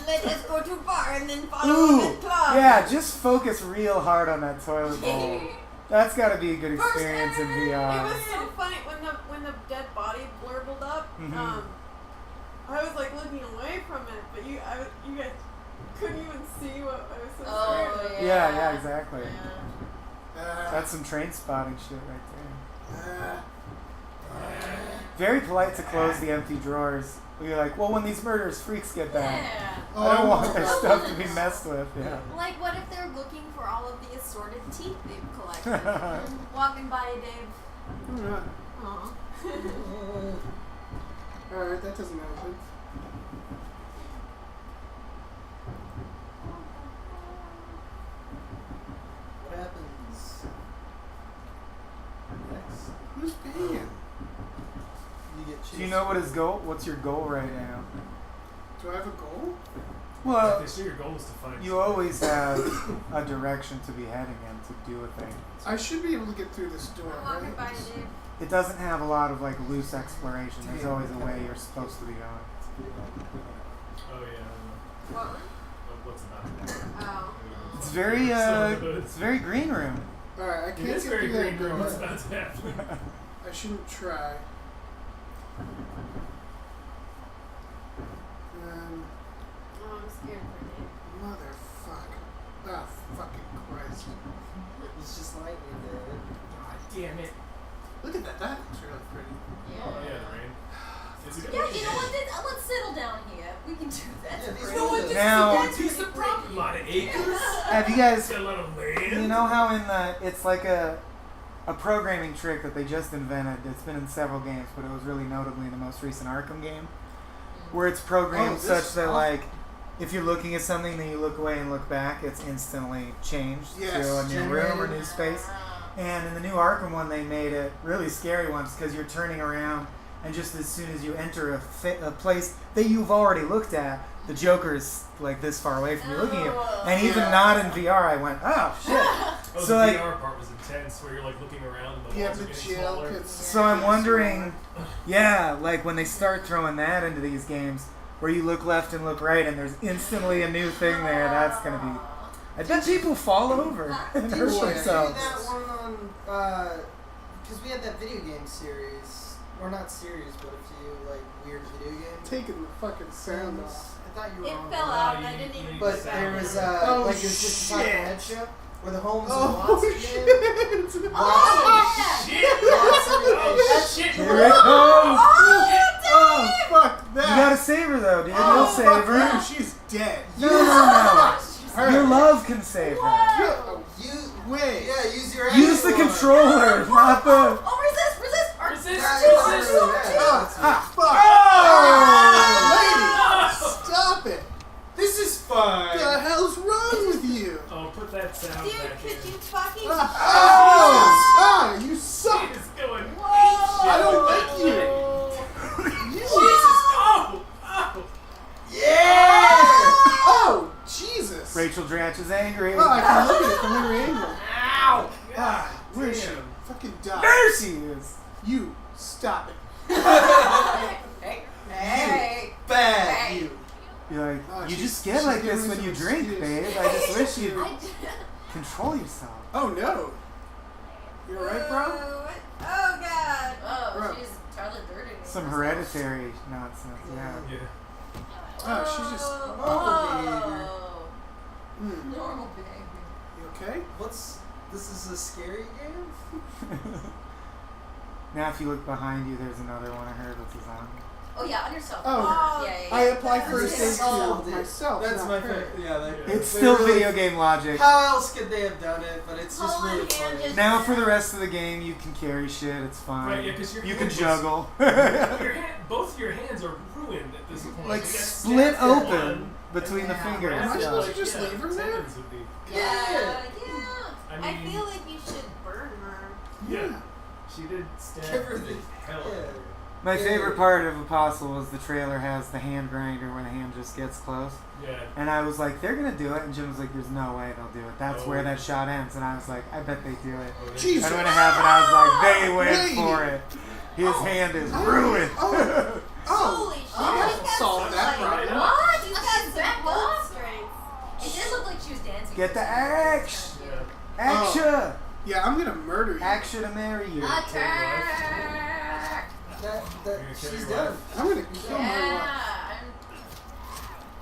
Speaker 6: Let us go to bar and then follow
Speaker 4: Ooh,
Speaker 6: the club.
Speaker 4: yeah, just focus real hard on that toilet bowl. That's got to be a good experience in
Speaker 6: It
Speaker 4: VR.
Speaker 6: was so funny when the dead body blurbled up.
Speaker 4: Mhm.
Speaker 6: I was like looking away from it, but you guys couldn't even see what I was so
Speaker 2: Oh,
Speaker 6: scared.
Speaker 4: Yeah, exactly.
Speaker 2: Yeah.
Speaker 4: That's some train spotting shit right there.
Speaker 3: Uh,
Speaker 4: Very polite to close the empty drawers. You're like, well, when these murderous freaks get back,
Speaker 2: Yeah.
Speaker 4: I don't want their
Speaker 3: Oh,
Speaker 4: stuff to be messed with. Yeah.
Speaker 6: Like, what if they're looking for all of the assorted teeth they've collected? Walking by, Dave.
Speaker 3: alright.
Speaker 6: Aw.
Speaker 3: Alright, that doesn't open.
Speaker 1: What happens next?
Speaker 3: Who's paying?
Speaker 1: You get chased.
Speaker 4: Do you know what his goal? What's your goal right now?
Speaker 3: Do I have a goal?
Speaker 4: Well,
Speaker 5: Okay, so your goal is to find.
Speaker 4: you always have a direction to be heading in to do a thing.
Speaker 3: I should be able to get through this door,
Speaker 6: I'm walking by
Speaker 3: right?
Speaker 6: you, Dave.
Speaker 4: It doesn't have a lot of like loose exploration. There's always a way you're supposed to be going.
Speaker 5: Oh yeah.
Speaker 6: What one?
Speaker 5: What's about?
Speaker 6: Oh.
Speaker 4: It's very it's very green room.
Speaker 3: Alright, I
Speaker 5: It
Speaker 3: can't
Speaker 5: is
Speaker 3: get
Speaker 5: very
Speaker 3: through that
Speaker 5: green room.
Speaker 3: door.
Speaker 5: What's about to happen?
Speaker 3: I shouldn't try.
Speaker 6: Oh, I'm scared for Dave.
Speaker 3: Motherfucker. Oh, fucking Christ.
Speaker 1: It's just lightning, David.
Speaker 5: God damn it.
Speaker 3: Look at that. That looks really pretty.
Speaker 5: Oh yeah, the rain. Is it
Speaker 2: Yeah, you know what? Let's settle down here. We can do that.
Speaker 1: Yeah, these
Speaker 2: You know what?
Speaker 1: windows-
Speaker 4: Now-
Speaker 2: That's
Speaker 5: What's the problem? A lot of acres.
Speaker 4: Have you guys?
Speaker 5: Got a lot of land.
Speaker 4: You know how in the it's like a programming trick that they just invented. It's been in several games, but it was really notably in the most recent Arkham game, where it's programmed
Speaker 3: Oh, this
Speaker 4: such
Speaker 3: is
Speaker 4: that
Speaker 3: awesome.
Speaker 4: like if you're looking at something, then you look away and look back, it's instantly changed
Speaker 3: Yes,
Speaker 4: to a new room or
Speaker 1: generated.
Speaker 4: new space. And in the new Arkham one, they made it really scary once because you're turning around, and just as soon as you enter a place that you've already looked at, the Joker's like this far away from you looking at you. And even
Speaker 3: Yeah.
Speaker 4: not in VR, I went, oh shit.
Speaker 5: Oh,
Speaker 4: So,
Speaker 5: the
Speaker 4: like-
Speaker 5: VR part was intense, where you're like looking around and the
Speaker 3: Yeah,
Speaker 5: walls are
Speaker 3: the
Speaker 5: getting
Speaker 3: jail
Speaker 5: smaller.
Speaker 3: gets.
Speaker 4: So I'm wondering, yeah, like when they start throwing that into these games, where you look left and look right, and there's instantly a new thing there, that's gonna be. I bet people fall over and
Speaker 1: Did
Speaker 4: hurt
Speaker 1: you do
Speaker 4: themselves.
Speaker 1: that one on, because we had that video game series, or not series, but a few, like, weird video games.
Speaker 3: Taking the fucking sound off.
Speaker 1: I thought you were
Speaker 6: It
Speaker 1: on
Speaker 6: fell
Speaker 1: that.
Speaker 6: out
Speaker 5: Oh,
Speaker 6: and I
Speaker 5: you-
Speaker 6: didn't even
Speaker 5: you-
Speaker 6: put
Speaker 1: But
Speaker 6: it
Speaker 1: there
Speaker 6: back
Speaker 1: was,
Speaker 6: in.
Speaker 3: Oh,
Speaker 1: like, it was just a talking
Speaker 3: shit.
Speaker 1: head show, where the Holmes and
Speaker 3: Oh,
Speaker 1: Watson game.
Speaker 3: shit!
Speaker 6: Oh,
Speaker 5: Shit!
Speaker 1: Watson
Speaker 5: Oh
Speaker 1: and
Speaker 5: shit!
Speaker 4: Here it comes!
Speaker 3: Oh, fuck
Speaker 4: You
Speaker 3: that!
Speaker 4: gotta save her though, dude.
Speaker 3: Oh,
Speaker 4: You'll
Speaker 3: fuck
Speaker 4: save her.
Speaker 3: her. She's dead.
Speaker 4: No, no, no.
Speaker 3: Her.
Speaker 4: Your love can save her.
Speaker 3: Oh,
Speaker 1: Use,
Speaker 3: wait.
Speaker 1: yeah, use your
Speaker 4: Use the
Speaker 1: actual-
Speaker 4: controller, not the.
Speaker 2: Oh, resist!
Speaker 5: Resist!
Speaker 1: Yeah,
Speaker 5: Resist!
Speaker 3: Ah, fuck.
Speaker 5: Oh!
Speaker 3: Lady! Stop it!
Speaker 1: This is
Speaker 3: What the
Speaker 1: fun.
Speaker 3: hell's wrong with you?
Speaker 5: Oh, put that sound
Speaker 6: Dude,
Speaker 5: back
Speaker 6: could
Speaker 5: in.
Speaker 6: you fucking
Speaker 3: Ah, you suck!
Speaker 5: It is going.
Speaker 3: I don't like you!
Speaker 5: Jesus! Oh! Oh!
Speaker 1: Yeah!
Speaker 3: Oh, Jesus!
Speaker 4: Rachel Dratch is angry.
Speaker 3: Oh, I can look at it from every angle.
Speaker 5: Ow!
Speaker 3: Ah, where is she?
Speaker 5: Damn.
Speaker 3: Fucking die.
Speaker 4: There she is.
Speaker 3: You, stop it.
Speaker 2: Hey.
Speaker 1: Bad.
Speaker 2: Hey.
Speaker 1: You.
Speaker 4: You're like,
Speaker 3: Oh,
Speaker 4: you
Speaker 3: she's-
Speaker 4: just get
Speaker 3: she's
Speaker 4: like
Speaker 3: giving
Speaker 4: this
Speaker 3: me
Speaker 4: when you
Speaker 3: some
Speaker 4: drink,
Speaker 3: excuse.
Speaker 4: babe. I just wish you
Speaker 6: I
Speaker 4: control yourself.
Speaker 3: Oh no. You alright, bro?
Speaker 6: Oh, God.
Speaker 2: Oh,
Speaker 3: Bro.
Speaker 2: she's Charlotte Dirty.
Speaker 4: Some hereditary nonsense. Yeah.
Speaker 5: Yeah.
Speaker 3: Oh, she's just.
Speaker 2: Oh.
Speaker 3: Hmm.
Speaker 2: Normal baby.
Speaker 3: You okay?
Speaker 1: This is a scary game?
Speaker 4: Now, if you look behind you, there's another one of her that's a zombie.
Speaker 2: Oh yeah, on yourself.
Speaker 3: Oh.
Speaker 2: Yeah, yeah.
Speaker 3: I apply first aid
Speaker 1: Oh,
Speaker 3: to
Speaker 1: dude.
Speaker 3: myself.
Speaker 1: That's
Speaker 3: not
Speaker 1: my
Speaker 3: her.
Speaker 1: favorite. Yeah,
Speaker 5: Yeah.
Speaker 4: It's
Speaker 1: they
Speaker 4: still
Speaker 1: really-
Speaker 4: video game logic.
Speaker 1: How else could they have done it? But it's just
Speaker 6: Hold on,
Speaker 1: really
Speaker 6: hand
Speaker 1: funny.
Speaker 6: just-
Speaker 4: Now, for the rest of the game, you can carry shit. It's fine.
Speaker 5: Right, yeah, 'cause your
Speaker 4: you
Speaker 5: hand
Speaker 4: can
Speaker 5: was-
Speaker 4: juggle.
Speaker 5: Both your hands are ruined at this point.
Speaker 4: Like,
Speaker 5: You got
Speaker 4: split
Speaker 5: stabs in
Speaker 4: open
Speaker 5: one,
Speaker 4: between
Speaker 5: and
Speaker 4: the
Speaker 5: then
Speaker 4: fingers.
Speaker 5: half,
Speaker 3: Am I
Speaker 4: Yeah.
Speaker 3: supposed to just
Speaker 5: yeah,
Speaker 3: leave her there?
Speaker 5: tendons would be.
Speaker 2: Yeah.
Speaker 5: I
Speaker 6: I
Speaker 5: mean,
Speaker 6: feel like you should burn her.
Speaker 5: yeah, she did stab
Speaker 1: Give her
Speaker 5: the
Speaker 1: the-
Speaker 5: hell out of her.
Speaker 4: My
Speaker 1: Yeah.
Speaker 4: favorite part of Apostle was the trailer has the hand grinder when the hand just gets close.
Speaker 5: Yeah.
Speaker 4: And I was like, they're gonna do it. And Jim was like, there's no way they'll do it. That's
Speaker 5: Oh.
Speaker 4: where that shot ends. And I was like, I bet they do it.
Speaker 5: Oh, they-
Speaker 3: Jesus.
Speaker 4: And when it happened, I was like, they went
Speaker 3: Lady.
Speaker 4: for it. His hand is ruined.
Speaker 3: Oh.
Speaker 6: Holy shit.
Speaker 3: I
Speaker 6: He's got
Speaker 3: solved
Speaker 6: some,
Speaker 3: that
Speaker 6: like,
Speaker 3: problem.
Speaker 2: What?
Speaker 6: He's
Speaker 2: She's
Speaker 6: got
Speaker 2: back
Speaker 6: some blood
Speaker 2: up.
Speaker 6: strength.
Speaker 2: It did look like she was dancing.
Speaker 4: Get the axe.
Speaker 5: Yeah.
Speaker 4: Action!
Speaker 3: Yeah, I'm gonna murder you.
Speaker 4: Action to marry you.
Speaker 2: Attack!
Speaker 1: That
Speaker 5: You're gonna kill
Speaker 1: she's
Speaker 5: your
Speaker 1: done.
Speaker 5: wife?
Speaker 3: I'm gonna kill my wife.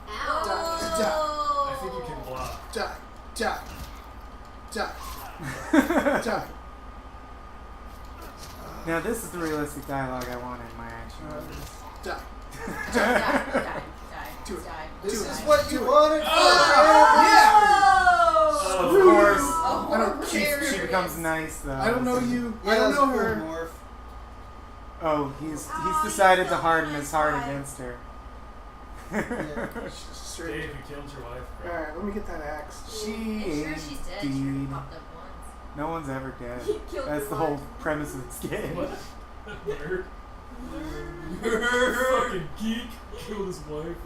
Speaker 2: Yeah.
Speaker 6: Ow.
Speaker 5: I think you can block.
Speaker 3: Die. Die. Die. Die.
Speaker 4: Now this is the realistic dialogue I want in my action.
Speaker 3: Die.
Speaker 2: Die.
Speaker 3: Do it.
Speaker 1: This
Speaker 3: Do it.
Speaker 1: is what you
Speaker 3: Do it.
Speaker 1: wanted.
Speaker 4: Of course.
Speaker 3: I don't
Speaker 4: She becomes nice though.
Speaker 3: I don't know you.
Speaker 1: Yeah,
Speaker 3: I don't
Speaker 1: that
Speaker 3: know
Speaker 1: was a
Speaker 3: her.
Speaker 1: cool morph.
Speaker 4: Oh, he's
Speaker 6: Oh,
Speaker 4: decided
Speaker 6: you
Speaker 4: to
Speaker 6: killed
Speaker 4: harden
Speaker 6: my
Speaker 4: his heart
Speaker 6: wife.
Speaker 4: against her.
Speaker 3: Straight.
Speaker 5: Dave, you killed your wife. Right?
Speaker 3: Alright, let me get that axe.
Speaker 4: She
Speaker 2: Make sure she's dead. She
Speaker 4: indeed.
Speaker 2: already popped up once.
Speaker 4: No one's ever dead.
Speaker 6: You killed
Speaker 4: That's
Speaker 6: your
Speaker 4: the whole
Speaker 6: wife.
Speaker 4: premise of this game.
Speaker 5: What? Nerd. Fucking geek. Killed his wife.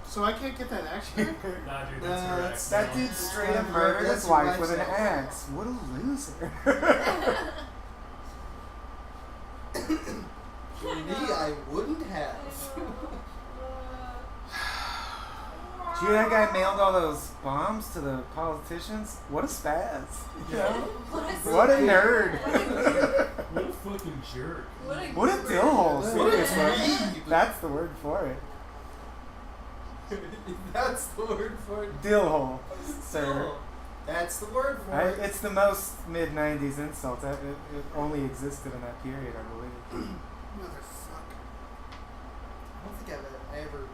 Speaker 3: So I can't get that axe back?
Speaker 5: Nah, dude,
Speaker 1: No,
Speaker 5: that's her
Speaker 1: that's-
Speaker 5: ex.
Speaker 4: That
Speaker 5: now.
Speaker 4: dude straight up
Speaker 1: That's
Speaker 4: murdered his
Speaker 1: your
Speaker 4: wife
Speaker 1: wife's
Speaker 4: with an
Speaker 1: axe.
Speaker 4: axe. What a loser.
Speaker 1: Me, I wouldn't have.
Speaker 4: Did you hear that guy mailed all those bombs to the politicians? What a spaz. You know? What a nerd.
Speaker 5: What a fucking jerk.
Speaker 4: What a dillhole,
Speaker 1: What a
Speaker 4: seriously.
Speaker 1: dweeb.
Speaker 4: That's the word for it.
Speaker 1: That's the word for it.
Speaker 4: Dillhole, sir.
Speaker 1: Oh, that's the word for it.
Speaker 4: It's the most mid-90s insult. It only existed in that period, I believe.
Speaker 3: Motherfucker.
Speaker 1: I don't think I ever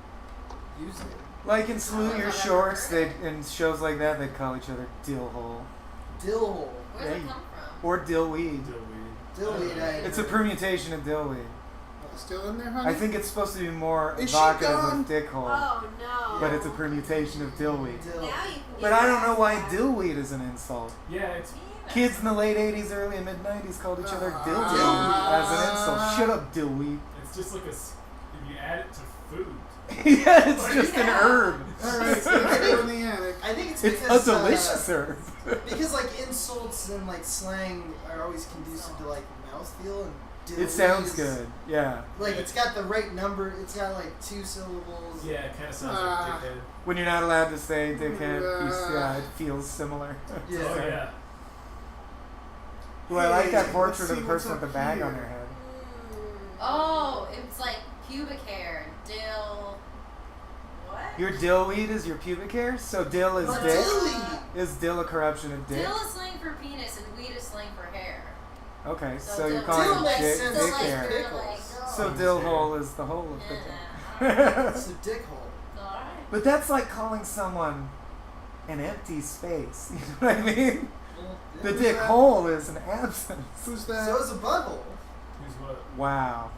Speaker 1: used it.
Speaker 4: Like in Salute Your Shorts, in shows like that, they call each other Dillhole.
Speaker 1: Dillhole.
Speaker 2: Where does it come from?
Speaker 4: Or Dillweed.
Speaker 1: Dillweed.
Speaker 4: It's a permutation of Dillweed.
Speaker 3: Still in there, honey?
Speaker 4: I think it's supposed to be more
Speaker 3: Is she
Speaker 4: evocative
Speaker 3: gone?
Speaker 4: of Dickhole,
Speaker 6: Oh no.
Speaker 4: but it's a permutation of Dillweed.
Speaker 1: Dill.
Speaker 6: Now you can
Speaker 4: But
Speaker 6: get
Speaker 4: I don't know
Speaker 6: your
Speaker 4: why
Speaker 6: axe back.
Speaker 4: Dillweed is an insult.
Speaker 5: Yeah, it's.
Speaker 4: Kids in the late 80s, early and mid-90s called each other Dillweed
Speaker 1: Dillweed.
Speaker 4: as an insult. Shut up, Dillweed.
Speaker 5: It's just like if you add it to food.
Speaker 4: Yeah, it's just an herb.
Speaker 3: Alright, so let's go in the attic.
Speaker 1: I think it's
Speaker 4: It's
Speaker 1: because
Speaker 4: a delicious herb.
Speaker 1: because like insults and like slang are always conducive to like mouthfeel and.
Speaker 4: It sounds
Speaker 1: is-
Speaker 4: good, yeah.
Speaker 1: Like it's got the right number. It's got like 2 syllables.
Speaker 5: Yeah, it kind of sounds like dickhead.
Speaker 4: When you're not allowed to say dickhead, yeah, it feels similar.
Speaker 1: Yeah.
Speaker 5: Oh yeah.
Speaker 4: Ooh, I like
Speaker 3: Hey,
Speaker 4: that
Speaker 3: let's
Speaker 4: portrait
Speaker 3: see
Speaker 4: of the
Speaker 3: what's
Speaker 4: person with the
Speaker 3: up
Speaker 4: bag
Speaker 3: here.
Speaker 4: on their head.
Speaker 2: Oh, it's like pubic hair, dill. What?
Speaker 4: Your dillweed is your pubic hair? So dill is
Speaker 1: But
Speaker 4: dick?
Speaker 1: dilly.
Speaker 4: Is dill a corruption of dick?
Speaker 2: Dill is slang for penis and weed is slang for hair.
Speaker 4: Okay,
Speaker 2: So
Speaker 4: so you're
Speaker 2: dill-
Speaker 4: calling
Speaker 1: Dill
Speaker 4: it
Speaker 1: makes
Speaker 4: dick,
Speaker 1: sense.
Speaker 4: dick
Speaker 1: Dill like
Speaker 4: hair.
Speaker 1: pickles.
Speaker 4: So dill hole is the hole of the dick.
Speaker 1: It's a dick hole.
Speaker 2: Alright.
Speaker 4: But that's like calling someone an empty space. You know what I mean? The dick hole is an absence.
Speaker 3: Who's
Speaker 1: So
Speaker 3: that?
Speaker 1: is a butthole.
Speaker 5: Who's what?
Speaker 4: Wow.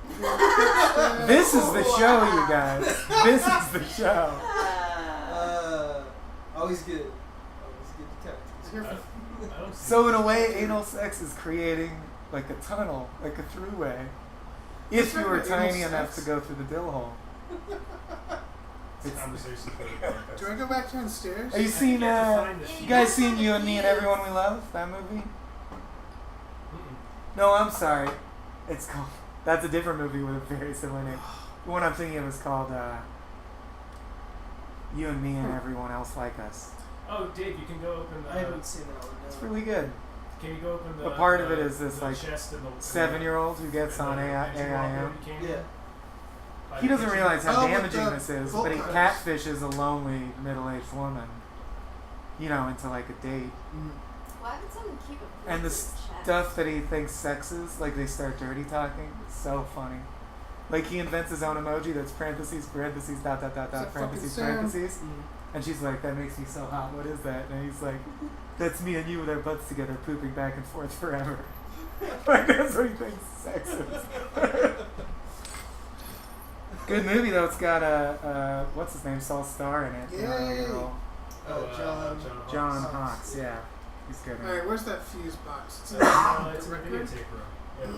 Speaker 4: This is the show, you guys. This is the show.
Speaker 1: Always good. Always good detectives.
Speaker 3: Here
Speaker 5: I
Speaker 3: for-
Speaker 5: don't see
Speaker 4: So in a way, anal sex is creating like a tunnel, like a throughway. If you were
Speaker 3: Anal
Speaker 4: tiny enough to
Speaker 3: sex?
Speaker 4: go through the dill hole.
Speaker 5: It's conversation for the podcast.
Speaker 3: Do I go back downstairs?
Speaker 4: Have you seen
Speaker 5: I can't find this.
Speaker 4: you guys seen You and Me and Everyone We Love, that movie?
Speaker 5: Mm-mm.
Speaker 4: No, I'm sorry. It's called, that's a different movie with a very similar name. The one I'm thinking of is called You and Me and Everyone Else Like Us.
Speaker 5: Oh, Dave, you can go open.
Speaker 1: I haven't seen that one.
Speaker 4: It's
Speaker 1: No.
Speaker 4: really good.
Speaker 5: Can you go open the?
Speaker 4: A part of it is this,
Speaker 5: the
Speaker 4: like,
Speaker 5: chest and the
Speaker 4: 7-year-old who gets on AIM.
Speaker 1: Yeah.
Speaker 4: He doesn't realize how
Speaker 3: Oh, with
Speaker 4: damaging
Speaker 3: the
Speaker 4: this is,
Speaker 3: bolt
Speaker 4: but he
Speaker 3: cutters.
Speaker 4: catfishes a lonely middle-aged woman, you know, into like a date.
Speaker 6: Why would someone keep it?
Speaker 4: And the stuff that he thinks sex is, like they start dirty talking, it's so funny. Like he invents his own emoji that's parentheses, parentheses, dot, dot, dot,
Speaker 3: Is
Speaker 4: dot,
Speaker 3: that
Speaker 4: parentheses,
Speaker 3: fucking Sam?
Speaker 4: parentheses. And she's like, that makes me so hot, what is that? And he's like, that's me and you with our butts together pooping back and forth forever. Like that's what he thinks sex is. Good movie though. It's got what's his name, Saul Starr in it.
Speaker 3: Yay.
Speaker 4: John Hawkes. Yeah, he's good. In it.
Speaker 3: Alright, where's that fuse box? It's
Speaker 5: It's
Speaker 3: in
Speaker 5: a
Speaker 3: the record?
Speaker 5: videotape room.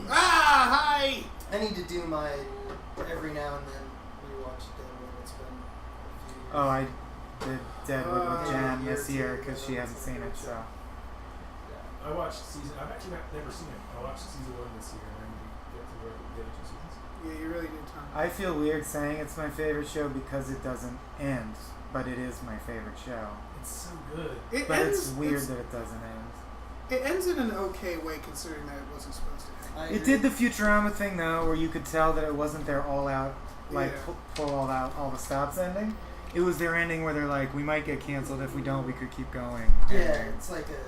Speaker 5: Yeah.
Speaker 3: Ah, hi!
Speaker 1: I need to do my every now and then rewatch Deadwood. It's been a few years.
Speaker 4: Oh, I did Deadwood with Jan
Speaker 1: year
Speaker 4: this
Speaker 1: two,
Speaker 4: year because she
Speaker 1: yeah,
Speaker 4: hasn't seen it. So
Speaker 5: I watched season. I've actually never seen it. I watched season 1 this year, and I need to get to the other 2 seasons.
Speaker 3: Yeah, you really did, Tom.
Speaker 4: I feel weird saying it's my favorite show because it doesn't end, but it is my favorite show.
Speaker 5: It's so good.
Speaker 3: It
Speaker 4: But
Speaker 3: ends,
Speaker 4: it's weird that it doesn't end.
Speaker 3: It ends in an okay way considering that it wasn't supposed to end.
Speaker 1: I
Speaker 4: It
Speaker 1: agree.
Speaker 4: did the Futurama thing though, where you could tell that it wasn't their all out, like
Speaker 3: Yeah.
Speaker 4: pull all out all the stops ending. It was their ending where they're like, we might get canceled if we don't. We could keep going.
Speaker 1: Yeah, it's like a.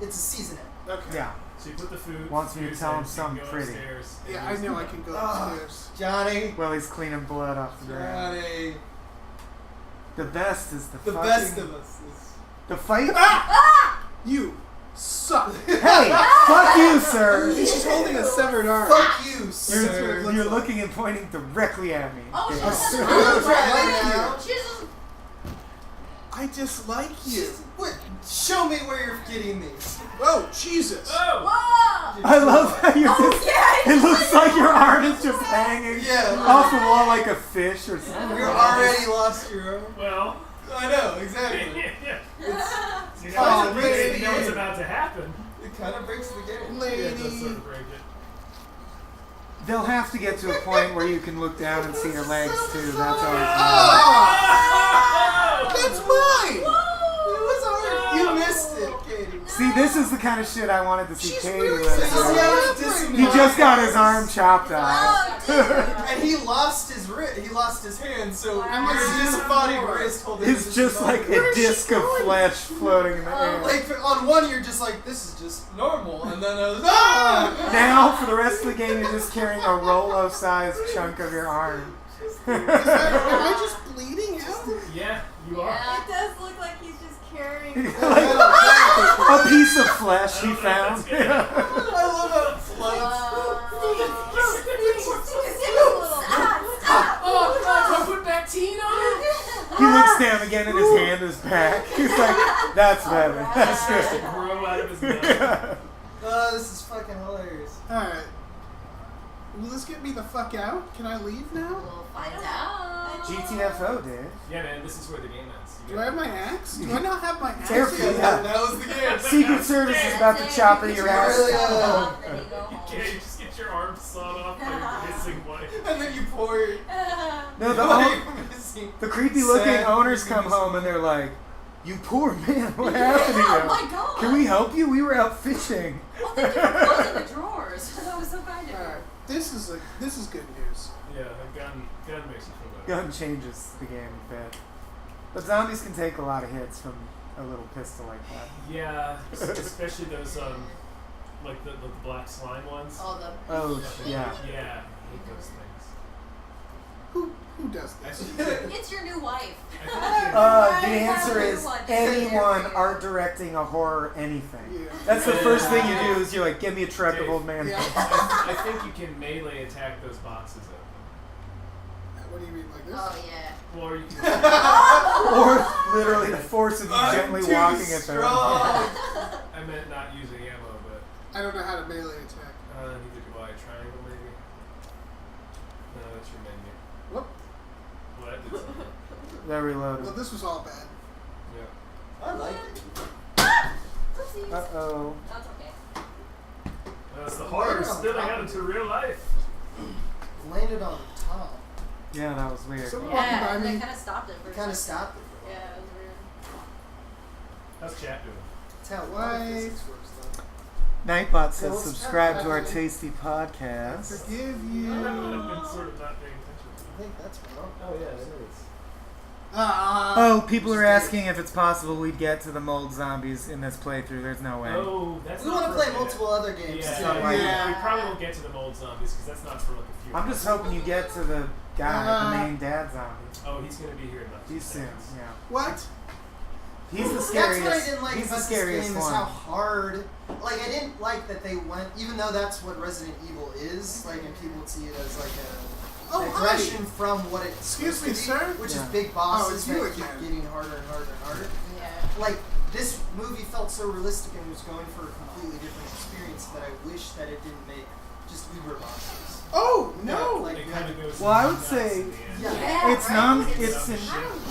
Speaker 1: It's a season end.
Speaker 3: Okay.
Speaker 4: Yeah.
Speaker 5: So you put the food.
Speaker 4: Wants me to
Speaker 5: foods
Speaker 4: tell
Speaker 5: in,
Speaker 4: him
Speaker 5: so you can
Speaker 4: something
Speaker 5: go
Speaker 4: pretty.
Speaker 5: upstairs, and
Speaker 3: Yeah,
Speaker 5: you
Speaker 3: I
Speaker 5: just-
Speaker 3: know I can go upstairs.
Speaker 1: Johnny.
Speaker 4: Well, he's cleaning blood off the ground.
Speaker 1: Johnny.
Speaker 4: The best is the
Speaker 1: The
Speaker 4: fucking,
Speaker 1: best of us is.
Speaker 4: the fight.
Speaker 3: You! suck.
Speaker 4: Hey, fuck you, sir.
Speaker 3: She's holding a severed arm.
Speaker 1: Fuck you, sir.
Speaker 4: You're looking and pointing directly at me.
Speaker 2: Oh, she
Speaker 4: Dave.
Speaker 2: just
Speaker 1: Screw
Speaker 2: has
Speaker 1: right now.
Speaker 2: She just.
Speaker 3: I dislike you.
Speaker 1: What? Show me where you're getting these.
Speaker 3: Oh, Jesus.
Speaker 5: Oh!
Speaker 2: Whoa!
Speaker 4: I love how you're
Speaker 2: Oh,
Speaker 4: just.
Speaker 2: yeah!
Speaker 4: It looks like your arm is just hanging
Speaker 1: Yeah.
Speaker 4: off the wall like a fish or something.
Speaker 1: You're already lost your arm.
Speaker 5: Well.
Speaker 1: I know, exactly.
Speaker 5: yeah.
Speaker 1: It's,
Speaker 5: You
Speaker 1: it
Speaker 5: know,
Speaker 1: kind
Speaker 3: Oh,
Speaker 1: of breaks
Speaker 5: you
Speaker 1: the
Speaker 5: know what's
Speaker 1: game.
Speaker 5: about to happen.
Speaker 1: It kind of breaks the game.
Speaker 5: Yeah, it does
Speaker 3: Lady.
Speaker 5: sort of break it.
Speaker 4: They'll have to get to a point where you can look down and see your legs too. That's always
Speaker 3: Oh! That's mine!
Speaker 1: It was hard. You missed it, Katie.
Speaker 4: See, this is the kind of shit I wanted to see
Speaker 3: She's
Speaker 4: Katie
Speaker 3: really
Speaker 4: with.
Speaker 1: This is how it's
Speaker 3: He
Speaker 1: disappointing.
Speaker 4: He just got his arm chopped off.
Speaker 2: Oh, dude.
Speaker 1: And he lost his wrist. He lost his hand, so
Speaker 2: Wow.
Speaker 1: his disembodied wrist holding
Speaker 4: It's
Speaker 1: his
Speaker 4: just like
Speaker 1: disembodied
Speaker 4: a disc of flesh floating in the air.
Speaker 1: Like on one, you're just like, this is just normal, and then ah!
Speaker 4: Now, for the rest of the game, you're just carrying a Rolo-sized chunk of your arm.
Speaker 3: Am I just bleeding out?
Speaker 5: Yeah, you are.
Speaker 6: It does look like he's just carrying.
Speaker 4: A piece of flesh he found.
Speaker 1: I love how it floats.
Speaker 5: Oh, God, do I put Bactine on it?
Speaker 4: He looks down again and his hand is back. He's like, that's better. That's
Speaker 5: Starts to
Speaker 4: good.
Speaker 5: grow out of his mouth.
Speaker 1: Oh, this is fucking hilarious.
Speaker 3: Alright. Will this get me the fuck out? Can I leave now?
Speaker 2: We'll find out.
Speaker 4: GTFO, dude.
Speaker 5: Yeah, man, this is where the game ends. You
Speaker 3: Do I have my axe? Do I not have my axe?
Speaker 4: Careful.
Speaker 3: yet?
Speaker 4: Yeah.
Speaker 1: That was the game.
Speaker 4: Secret Service is about to chopper your ass.
Speaker 1: Really,
Speaker 5: Yeah, you just get your arm sawed off by a hissing wife.
Speaker 1: And then you pour your
Speaker 4: No, the creepy looking
Speaker 1: Sad.
Speaker 4: owners come home and they're like, "You poor man, what happened to you?
Speaker 2: Oh my god.
Speaker 4: Can we help you? We were out fishing."
Speaker 2: Oh, thank you for closing the drawers. That was so kind of you.
Speaker 3: Alright. This is good news.
Speaker 5: Yeah, the gun makes you feel better.
Speaker 4: Gun changes the game a bit. But zombies can take a lot of hits from a little pistol like that.
Speaker 5: Yeah, especially those like the black slime ones.
Speaker 2: Oh, the.
Speaker 4: Oh, yeah.
Speaker 5: Yeah, I hate those things.
Speaker 3: Who does
Speaker 5: I
Speaker 3: this?
Speaker 5: think
Speaker 2: It's your new wife.
Speaker 4: The answer is anyone art directing a horror anything.
Speaker 3: Yeah.
Speaker 4: That's the first thing you do is you're like, "Give me a truck of old man."
Speaker 3: Yeah.
Speaker 5: I think you can melee attack those boxes open.
Speaker 3: What do you mean, like this?
Speaker 2: Oh, yeah.
Speaker 5: Or you can.
Speaker 4: Or literally the force of you gently
Speaker 1: too
Speaker 4: walking at them.
Speaker 1: strong.
Speaker 5: I meant not using ammo, but
Speaker 3: I don't know how to melee attack.
Speaker 5: neither do I. Triangle maybe. No, that's your menu.
Speaker 3: Whoop.
Speaker 5: Well, that did something.
Speaker 4: They're reloaded.
Speaker 3: Well, this was all bad.
Speaker 5: Yeah.
Speaker 1: I like it.
Speaker 2: Oopsies.
Speaker 4: Uh-oh.
Speaker 2: That's okay.
Speaker 5: That's the horror spilling out into real life.
Speaker 1: Landed on the top.
Speaker 4: Yeah, that was weird.
Speaker 3: So- Walking
Speaker 2: Yeah,
Speaker 3: by
Speaker 2: and
Speaker 3: me.
Speaker 2: they kind of stopped it for a
Speaker 1: Kind of
Speaker 2: second.
Speaker 1: stopped it. For a
Speaker 2: Yeah,
Speaker 1: while.
Speaker 2: it was weird.
Speaker 5: How's chat doing?
Speaker 1: That's how
Speaker 3: Why?
Speaker 1: physics works, though.
Speaker 4: Nightbot says,
Speaker 1: Well, it's
Speaker 4: subscribe to our
Speaker 3: happening.
Speaker 4: tasty podcast.
Speaker 3: Forgive
Speaker 5: I've
Speaker 3: you.
Speaker 5: been sort of not paying attention.
Speaker 1: I think that's wrong.
Speaker 5: Oh yeah, it is.
Speaker 4: Oh, people are asking if it's possible we'd get to the mold zombies in this playthrough. There's no way.
Speaker 5: Oh, that's
Speaker 1: We
Speaker 5: not
Speaker 1: want to
Speaker 5: for
Speaker 1: play
Speaker 5: a minute.
Speaker 1: multiple other games
Speaker 5: Yeah,
Speaker 1: too.
Speaker 4: not like-
Speaker 3: Yeah.
Speaker 5: we probably won't get to the mold zombies because that's not for like a few.
Speaker 4: I'm just
Speaker 5: hours.
Speaker 4: hoping you get to the guy, the main dad zombie.
Speaker 5: Oh, he's gonna be here in about
Speaker 4: He's
Speaker 5: 2
Speaker 4: soon,
Speaker 5: seconds.
Speaker 4: yeah.
Speaker 3: What?
Speaker 4: He's the
Speaker 1: That's
Speaker 4: scariest.
Speaker 1: what I didn't like
Speaker 4: He's the
Speaker 1: about this
Speaker 4: scariest
Speaker 1: game is
Speaker 4: one.
Speaker 1: how hard. Like I didn't like that they went, even though that's what Resident Evil is. Like, and people would see it as like
Speaker 3: Oh,
Speaker 1: an
Speaker 3: hi.
Speaker 1: aggression from what it's
Speaker 3: Excuse
Speaker 1: supposed
Speaker 3: me,
Speaker 1: to be,
Speaker 3: sir?
Speaker 1: which
Speaker 4: Yeah.
Speaker 1: is big bosses
Speaker 3: it's you
Speaker 1: that keep
Speaker 3: again.
Speaker 1: getting harder and harder and harder.
Speaker 2: Yeah.
Speaker 1: Like this movie felt so realistic and was going for a completely different experience that I wish that it didn't make just uber bosses.
Speaker 3: Oh, no!
Speaker 1: Like
Speaker 5: It
Speaker 1: you
Speaker 5: kind
Speaker 1: had
Speaker 5: of goes.
Speaker 4: Well, I would
Speaker 5: nuts
Speaker 4: say-
Speaker 5: in the end.
Speaker 1: Yeah.
Speaker 2: Yeah,
Speaker 4: It's
Speaker 2: right?
Speaker 4: non.
Speaker 2: It's-
Speaker 4: It's in.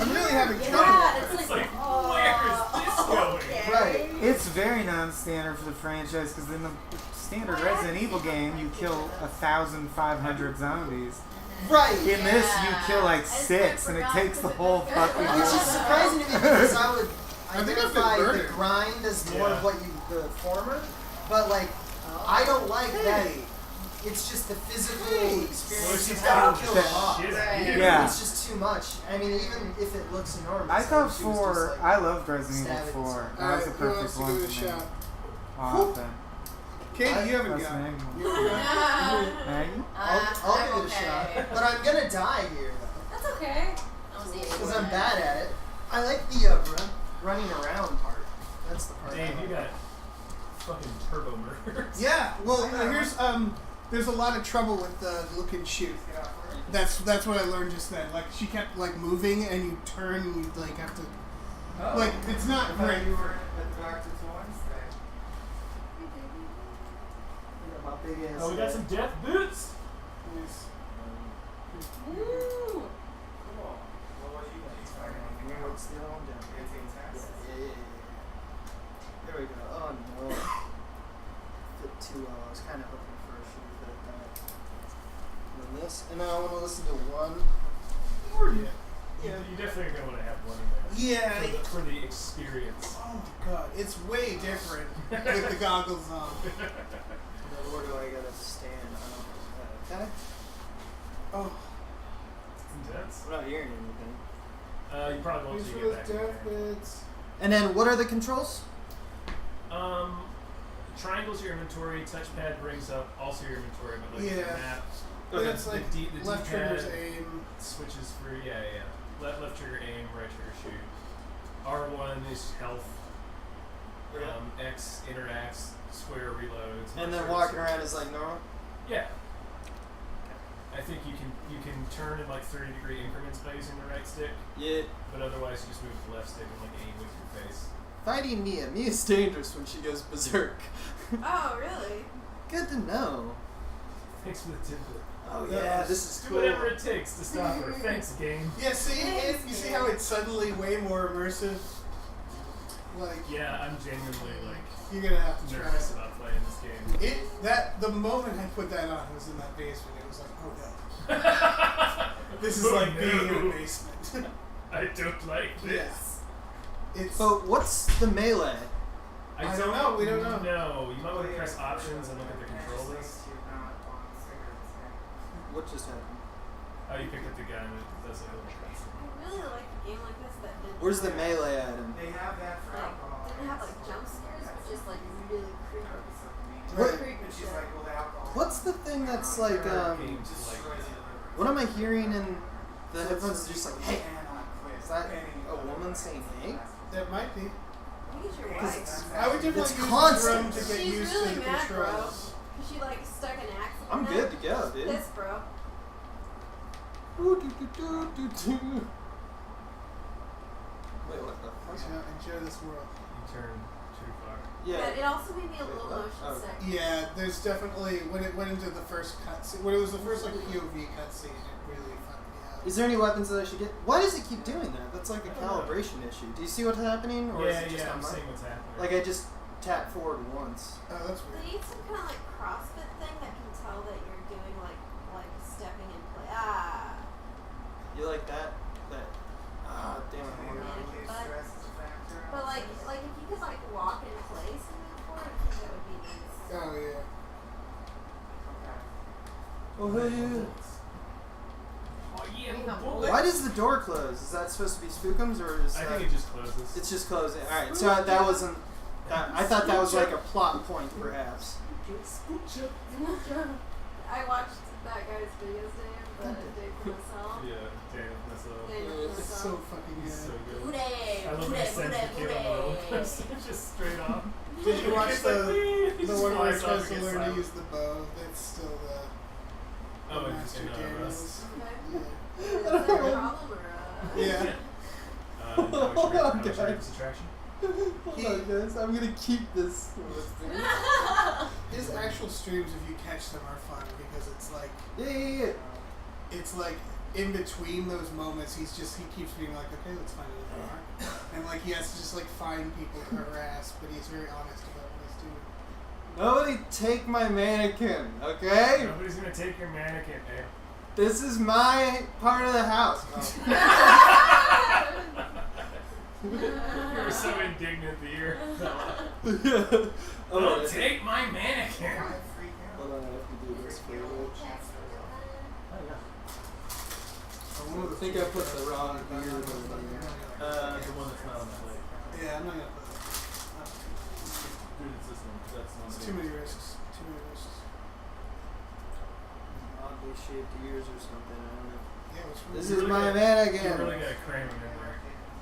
Speaker 3: I'm really having trouble.
Speaker 2: Yeah,
Speaker 5: It's
Speaker 2: it's
Speaker 5: like,
Speaker 2: like,
Speaker 5: where is this going?
Speaker 1: Right.
Speaker 4: It's very non-standard for the franchise because in the standard Resident Evil game, you kill 1,500 zombies.
Speaker 1: Right.
Speaker 4: In this, you kill like 6, and it takes the whole fucking.
Speaker 1: Which is surprising to me because I would
Speaker 3: I think I've been
Speaker 1: identify the
Speaker 3: murdered.
Speaker 1: grind as more
Speaker 5: Yeah.
Speaker 1: of what you the former, but like I don't like that. It's just the physical
Speaker 5: Well,
Speaker 1: experience
Speaker 5: she's
Speaker 1: of having
Speaker 5: got
Speaker 1: to kill
Speaker 4: that
Speaker 1: a boss.
Speaker 5: shit.
Speaker 2: Right.
Speaker 4: Yeah.
Speaker 1: It's just too much. I mean, even if it looks enormous.
Speaker 4: I thought
Speaker 1: wish it was
Speaker 4: 4.
Speaker 1: just, like,
Speaker 4: I loved Resident Evil
Speaker 1: stabbing
Speaker 4: 4.
Speaker 1: someone.
Speaker 4: That was
Speaker 3: Alright,
Speaker 4: the
Speaker 3: who
Speaker 4: perfect
Speaker 3: wants to
Speaker 4: one
Speaker 3: give it a
Speaker 4: for me.
Speaker 3: shot?
Speaker 4: Often.
Speaker 3: Katie, you haven't
Speaker 4: That's
Speaker 3: got it.
Speaker 4: Magma.
Speaker 3: You haven't got it?
Speaker 4: Maggie?
Speaker 1: I'll
Speaker 2: I'm
Speaker 1: give it a
Speaker 2: okay.
Speaker 1: shot, but I'm gonna die here though
Speaker 2: That's okay. I'll see it.
Speaker 1: because I'm bad at it. I like the running around part. That's the part. I
Speaker 5: Dave,
Speaker 1: like.
Speaker 5: you got afterwards.
Speaker 3: Yeah. Well, here's there's a lot of trouble with the look and shoot. That's what I learned just then. Like she kept like moving, and you turn, and you like have to. Like it's not great.
Speaker 4: You were at the doctor's Wednesday.
Speaker 1: My big ass.
Speaker 5: Oh, we got some death boots.
Speaker 2: Woo!
Speaker 4: Cool. What was you guys
Speaker 1: What's the other one down? Yeah. There we go. Oh no. Fit too well. I was kind of hoping for a shoe fit that. And then this, and then I want to listen to one.
Speaker 5: Yeah. You definitely are gonna want to have one in there.
Speaker 3: Yeah.
Speaker 5: For the experience.
Speaker 3: Oh my god, it's way different with the goggles on.
Speaker 1: Where do I gotta stand? Okay.
Speaker 3: Oh.
Speaker 5: It's intense.
Speaker 1: I'm not hearing anything.
Speaker 5: You probably won't
Speaker 3: These
Speaker 5: till
Speaker 3: are
Speaker 5: you
Speaker 3: the
Speaker 5: get back in
Speaker 3: death
Speaker 5: there.
Speaker 3: bits.
Speaker 1: And then what are the controls?
Speaker 5: Triangle's your inventory. Touchpad brings up also your inventory, but like
Speaker 3: Yeah.
Speaker 5: the map.
Speaker 3: But it's
Speaker 5: the
Speaker 3: like
Speaker 5: the
Speaker 3: left
Speaker 5: D-pad
Speaker 3: trigger's aim.
Speaker 5: switches for left trigger aim, right trigger shoot. R1 is health. X interacts, square reloads.
Speaker 1: And then
Speaker 5: left trigger
Speaker 1: walking around is like normal?
Speaker 5: Yeah. I think you can turn in like 30-degree increments by using the right stick,
Speaker 1: Yeah.
Speaker 5: but otherwise you just move the left stick and like aim with your face.
Speaker 1: Fighting Mia. Mia's dangerous when she goes berserk.
Speaker 6: Oh, really?
Speaker 1: Good to know.
Speaker 5: Thanks for the tidbit.
Speaker 1: Oh yeah, this is
Speaker 5: Do
Speaker 1: cool.
Speaker 5: whatever it takes to stop her. Thanks, game.
Speaker 3: Yeah, see, you see how it's suddenly way more immersive? Like,
Speaker 5: Yeah, I'm genuinely like
Speaker 3: you're gonna have to try
Speaker 5: nervous
Speaker 3: it.
Speaker 5: about playing this game.
Speaker 3: The moment I put that on, it was in that basement. It was like, oh no. This is
Speaker 5: Oh,
Speaker 3: like being in
Speaker 5: no.
Speaker 3: a basement.
Speaker 5: I don't like this.
Speaker 3: Yeah. It's
Speaker 1: But what's the melee?
Speaker 3: I don't know, we don't know.
Speaker 5: No, you might want to press options and look at the control list.
Speaker 1: What just happened?
Speaker 5: Oh, you picked up the gun and it does a little press.
Speaker 6: I really like a game like this that didn't
Speaker 1: Where's the
Speaker 6: have,
Speaker 1: melee item?
Speaker 4: They have that for
Speaker 6: like,
Speaker 4: alcohol.
Speaker 6: didn't have like jump scares, but just like really creepy.
Speaker 1: What-
Speaker 6: Creepy
Speaker 4: And she's
Speaker 6: shit.
Speaker 4: like, well, the alcohol.
Speaker 1: What's the thing that's like
Speaker 5: Games like
Speaker 1: what am I hearing in the headphones? Just like, hey,
Speaker 4: Is
Speaker 1: is that a woman saying hey?
Speaker 3: That might be.
Speaker 6: I think it's your
Speaker 1: Because
Speaker 6: wife.
Speaker 3: I would definitely
Speaker 1: It's
Speaker 3: use the
Speaker 1: constant.
Speaker 3: drum to get
Speaker 6: She's
Speaker 3: used
Speaker 6: really
Speaker 3: to the
Speaker 6: mad, bro.
Speaker 3: controls.
Speaker 6: Cause she like stuck an axe in
Speaker 1: I'm
Speaker 6: her
Speaker 1: good
Speaker 6: neck.
Speaker 1: to go, dude.
Speaker 6: This, bro.
Speaker 1: Ooh, doo, doo, doo, doo, doo. Wait, what the fuck?
Speaker 3: Enjoy this world.
Speaker 5: you turn too far.
Speaker 1: Yeah.
Speaker 6: But it also made me a little
Speaker 1: Wait, what?
Speaker 6: motion
Speaker 1: Oh.
Speaker 6: sick.
Speaker 3: Yeah, there's definitely when it went into the first cutscene, when it was the first like POV cutscene, it really fucked me up.
Speaker 1: Is there any weapons that I should get? Why does it keep doing that? That's like a calibration issue. Do you see what's happening? Or is
Speaker 5: Yeah,
Speaker 1: it just
Speaker 5: I'm
Speaker 1: on my...
Speaker 5: seeing what's happening.
Speaker 1: Like I just tap forward once.
Speaker 3: Oh, that's
Speaker 6: They
Speaker 3: weird.
Speaker 6: need some kind of like CrossFit thing that can tell that you're doing like stepping in place. Ah.
Speaker 1: You like that? That. Ah, damn it. I wonder-
Speaker 6: But like if you could like walk in place and move forward, I think that would be nice.
Speaker 3: Oh yeah.
Speaker 1: Oh hell yeah.
Speaker 5: Oh yeah,
Speaker 6: We
Speaker 5: little
Speaker 6: have
Speaker 5: bullet.
Speaker 1: Why does the door close? Is that supposed to be spookums or is
Speaker 5: I
Speaker 1: that?
Speaker 5: think it just closes.
Speaker 1: It's just closing. All right, so that wasn't. I thought that was like a plot point, perhaps.
Speaker 6: I watched that guy's videos today, but Dave for myself.
Speaker 5: Yeah, damn, that's a.
Speaker 6: Dave for
Speaker 3: It's so
Speaker 6: myself.
Speaker 3: fucking
Speaker 5: He's so
Speaker 3: good.
Speaker 5: good.
Speaker 6: Booty,
Speaker 5: I love
Speaker 6: booty,
Speaker 5: when he sends the
Speaker 6: booty,
Speaker 5: kid on the roller
Speaker 6: booty.
Speaker 5: coaster just straight off.
Speaker 3: Did you watch
Speaker 5: It's like,
Speaker 3: the
Speaker 5: he just
Speaker 3: one where he
Speaker 5: flies off
Speaker 3: tries
Speaker 5: and
Speaker 3: to
Speaker 5: gets
Speaker 3: learn to
Speaker 5: silent.
Speaker 3: use the bow? That's still the
Speaker 5: Oh,
Speaker 3: Master
Speaker 5: interesting.
Speaker 3: Daniels.
Speaker 6: Okay.
Speaker 3: Yeah.
Speaker 6: Is that a problem or
Speaker 3: Yeah.
Speaker 1: Hold on,
Speaker 5: This
Speaker 1: guys.
Speaker 5: attraction?
Speaker 1: Hold on, guys. I'm gonna keep this.
Speaker 3: His actual streams, if you catch them, are fun because it's like
Speaker 1: Yeah.
Speaker 3: it's like in between those moments, he keeps being like, okay, let's find another mark, and like he has to just like find people to harass, but he's very honest about what he's doing.
Speaker 1: Nobody take my mannequin, okay?
Speaker 5: Nobody's gonna take your mannequin, eh?
Speaker 1: This is my part of the house.
Speaker 5: You were so indignant that you're.
Speaker 1: Oh,
Speaker 5: Don't take my mannequin!
Speaker 1: Hold on, I have to do this for you. I think I put the wrong beard over there.
Speaker 5: The one that's not on the plate.
Speaker 3: Yeah, I'm not gonna put it.
Speaker 5: Dude, it's this one. That's one.
Speaker 3: It's too many risks. Too many risks.
Speaker 1: Oddly shaped ears or something. I don't know.
Speaker 3: Yeah, what's
Speaker 1: This
Speaker 3: really
Speaker 1: is
Speaker 5: really
Speaker 1: my
Speaker 5: gotta-
Speaker 1: mannequin.
Speaker 5: You really gotta cram him in there.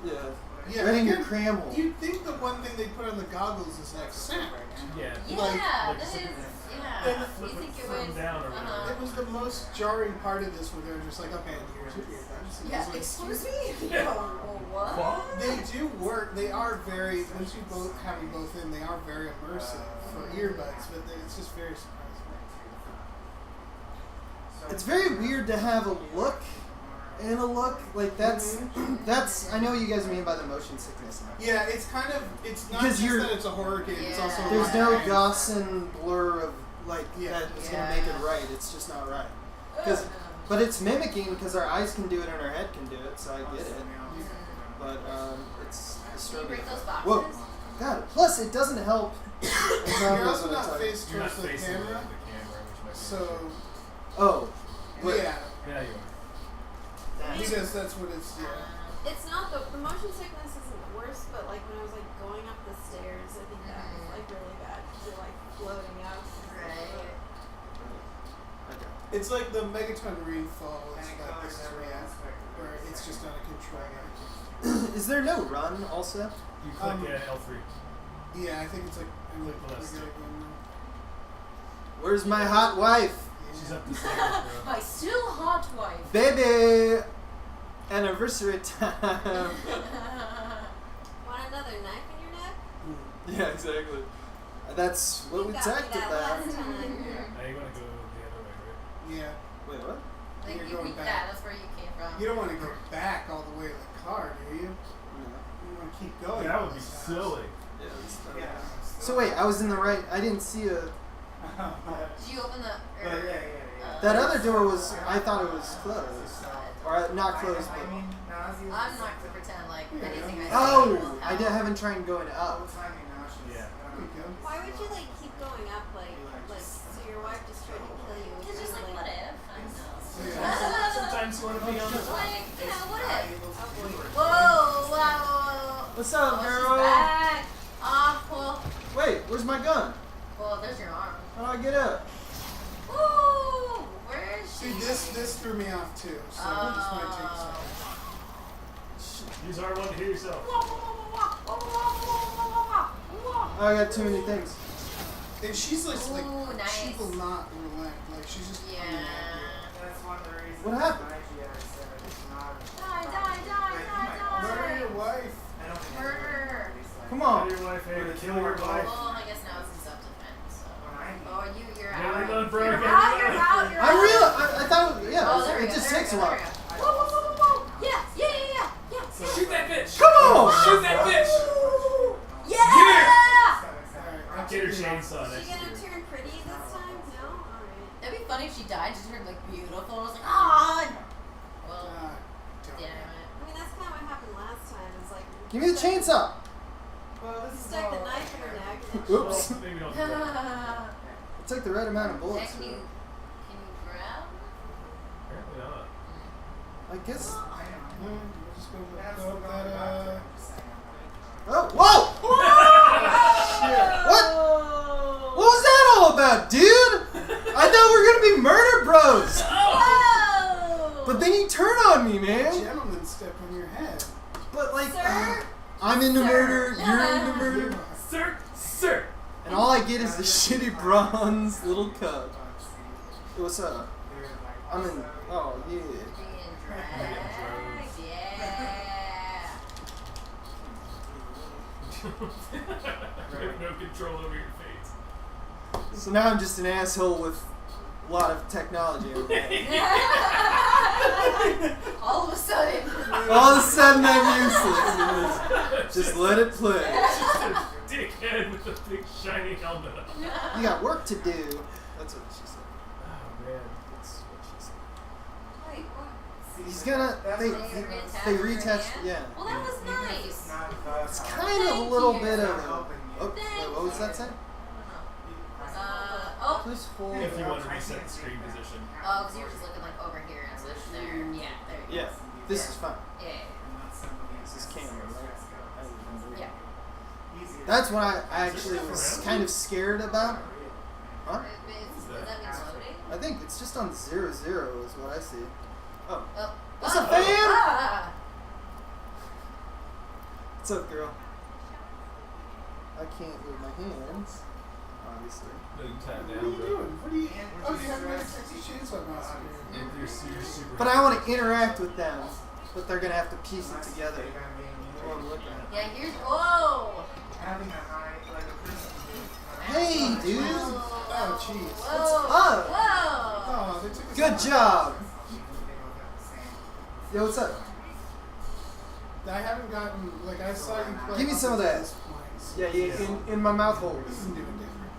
Speaker 1: Yeah.
Speaker 3: Yeah,
Speaker 1: right in your
Speaker 3: you'd-
Speaker 1: cram hole.
Speaker 3: You'd think the one thing they put on the goggles is like sound.
Speaker 5: Yeah.
Speaker 2: Yeah,
Speaker 3: Like-
Speaker 2: that
Speaker 5: like
Speaker 2: is. Yeah.
Speaker 3: And
Speaker 2: You think it
Speaker 5: flip
Speaker 2: would?
Speaker 5: down or whatever.
Speaker 3: It was the most jarring part of this where they were just like, okay, here's your earbuds. And
Speaker 2: Yeah.
Speaker 3: it's like,
Speaker 2: Excuse me.
Speaker 5: Yeah.
Speaker 2: What?
Speaker 3: They do work. They are very, once you both have them both in, they are very immersive for earbuds, but it's just very surprising.
Speaker 1: It's very weird to have a look and a look. Like, that's, I know what you guys mean by the motion sickness.
Speaker 3: Yeah, it's kind of, it's not
Speaker 1: Because
Speaker 3: just
Speaker 1: you're-
Speaker 3: that it's a horror game, it's also
Speaker 2: Yeah.
Speaker 1: There's
Speaker 3: a
Speaker 1: no
Speaker 3: game.
Speaker 1: Gaussian blur of, like,
Speaker 3: Yeah.
Speaker 1: that is going to make it right. It's just not right. 'Cause- but it's mimicking because our eyes can do it and our head can do it, so I get it. But it's
Speaker 2: Can you
Speaker 1: disturbing.
Speaker 2: break those boxes?
Speaker 1: Whoa. God, plus it doesn't help.
Speaker 3: You're also not faced
Speaker 5: You're not
Speaker 3: towards the
Speaker 5: facing the
Speaker 3: camera,
Speaker 5: camera, which might be
Speaker 3: so,
Speaker 1: Oh. Wait.
Speaker 3: yeah,
Speaker 5: Yeah, you are.
Speaker 3: because that's what it's, yeah.
Speaker 6: It's not the motion sickness isn't worse, but like when I was like going up the stairs, I think that was like really bad because you're like floating up.
Speaker 2: Right.
Speaker 1: Okay.
Speaker 3: It's like the Megaton rainfall is that this is where it's just out of control.
Speaker 1: Is there no run also?
Speaker 5: You click L3.
Speaker 3: Yeah, I think it's like, I'm
Speaker 5: Click
Speaker 3: like,
Speaker 5: list.
Speaker 1: Where's my hot wife?
Speaker 5: She's up the stairs, bro.
Speaker 2: My still hot wife.
Speaker 1: Baby! Anniversary time.
Speaker 6: Want another knife in your neck?
Speaker 1: Yeah, exactly. That's what we
Speaker 6: You got
Speaker 1: talked
Speaker 6: me that
Speaker 1: about.
Speaker 6: last time.
Speaker 5: Now you want to go the other way, right?
Speaker 3: Yeah,
Speaker 1: Wait, what?
Speaker 2: Like
Speaker 3: You're
Speaker 2: you
Speaker 3: going
Speaker 2: read
Speaker 3: back.
Speaker 2: that. That's where you came from.
Speaker 3: you don't want to go back all the way to the car, do you?
Speaker 1: No.
Speaker 3: You want to keep going.
Speaker 5: That would be silly.
Speaker 1: Yeah, so wait, I was in the right. I didn't see a.
Speaker 2: Did you open the?
Speaker 1: That other door was. I thought it was closed, or not closed, but.
Speaker 2: I'm not gonna pretend like anything I say
Speaker 1: Oh,
Speaker 2: will
Speaker 1: I
Speaker 2: help.
Speaker 1: haven't tried going up.
Speaker 5: Yeah.
Speaker 3: There we go.
Speaker 6: Why would you like keep going up like so your wife just tried to kill you?
Speaker 2: It's just like what if? I don't know.
Speaker 5: Sometimes you want to be on the
Speaker 2: Like what if?
Speaker 6: Oh boy.
Speaker 2: Whoa! Wow!
Speaker 1: What's up,
Speaker 2: She's
Speaker 1: girl?
Speaker 2: back. Well,
Speaker 1: Wait, where's my gun?
Speaker 2: well, there's your arm.
Speaker 1: How do I get up?
Speaker 2: Woo! Where is she?
Speaker 3: See, this threw me off too, so this might take a second.
Speaker 5: Use R1 to heal yourself.
Speaker 1: Oh, I got too many things.
Speaker 3: And she's like,
Speaker 2: Ooh, nice.
Speaker 3: she will not relent. Like, she's just.
Speaker 2: Yeah.
Speaker 1: What happened?
Speaker 2: Die!
Speaker 3: Murder your wife.
Speaker 2: Murder!
Speaker 1: Come
Speaker 5: Kill
Speaker 1: on.
Speaker 5: your wife, hey, kill your wife.
Speaker 2: Well, I guess now it's in self-defense. So. Oh, you're
Speaker 5: Yeah,
Speaker 2: out.
Speaker 5: reload, bro.
Speaker 2: You're
Speaker 5: Get
Speaker 2: out.
Speaker 5: reload.
Speaker 2: You're out. You're
Speaker 1: I
Speaker 2: out.
Speaker 1: thought, yeah,
Speaker 2: Oh, there we
Speaker 1: it
Speaker 2: go.
Speaker 1: just
Speaker 2: there
Speaker 1: takes
Speaker 2: we
Speaker 1: a
Speaker 2: go,
Speaker 1: while.
Speaker 2: there we go. Whoa, whoa, whoa, whoa, whoa. Yeah.
Speaker 5: Shoot that bitch!
Speaker 1: Come on!
Speaker 5: Shoot that bitch!
Speaker 2: Yeah!
Speaker 3: Alright,
Speaker 5: Get her chainsaw
Speaker 6: Is
Speaker 5: next
Speaker 6: she
Speaker 5: to
Speaker 6: gonna
Speaker 5: you.
Speaker 6: turn pretty this time? No? Alright.
Speaker 2: It'd be funny if she died. She turned like beautiful. I was like, ah. Well, damn it.
Speaker 6: I mean, that's kind of what happened last time. It's like.
Speaker 1: Give me the chainsaw.
Speaker 6: Stuck the knife in her neck. And
Speaker 1: Oops.
Speaker 5: Well, maybe don't do that.
Speaker 1: It took the right amount of
Speaker 2: Yeah,
Speaker 1: bullets.
Speaker 2: can you grab?
Speaker 5: Apparently not.
Speaker 1: I guess.
Speaker 3: We'll just go with that,
Speaker 1: Oh, whoa! What? What was that all about, dude? I thought we were gonna be murder bros.
Speaker 2: Whoa!
Speaker 1: But then you turn on me, man.
Speaker 3: gentleman step on your head.
Speaker 1: But like,
Speaker 2: Sir?
Speaker 1: I'm into
Speaker 2: Sir.
Speaker 1: murder, you're into murder,
Speaker 5: Sir! Sir!
Speaker 1: and all I get is the shitty bronze little cup. Hey, what's up? I'm in. Oh yeah.
Speaker 2: Being dragged. Yeah.
Speaker 5: You have no control over your fate.
Speaker 1: So now I'm just an asshole with a lot of technology.
Speaker 2: All of a sudden.
Speaker 1: All of a sudden I'm useless. Just let it play.
Speaker 5: Just a dickhead with a big shiny helmet on.
Speaker 1: You got work to do. That's what she said.
Speaker 5: Oh man.
Speaker 1: That's what she said.
Speaker 6: Wait, what?
Speaker 1: He's gonna. They retouch. Yeah.
Speaker 2: Well, that was nice.
Speaker 1: It's kind of a little bit of. Oh, wait, what was that say?
Speaker 2: Oh,
Speaker 1: Please hold.
Speaker 5: If you want to reset the screen position.
Speaker 2: oh, because you were just looking like over here instead of there. Yeah, there you
Speaker 1: Yeah, this is fine.
Speaker 2: go. Yeah.
Speaker 1: This is camera, right?
Speaker 2: Yeah.
Speaker 1: That's what I actually was kind of scared about. Huh?
Speaker 2: Does that mean loading?
Speaker 1: I think it's just on 0, 0 is what I see. Oh.
Speaker 2: Oh.
Speaker 1: What's
Speaker 2: oh.
Speaker 1: up, fam?
Speaker 2: Ah.
Speaker 1: What's up, girl? I can't move my hands, obviously.
Speaker 5: No, you tie it
Speaker 3: What are
Speaker 5: down,
Speaker 3: you
Speaker 5: bro.
Speaker 3: doing? What are you? Oh, you have like 60 Shades of Mask.
Speaker 5: You're super.
Speaker 1: But I want to interact with them, but they're gonna have to piece it together. That's what I'm looking at.
Speaker 2: Yeah, here's. Whoa!
Speaker 1: Hey, dude.
Speaker 3: Oh, jeez.
Speaker 1: What's up?
Speaker 2: Whoa!
Speaker 3: Oh, they took us
Speaker 1: Good
Speaker 3: out.
Speaker 1: job. Yo, what's up?
Speaker 3: I haven't gotten, like, I saw you play.
Speaker 1: Give me some of that. Yeah, in my mouth hole.
Speaker 3: This is new and different.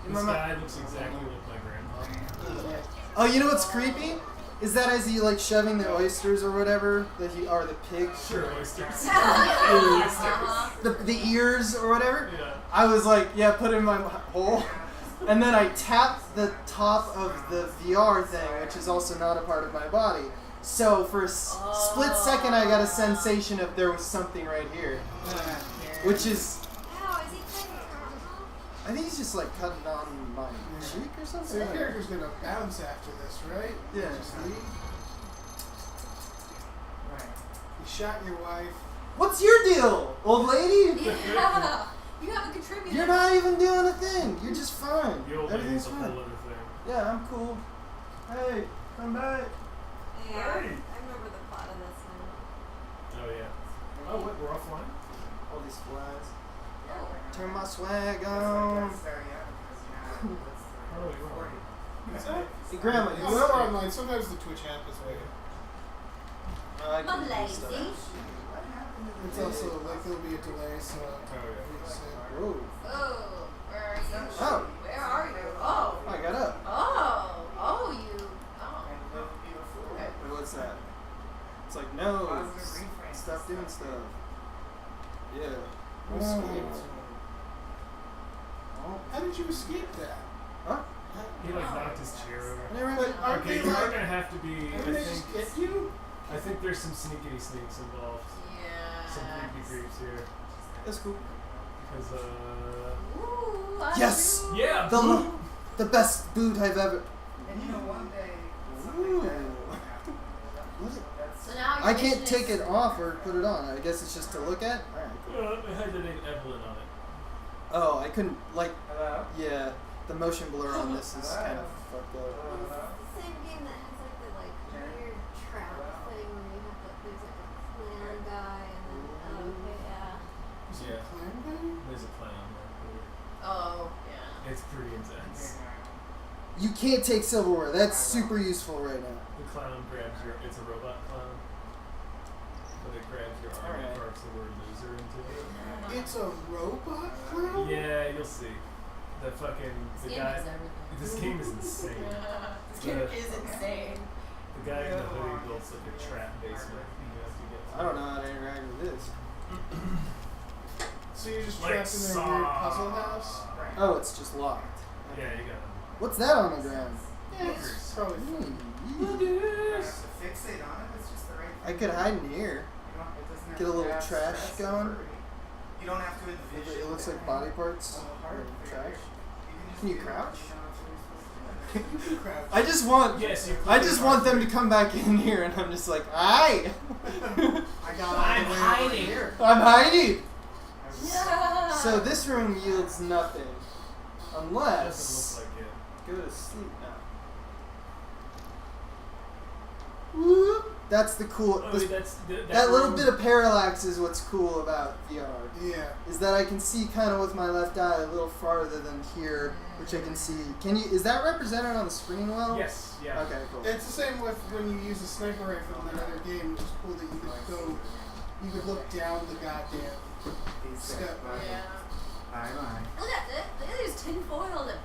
Speaker 1: In my
Speaker 5: This
Speaker 1: mouth.
Speaker 5: guy looks exactly like my grandpa.
Speaker 1: Oh, you know what's creepy? Is that as he like shoving the oysters or whatever that he or the pigs,
Speaker 5: Sure, oysters.
Speaker 1: the ears or whatever.
Speaker 5: Yeah.
Speaker 1: I was like, yeah, put it in my hole, and then I tapped the top of the VR thing, which is also not a part of my body. So for a split second, I got a sensation of there was something right here, which is.
Speaker 6: Ow, is he cutting?
Speaker 1: I think he's just like cutting on my cheek or
Speaker 3: So
Speaker 1: something.
Speaker 3: your character's gonna bounce after this, right?
Speaker 1: Yeah.
Speaker 3: Just leave. You shot your wife.
Speaker 1: What's your deal, old lady?
Speaker 2: Yeah. You haven't contributed.
Speaker 1: You're not even doing a thing. You're just fine.
Speaker 5: The old
Speaker 1: Everything's
Speaker 5: lady's a whole
Speaker 1: fine.
Speaker 5: other thing.
Speaker 1: Yeah, I'm cool. Hey, come back.
Speaker 6: Yeah,
Speaker 5: Hey.
Speaker 6: I remember the plot of this now.
Speaker 5: Oh yeah. Oh wait, we're offline.
Speaker 1: All these flies.
Speaker 2: Oh.
Speaker 1: Turn my swag on.
Speaker 5: Oh, you're right.
Speaker 1: Hey, Grandma,
Speaker 3: Oh,
Speaker 1: you
Speaker 3: we're
Speaker 1: up?
Speaker 3: online. Sometimes the Twitch app is weird.
Speaker 1: I can
Speaker 2: I'm
Speaker 1: do
Speaker 2: lazy.
Speaker 1: stuff.
Speaker 3: It's also like there'll be a delay, so.
Speaker 5: Oh yeah.
Speaker 1: Whoa.
Speaker 2: Oh, where are you?
Speaker 1: Oh.
Speaker 2: Where are you? Oh.
Speaker 1: I got up.
Speaker 2: Oh. Oh, you. Oh. Okay.
Speaker 1: Wait, what's that? It's like, no. Stop doing stuff. Yeah.
Speaker 3: You escaped.
Speaker 1: Oh.
Speaker 3: How did you escape that?
Speaker 1: Huh?
Speaker 5: He like knocked his chair over.
Speaker 1: I never really.
Speaker 3: Aren't
Speaker 5: Okay,
Speaker 3: they
Speaker 5: you are
Speaker 3: like?
Speaker 5: gonna have to be. I
Speaker 3: Didn't they just
Speaker 5: think.
Speaker 3: get you?
Speaker 5: I think there's some sneaky sneaks involved.
Speaker 2: Yeah.
Speaker 5: Some creepy creeps here.
Speaker 1: That's cool.
Speaker 5: Because
Speaker 2: Ooh, I
Speaker 1: Yes!
Speaker 2: do.
Speaker 5: yeah.
Speaker 1: The best boot I've ever.
Speaker 7: And you know, one day,
Speaker 1: Ooh. What is-
Speaker 2: So now your
Speaker 1: I can't
Speaker 2: mission
Speaker 1: take
Speaker 2: is-
Speaker 1: it off or put it on. I guess it's just to look at. Alright, cool.
Speaker 5: It had the name Evelyn on it.
Speaker 1: Oh, I couldn't like.
Speaker 7: hello?
Speaker 1: Yeah, the motion blur on this is kind of fucked up.
Speaker 6: It's the same game that has like the weird trap thing where you have there's like a clan guy and then okay, yeah.
Speaker 5: Yeah.
Speaker 3: Clan guy?
Speaker 5: There's a clown there.
Speaker 2: Oh, yeah.
Speaker 5: It's pretty intense.
Speaker 1: You can't take silverware. That's super useful right now.
Speaker 5: The clown grabs your. It's a robot clown. But it grabs your arm and
Speaker 1: Alright.
Speaker 5: carves the word loser into it.
Speaker 3: It's a robot clown?
Speaker 5: Yeah, you'll see. The fucking.
Speaker 2: This
Speaker 5: The
Speaker 2: game
Speaker 5: guy.
Speaker 2: is everything.
Speaker 5: This game is insane.
Speaker 2: This game is insane.
Speaker 5: The guy in the hoodie builds like a trap basement. You have to get
Speaker 1: I don't know how to interact with this.
Speaker 3: So you're just
Speaker 5: Like
Speaker 3: trapped in their weird puzzle house?
Speaker 1: Oh, it's just locked.
Speaker 5: Yeah, you got
Speaker 1: What's that on the ground?
Speaker 3: Yeah, it's probably fun.
Speaker 5: it.
Speaker 7: Fixate on it, it's just the right
Speaker 1: I could hide in here.
Speaker 7: it doesn't have
Speaker 1: Get a
Speaker 7: to
Speaker 1: little
Speaker 7: have
Speaker 1: trash
Speaker 7: stress
Speaker 1: going.
Speaker 7: or- You don't have to
Speaker 1: It
Speaker 7: envision.
Speaker 1: looks like body parts. Trash. Can you crouch?
Speaker 3: Crap.
Speaker 1: I just want.
Speaker 5: Yes, you
Speaker 1: I just want them to come back in here, and I'm just like, aye.
Speaker 3: I got
Speaker 5: I'm hiding.
Speaker 1: I'm hiding.
Speaker 2: Yeah.
Speaker 1: So this room yields nothing,
Speaker 5: Doesn't
Speaker 1: unless
Speaker 5: look like it.
Speaker 1: go to sleep now. Whoop. That's the cool.
Speaker 5: Oh,
Speaker 1: this-
Speaker 5: wait, that's
Speaker 1: that little
Speaker 5: room-
Speaker 1: bit of parallax is what's cool about VR.
Speaker 3: Yeah.
Speaker 1: Is that I can see kind of with my left eye a little farther than here, which I can see. Can you? Is that represented on the screen well?
Speaker 5: Yes. Yeah.
Speaker 1: Okay, cool.
Speaker 3: It's the same with when you use a sniper rifle in that other game. It was cool that you could look down the goddamn step.
Speaker 2: Yeah.
Speaker 7: Bye bye.
Speaker 2: Look at this. Look at these tinfoil that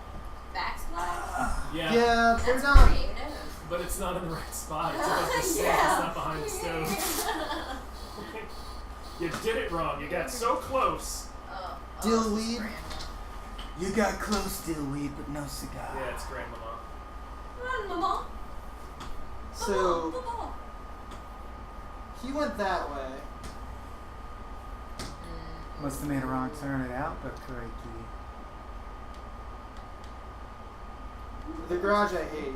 Speaker 2: backsplash.
Speaker 5: Yeah.
Speaker 1: Yeah, they're
Speaker 2: That's
Speaker 1: not.
Speaker 2: creative.
Speaker 5: But it's not in the right spot. It's above the sink. It's not behind the stove. You did it wrong. You got so close.
Speaker 2: Oh,
Speaker 1: Dill
Speaker 2: this is
Speaker 1: weed?
Speaker 2: grand.
Speaker 4: You got close, Dillweed, but no cigar.
Speaker 5: Yeah, it's grandmama.
Speaker 2: Run, Mama.
Speaker 1: So
Speaker 2: Mama.
Speaker 1: he went that way.
Speaker 4: Must have made a wrong turn at Albuquerque.
Speaker 1: The garage I hate.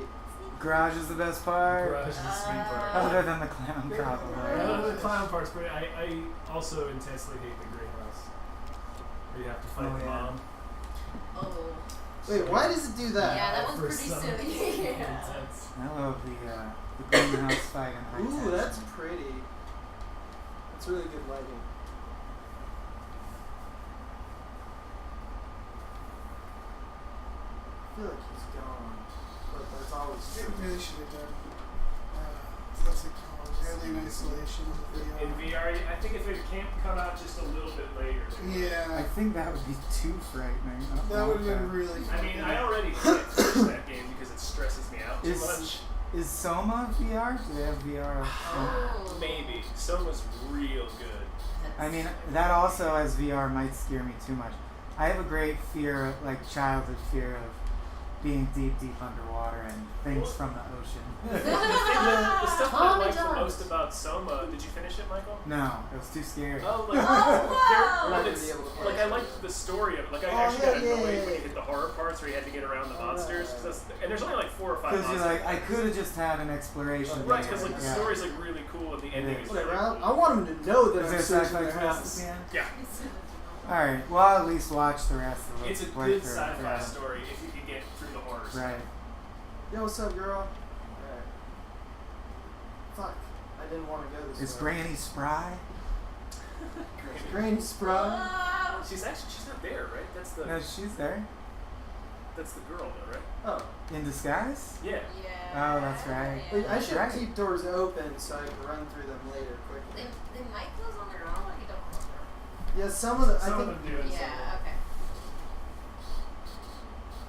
Speaker 4: Garage is the best part.
Speaker 5: Garage is the sweet part.
Speaker 4: Other than the clown, probably.
Speaker 5: The clown part's great. I also intensely hate the greenhouse. Where you have to fight
Speaker 4: Oh,
Speaker 5: the
Speaker 4: yeah.
Speaker 5: mom.
Speaker 2: Oh.
Speaker 1: Wait, why does it do that?
Speaker 2: Yeah, that one's
Speaker 5: For
Speaker 2: pretty
Speaker 5: some
Speaker 2: silly. Yeah.
Speaker 5: intense.
Speaker 4: I love the greenhouse fight in high
Speaker 1: Ooh,
Speaker 4: tension.
Speaker 1: that's pretty. That's really good lighting. I feel like he's gone, but that's always
Speaker 3: It
Speaker 1: true.
Speaker 3: really should have done. What's it called? Alien Isolation with
Speaker 5: In VR, I think if it can't come out just a little bit later.
Speaker 3: Yeah,
Speaker 4: I think that would be too frightening.
Speaker 3: that would have been really.
Speaker 5: I mean, I already can't finish that game because it stresses me out too
Speaker 4: Is-
Speaker 5: much.
Speaker 4: Is Soma VR? Do they have VR?
Speaker 2: Oh.
Speaker 5: Maybe. Soma's real good.
Speaker 4: I mean, that also as VR might scare me too much. I have a great fear, like childhood fear of being deep underwater and things from the ocean.
Speaker 5: The stuff that I liked the
Speaker 2: Traumatized.
Speaker 5: most about Soma, did you finish it, Michael?
Speaker 4: No, it was too scary.
Speaker 5: Oh, like,
Speaker 2: Oh,
Speaker 1: We're not gonna
Speaker 5: it's,
Speaker 1: be able to play
Speaker 5: like I
Speaker 1: it.
Speaker 5: liked the story of it. Like I
Speaker 1: Oh,
Speaker 5: actually got
Speaker 1: yeah,
Speaker 5: annoyed
Speaker 1: yeah.
Speaker 5: when you hit the horror parts where you had to get around the monsters. 'Cause that's, and there's only like 4 or 5
Speaker 4: Because
Speaker 5: monsters.
Speaker 4: you're like, I could have just had an exploration.
Speaker 5: Right,
Speaker 4: day.
Speaker 5: because like the
Speaker 4: Yeah.
Speaker 5: story's like really cool and the ending is really
Speaker 1: Whatever. I
Speaker 5: cool.
Speaker 1: want him to know that
Speaker 4: Is
Speaker 1: I'm
Speaker 4: there a
Speaker 1: searching
Speaker 4: sci-fi
Speaker 1: their
Speaker 4: twist at
Speaker 1: house.
Speaker 4: the end?
Speaker 5: Yeah,
Speaker 4: Alright, well I'll at least watch the rest of it.
Speaker 5: it's a
Speaker 4: Wait
Speaker 5: good
Speaker 4: for it,
Speaker 5: sci-fi
Speaker 4: yeah.
Speaker 5: story if you can get through the horrors.
Speaker 4: Right.
Speaker 1: Yo, what's up, girl? Alright. Fuck. I didn't want to go this
Speaker 4: Is
Speaker 1: way.
Speaker 4: Granny spry?
Speaker 1: Granny Sprung?
Speaker 2: Oh.
Speaker 5: She's not there, right? That's the
Speaker 4: No, she's there.
Speaker 5: girl though, right?
Speaker 1: Oh.
Speaker 4: In disguise?
Speaker 5: Yeah.
Speaker 2: Yeah.
Speaker 4: Oh, that's right.
Speaker 1: Wait, I should
Speaker 4: Right.
Speaker 1: keep doors open so I can run through them later quickly.
Speaker 2: They might close on their own. I don't remember.
Speaker 1: Yeah, some of the.
Speaker 5: Some
Speaker 1: I
Speaker 5: of
Speaker 1: think.
Speaker 5: them do. and some
Speaker 2: Yeah. Okay.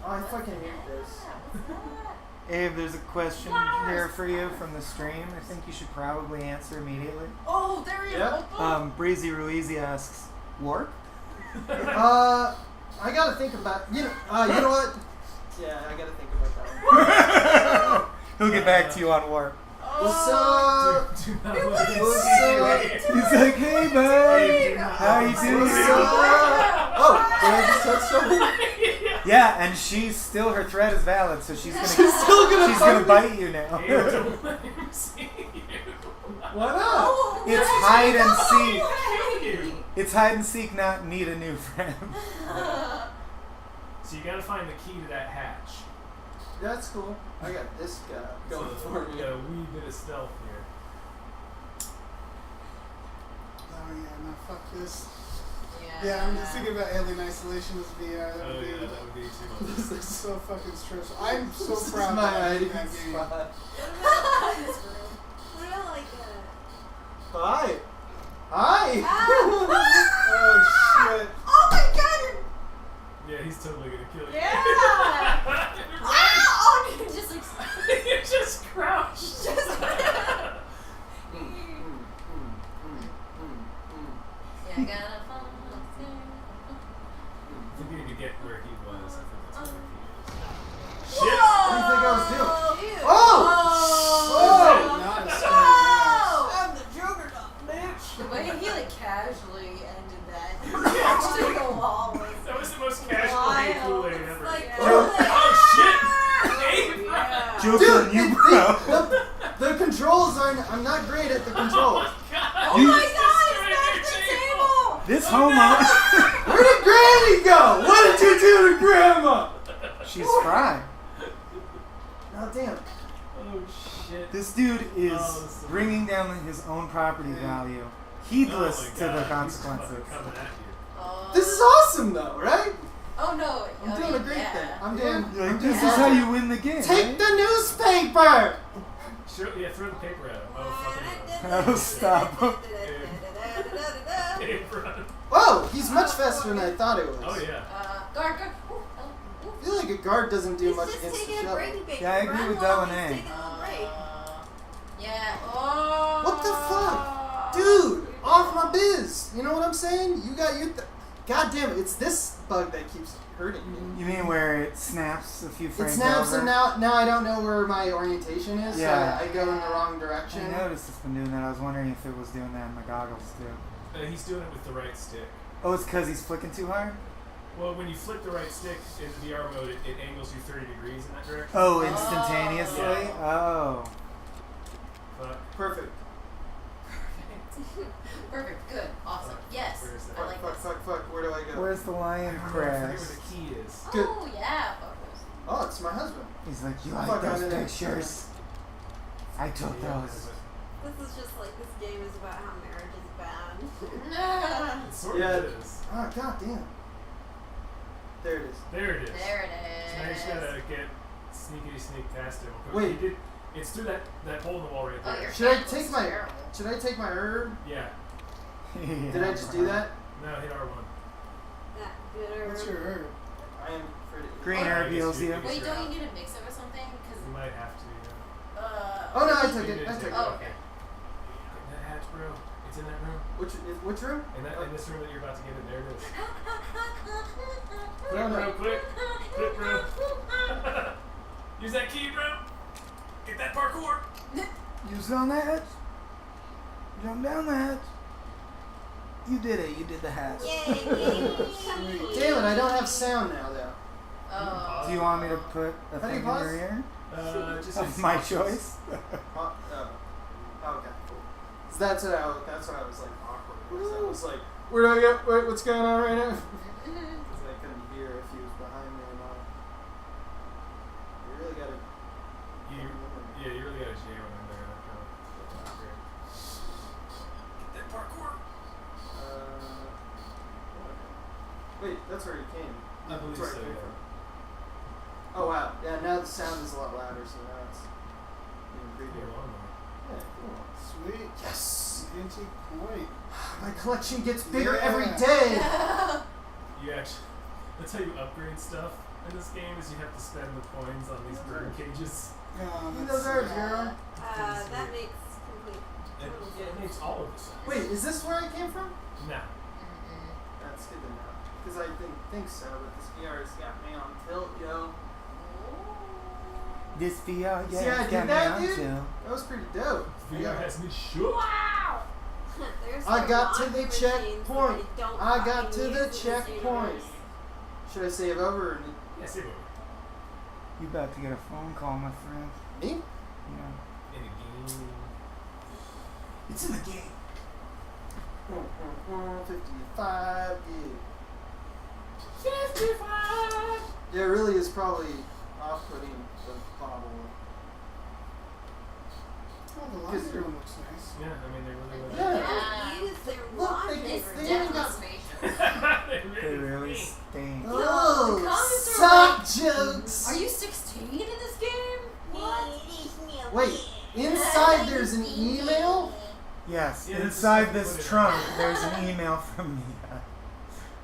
Speaker 1: Oh, I fucking hate this.
Speaker 2: What's that?
Speaker 4: Abe, there's a question
Speaker 2: Mars!
Speaker 4: here for you from the stream. I think you should probably answer immediately.
Speaker 2: Oh, there he is.
Speaker 1: Yeah.
Speaker 2: Oh,
Speaker 4: Breezy Ruiz asks, warp?
Speaker 1: I gotta think about. You know what? Yeah, I gotta think about that one.
Speaker 4: He'll get back to you on warp.
Speaker 1: What's up?
Speaker 5: Do not let him
Speaker 1: What's
Speaker 5: see
Speaker 1: up?
Speaker 5: you.
Speaker 4: He's like, hey, bud. How you doing?
Speaker 1: What's up? Oh, did I just touch something?
Speaker 4: Yeah, and she's still, her threat is valid, so she's gonna,
Speaker 1: She's still gonna
Speaker 4: she's
Speaker 1: fight
Speaker 4: gonna
Speaker 1: me?
Speaker 4: bite you now.
Speaker 5: Ew, don't let him see you.
Speaker 1: Why not?
Speaker 2: Oh,
Speaker 4: It's
Speaker 2: where'd
Speaker 4: hide
Speaker 2: you
Speaker 4: and
Speaker 2: go?
Speaker 4: seek.
Speaker 5: Kill you.
Speaker 4: It's hide and seek, not need a new friend.
Speaker 5: So you gotta find the key to that hatch.
Speaker 1: That's cool. I got this guy going
Speaker 5: So
Speaker 1: for
Speaker 5: we
Speaker 1: me.
Speaker 5: got a wee bit of stealth here.
Speaker 3: Oh yeah, no, fuck this.
Speaker 2: Yeah.
Speaker 3: Yeah, I'm just thinking about Alien Isolation as VR. That
Speaker 5: Oh
Speaker 3: would be.
Speaker 5: yeah, that would be too much.
Speaker 3: This is so fucking stressful. I'm so
Speaker 1: This is
Speaker 3: proud
Speaker 1: my
Speaker 3: of
Speaker 1: hiding
Speaker 3: that game.
Speaker 1: spot.
Speaker 6: What about like
Speaker 1: Hi. Hi.
Speaker 3: Oh shit.
Speaker 2: Oh my god!
Speaker 5: Yeah, he's totally gonna kill you.
Speaker 2: Yeah! Oh, you just like.
Speaker 5: You just crouched.
Speaker 2: Yeah, I gotta follow
Speaker 5: I think you need to get where he was. I think that's where he is.
Speaker 2: Whoa!
Speaker 5: Shit!
Speaker 1: What do you think I was doing?
Speaker 6: Ew.
Speaker 1: Oh!
Speaker 2: Oh!
Speaker 3: Not a
Speaker 2: Whoa!
Speaker 1: I'm the Juggernaut, bitch.
Speaker 2: The way he like casually ended that next to the wall was.
Speaker 5: That was the most casual
Speaker 2: Wild.
Speaker 5: Kool-Aid ever.
Speaker 6: Like,
Speaker 2: Yeah.
Speaker 5: Oh shit! Dave!
Speaker 2: Yeah.
Speaker 4: Joke
Speaker 1: Dude,
Speaker 4: on you, bro.
Speaker 1: the controls aren't. I'm not great at the controls.
Speaker 2: Oh
Speaker 4: You-
Speaker 2: my god! It's back the table!
Speaker 4: This homo,
Speaker 1: Where did Granny go? What did you do to Grandma?
Speaker 4: she's fried.
Speaker 1: Oh damn.
Speaker 5: Oh shit.
Speaker 4: This dude is
Speaker 5: Oh, this is-
Speaker 4: bringing down his own property value, heedless
Speaker 5: Oh my
Speaker 4: to
Speaker 5: God,
Speaker 4: the
Speaker 5: he's
Speaker 4: consequences.
Speaker 5: coming at you.
Speaker 2: Oh.
Speaker 1: This is awesome though, right?
Speaker 2: Oh no!
Speaker 1: I'm doing a great thing. I'm doing.
Speaker 4: You're
Speaker 1: I'm
Speaker 4: like,
Speaker 1: doing
Speaker 4: this is how
Speaker 1: awesome.
Speaker 4: you win the game.
Speaker 1: Take
Speaker 4: right?
Speaker 1: the newspaper.
Speaker 5: Sure, yeah, throw the paper at him. Oh, fucking
Speaker 4: That'll stop him.
Speaker 5: Dave, run.
Speaker 1: Oh, he's much faster than I thought he was.
Speaker 5: Oh yeah.
Speaker 2: Guard. Ooh, oh,
Speaker 1: I feel like a guard doesn't do
Speaker 6: He's
Speaker 1: much
Speaker 6: just
Speaker 1: against the
Speaker 6: taking a
Speaker 1: shovel.
Speaker 6: break, baby.
Speaker 4: Yeah, I agree
Speaker 6: Run
Speaker 4: with
Speaker 6: long,
Speaker 4: Delaunay.
Speaker 6: he's taking a little break.
Speaker 2: Yeah. Oh.
Speaker 1: What the fuck? Dude, off my biz. You know what I'm saying? You got your. God damn it! It's this bug that keeps hurting me.
Speaker 4: You mean where it snaps a few
Speaker 1: It
Speaker 4: frames
Speaker 1: snaps
Speaker 4: over?
Speaker 1: and now I don't know where my orientation is.
Speaker 4: Yeah.
Speaker 1: So I go in the wrong direction.
Speaker 4: I noticed it's been doing that. I was wondering if it was doing that in the goggles too.
Speaker 5: He's doing it with the right stick.
Speaker 4: Oh, it's because he's flicking too hard?
Speaker 5: Well, when you flick the right stick in the VR mode, it angles you 30 degrees in that direction.
Speaker 4: Oh, instantaneously?
Speaker 5: Yeah.
Speaker 4: Oh.
Speaker 1: Perfect.
Speaker 2: Perfect. Good. Awesome. Yes.
Speaker 5: Where is that?
Speaker 2: I like this.
Speaker 1: Fuck. Where do I go?
Speaker 4: Where's the lion
Speaker 5: I forget where
Speaker 4: crest?
Speaker 5: the key is.
Speaker 1: Good.
Speaker 2: Oh yeah. Photos.
Speaker 1: Oh, it's my husband.
Speaker 4: He's like, you
Speaker 1: Fuck,
Speaker 4: like
Speaker 1: I'm
Speaker 4: those
Speaker 1: in it.
Speaker 4: pictures? I took
Speaker 5: Yeah,
Speaker 4: those.
Speaker 6: This is just like this game is about how marriage is bad.
Speaker 5: It sort
Speaker 1: Yeah.
Speaker 5: of is.
Speaker 1: Ah, god damn. There it is.
Speaker 5: There it is.
Speaker 2: There it is.
Speaker 5: So now you just gotta get sneak past him.
Speaker 1: Wait.
Speaker 5: He did, it's through that hole in the wall right
Speaker 2: Oh,
Speaker 5: there.
Speaker 2: your
Speaker 1: Should I
Speaker 2: cat
Speaker 1: take
Speaker 2: looks
Speaker 1: my
Speaker 2: terrible.
Speaker 1: Should I take my herb?
Speaker 5: Yeah.
Speaker 1: Did I just do that?
Speaker 5: No, hit R1.
Speaker 6: That bitter.
Speaker 3: What's your herb?
Speaker 1: I am pretty.
Speaker 4: Green
Speaker 5: Oh,
Speaker 4: herb
Speaker 5: I guess
Speaker 4: heals
Speaker 5: you-
Speaker 4: you.
Speaker 5: you-
Speaker 2: Wait, don't you need to mix it with something?
Speaker 5: You might have to, yeah.
Speaker 1: Oh no, I took
Speaker 5: You
Speaker 1: it.
Speaker 5: did
Speaker 1: I
Speaker 5: take
Speaker 1: took
Speaker 5: it.
Speaker 1: it.
Speaker 2: Oh, okay.
Speaker 5: In that hatch, bro. It's in that room.
Speaker 1: Which room?
Speaker 5: In this room that you're about to get in. There it is.
Speaker 1: No, no.
Speaker 5: Quick, bro. Use that key, bro. Get that parkour.
Speaker 4: You was on that hatch? Jump down the hatch. You did it. You did the hatch.
Speaker 6: Yay!
Speaker 1: Damn it! I don't have sound now though.
Speaker 2: Oh.
Speaker 4: Do you want me to put a
Speaker 1: How do
Speaker 4: thing
Speaker 1: you
Speaker 4: in
Speaker 1: pause?
Speaker 4: your ear?
Speaker 5: Just
Speaker 4: Of
Speaker 5: use
Speaker 4: my
Speaker 5: options.
Speaker 4: choice?
Speaker 1: Okay, cool. So that's what I was like awkward. Was I was like, where do I go? Wait, what's going on right now? Because I couldn't hear if he was behind me or not. You really gotta.
Speaker 5: Yeah, you really gotta jam in there. That's great. Get that parkour.
Speaker 1: Wait, that's where he came.
Speaker 5: I believe
Speaker 1: That's where
Speaker 5: so,
Speaker 1: it came
Speaker 5: yeah.
Speaker 1: from. Oh wow! Yeah, now the sound is a lot louder, so now it's even
Speaker 5: Pretty
Speaker 1: creepier.
Speaker 5: lawnmower.
Speaker 1: Yeah, cool.
Speaker 3: Sweet.
Speaker 1: Yes.
Speaker 3: Anti-point.
Speaker 1: My collection gets bigger
Speaker 3: Yeah.
Speaker 1: every day.
Speaker 5: You actually, that's how you upgrade stuff in this game. Is you have to spend the coins on these bird cages.
Speaker 1: You know there's zero.
Speaker 6: That makes complete.
Speaker 5: And yeah, it makes all of the sense.
Speaker 1: Wait, is this where I came from?
Speaker 5: Nah.
Speaker 1: That's good to know. Because I think so, but this VR has got me on tilt, yo.
Speaker 4: This VR, yeah,
Speaker 1: See how I
Speaker 4: it's
Speaker 1: did
Speaker 4: got me
Speaker 1: that,
Speaker 4: on
Speaker 1: dude?
Speaker 4: chill.
Speaker 1: That was pretty dope.
Speaker 5: VR has me shook.
Speaker 6: There's
Speaker 1: I
Speaker 6: some
Speaker 1: got to
Speaker 6: laundry
Speaker 1: the
Speaker 6: machines
Speaker 1: checkpoint.
Speaker 6: that don't
Speaker 1: I got
Speaker 6: fucking
Speaker 1: to
Speaker 6: use
Speaker 1: the
Speaker 6: in this
Speaker 1: checkpoint.
Speaker 6: universe.
Speaker 1: Should I save over? Or
Speaker 5: Yeah, save over.
Speaker 4: You about to get a phone call, my friend.
Speaker 1: me?
Speaker 4: Yeah.
Speaker 5: In a game.
Speaker 3: It's in the game.
Speaker 1: 55, yeah.
Speaker 5: 55.
Speaker 1: Yeah, it really is probably off-putting the bottle.
Speaker 3: Oh, the laundry room looks nice.
Speaker 5: Yeah, I mean, they really
Speaker 1: Yeah.
Speaker 6: They don't use their
Speaker 1: Look,
Speaker 6: laundry
Speaker 1: they-
Speaker 2: It's
Speaker 6: for
Speaker 1: they
Speaker 6: that.
Speaker 1: even got-
Speaker 2: definitely spacious.
Speaker 4: They really stink.
Speaker 1: Oh,
Speaker 2: the comments
Speaker 1: suck
Speaker 2: are
Speaker 1: jokes!
Speaker 2: Are you 16 in this game? What?
Speaker 1: Wait, inside there's an email?
Speaker 4: Yes,
Speaker 5: Yeah, that's
Speaker 4: inside
Speaker 5: the stuff you
Speaker 4: this
Speaker 5: put in.
Speaker 4: trunk, there's an email from me.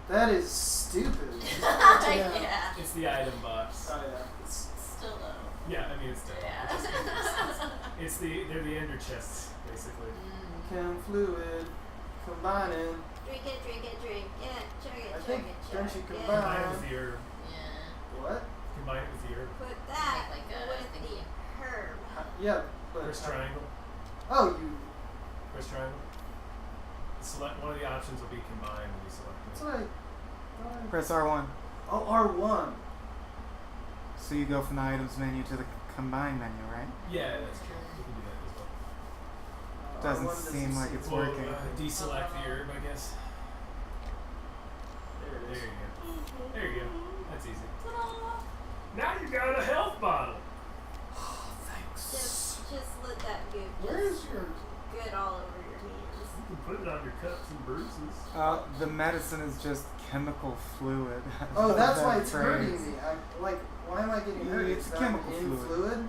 Speaker 1: That is stupid.
Speaker 2: Yeah.
Speaker 5: It's the item box.
Speaker 1: Oh yeah. It's,
Speaker 2: Still though.
Speaker 5: Yeah, I mean, it's dead.
Speaker 2: Yeah.
Speaker 5: They're the ender chests, basically.
Speaker 1: chem fluid combining.
Speaker 6: Drink it, drink it, drink it. Chug it,
Speaker 1: I
Speaker 6: chug
Speaker 1: think
Speaker 6: it,
Speaker 1: don't
Speaker 6: chug
Speaker 1: you
Speaker 6: it.
Speaker 1: combine-
Speaker 5: Combine it with the herb.
Speaker 2: Yeah.
Speaker 1: What?
Speaker 5: Combine it with the herb.
Speaker 6: Put that
Speaker 2: Make like a
Speaker 6: with
Speaker 2: thingy.
Speaker 6: the herb.
Speaker 1: Yeah, but
Speaker 5: Press triangle.
Speaker 1: oh, you.
Speaker 5: Press triangle. Select one of the options will be combined when you select
Speaker 1: That's
Speaker 5: it.
Speaker 1: what I.
Speaker 4: Press R1.
Speaker 1: Oh, R1.
Speaker 4: So you go from the items menu to the combine menu, right?
Speaker 5: Yeah, that's true. You can do that as well.
Speaker 4: Doesn't
Speaker 1: R1
Speaker 4: seem like it's
Speaker 5: Well,
Speaker 4: working.
Speaker 5: deselect the herb, I guess.
Speaker 1: There
Speaker 5: There
Speaker 1: it is.
Speaker 5: you go. There you go. That's easy.
Speaker 2: Ta-da.
Speaker 5: Now you got a health bottle.
Speaker 6: Just let that goop
Speaker 3: Where's
Speaker 6: just
Speaker 3: your...
Speaker 6: good all over your hands.
Speaker 5: You can put it on your cuts and bruises.
Speaker 4: The medicine is just chemical fluid.
Speaker 1: Oh, that's
Speaker 4: That
Speaker 1: why it's
Speaker 4: phrase.
Speaker 1: hurting me. Why am I getting
Speaker 4: Yeah,
Speaker 1: hurt?
Speaker 4: it's
Speaker 1: Is that
Speaker 4: chemical
Speaker 1: in
Speaker 4: fluid.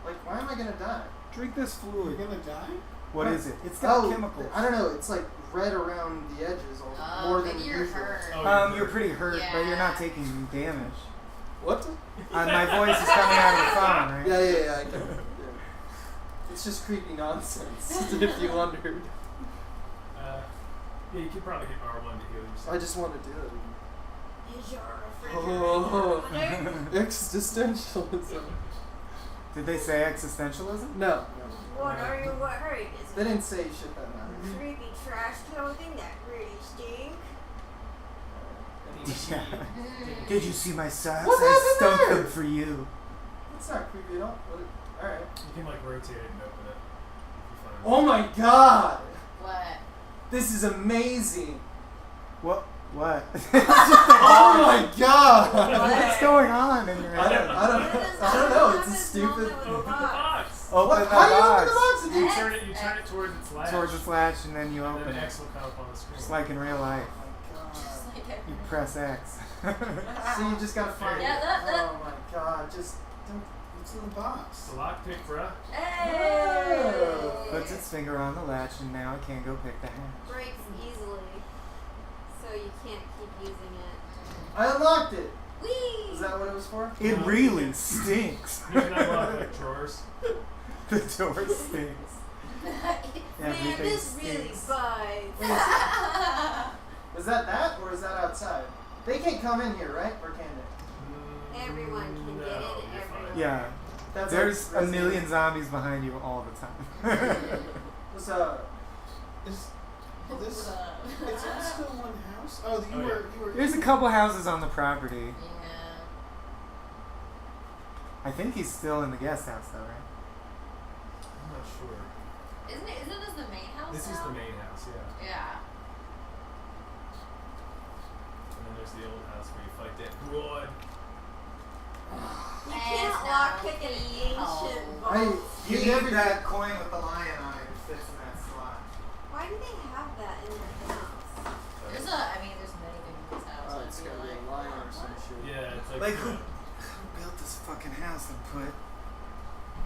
Speaker 1: Like, why am I gonna die?
Speaker 4: Drink this
Speaker 3: You're
Speaker 4: fluid.
Speaker 3: gonna die?
Speaker 4: What is it? It's got
Speaker 1: Oh,
Speaker 4: chemicals.
Speaker 1: I don't know. It's like red around the edges more than
Speaker 2: maybe you're
Speaker 1: usual.
Speaker 2: hurt.
Speaker 5: Oh,
Speaker 4: You're pretty hurt, but you're not
Speaker 2: Yeah.
Speaker 4: taking damage.
Speaker 1: What?
Speaker 4: My voice is coming out of the phone, right?
Speaker 1: Yeah. I get it. Yeah. It's just creepy nonsense, if you wondered.
Speaker 5: Yeah, you could probably hit R1 to heal yourself.
Speaker 1: I just want to do it.
Speaker 6: Is your
Speaker 1: Oh.
Speaker 6: refrigerator over
Speaker 1: Existentialism.
Speaker 4: Did they say existentialism?
Speaker 1: No.
Speaker 6: What are you worried? Is
Speaker 1: They
Speaker 6: it
Speaker 1: didn't say shit that matters.
Speaker 6: creepy trash clothing that really stink?
Speaker 4: Yeah. Did you see my socks?
Speaker 1: What
Speaker 4: I
Speaker 1: happened
Speaker 4: stumped
Speaker 1: there?
Speaker 4: them for you.
Speaker 1: That's not creepy at all. Alright.
Speaker 5: You can like rotate it and open it. If you find
Speaker 1: Oh my god!
Speaker 2: What?
Speaker 1: This is amazing!
Speaker 4: What? What?
Speaker 1: Oh my god!
Speaker 4: What's going on in your
Speaker 1: I
Speaker 4: head?
Speaker 1: don't know. It's a stupid.
Speaker 5: Open the box.
Speaker 4: Open
Speaker 1: What?
Speaker 4: that
Speaker 1: How do you open the
Speaker 4: box.
Speaker 1: box? If
Speaker 5: You
Speaker 1: you
Speaker 5: turn it. You turn it towards its latch.
Speaker 4: Towards its latch, and then you
Speaker 5: and
Speaker 4: open
Speaker 5: then
Speaker 4: it.
Speaker 5: X will come up on the screen.
Speaker 4: Just like in real life.
Speaker 2: Just like it.
Speaker 4: You press X.
Speaker 1: So you just gotta find
Speaker 2: Yeah,
Speaker 1: it.
Speaker 2: that-
Speaker 1: Oh my god! Just don't. What's in the box?
Speaker 5: It's a lockpick, bruh.
Speaker 2: Hey!
Speaker 4: Puts its finger on the latch, and now it can go pick the hatch.
Speaker 6: Breaks easily, so you can't keep using it.
Speaker 1: I unlocked it.
Speaker 2: Whee!
Speaker 1: Is that what it was for?
Speaker 4: It really stinks.
Speaker 5: You can unlock like drawers.
Speaker 4: The door stinks.
Speaker 6: Man,
Speaker 4: Everything
Speaker 6: this really
Speaker 4: stinks.
Speaker 6: bites.
Speaker 1: Was that or is that outside? They can't come in here, right? Or can they?
Speaker 6: Everyone can
Speaker 5: No,
Speaker 6: get in.
Speaker 5: you're fine.
Speaker 6: Everyone.
Speaker 4: Yeah.
Speaker 1: That's
Speaker 4: There's
Speaker 1: like
Speaker 4: a million zombies behind you all the time.
Speaker 1: Was
Speaker 3: Is this?
Speaker 2: Uh,
Speaker 3: Is it still one house? Oh,
Speaker 5: Oh,
Speaker 3: you were.
Speaker 4: There's a couple houses on the property.
Speaker 2: Yeah.
Speaker 4: I think he's still in the guest house, though, right?
Speaker 5: I'm not sure.
Speaker 2: Isn't this the main house
Speaker 5: This
Speaker 2: now?
Speaker 5: is the main house, yeah.
Speaker 2: Yeah.
Speaker 5: And then there's the old house where you fight that broad.
Speaker 6: You
Speaker 2: It's
Speaker 6: can't
Speaker 2: not
Speaker 6: lock pick an
Speaker 2: the
Speaker 6: ancient
Speaker 2: hole.
Speaker 6: vault.
Speaker 4: You
Speaker 1: need
Speaker 4: need
Speaker 1: every-
Speaker 4: that coin with the lion on it. It fits in that slot.
Speaker 6: Why do they have that in their house?
Speaker 2: There's there's many things in this house.
Speaker 1: Oh,
Speaker 2: I
Speaker 1: it's
Speaker 2: feel
Speaker 1: gotta be
Speaker 2: like.
Speaker 1: a lion or some shit.
Speaker 5: Yeah, it's like.
Speaker 4: Like, who built this fucking house and put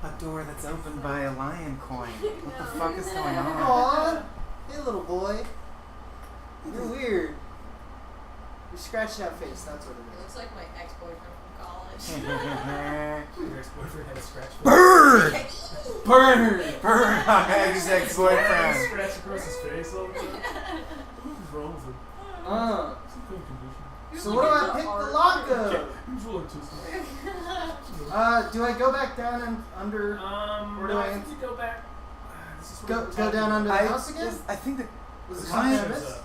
Speaker 4: a door that's opened by a lion coin? What the fuck is going on?
Speaker 1: Aw, hey little boy. You're weird. You're scratching that face. That's what
Speaker 2: It
Speaker 1: it is.
Speaker 2: looks like my ex-boyfriend from college.
Speaker 5: Your ex-boyfriend had a scratch.
Speaker 4: Burn!
Speaker 1: Burn.
Speaker 4: Burn on Egg's ex-boyfriend.
Speaker 5: Scratch across his face all the time. What's wrong with him? Some kind of condition.
Speaker 1: So what do I pick the lock of?
Speaker 5: Who's autistic?
Speaker 1: Do I go back down and under? Or do
Speaker 5: no,
Speaker 1: I
Speaker 5: I think you go back. This is what
Speaker 1: Go
Speaker 5: we're
Speaker 1: go
Speaker 5: talking
Speaker 1: down
Speaker 5: about.
Speaker 1: under the house again?
Speaker 4: I think that.
Speaker 1: Was it
Speaker 4: Lion-
Speaker 1: something I
Speaker 5: Shows
Speaker 1: missed?
Speaker 5: up.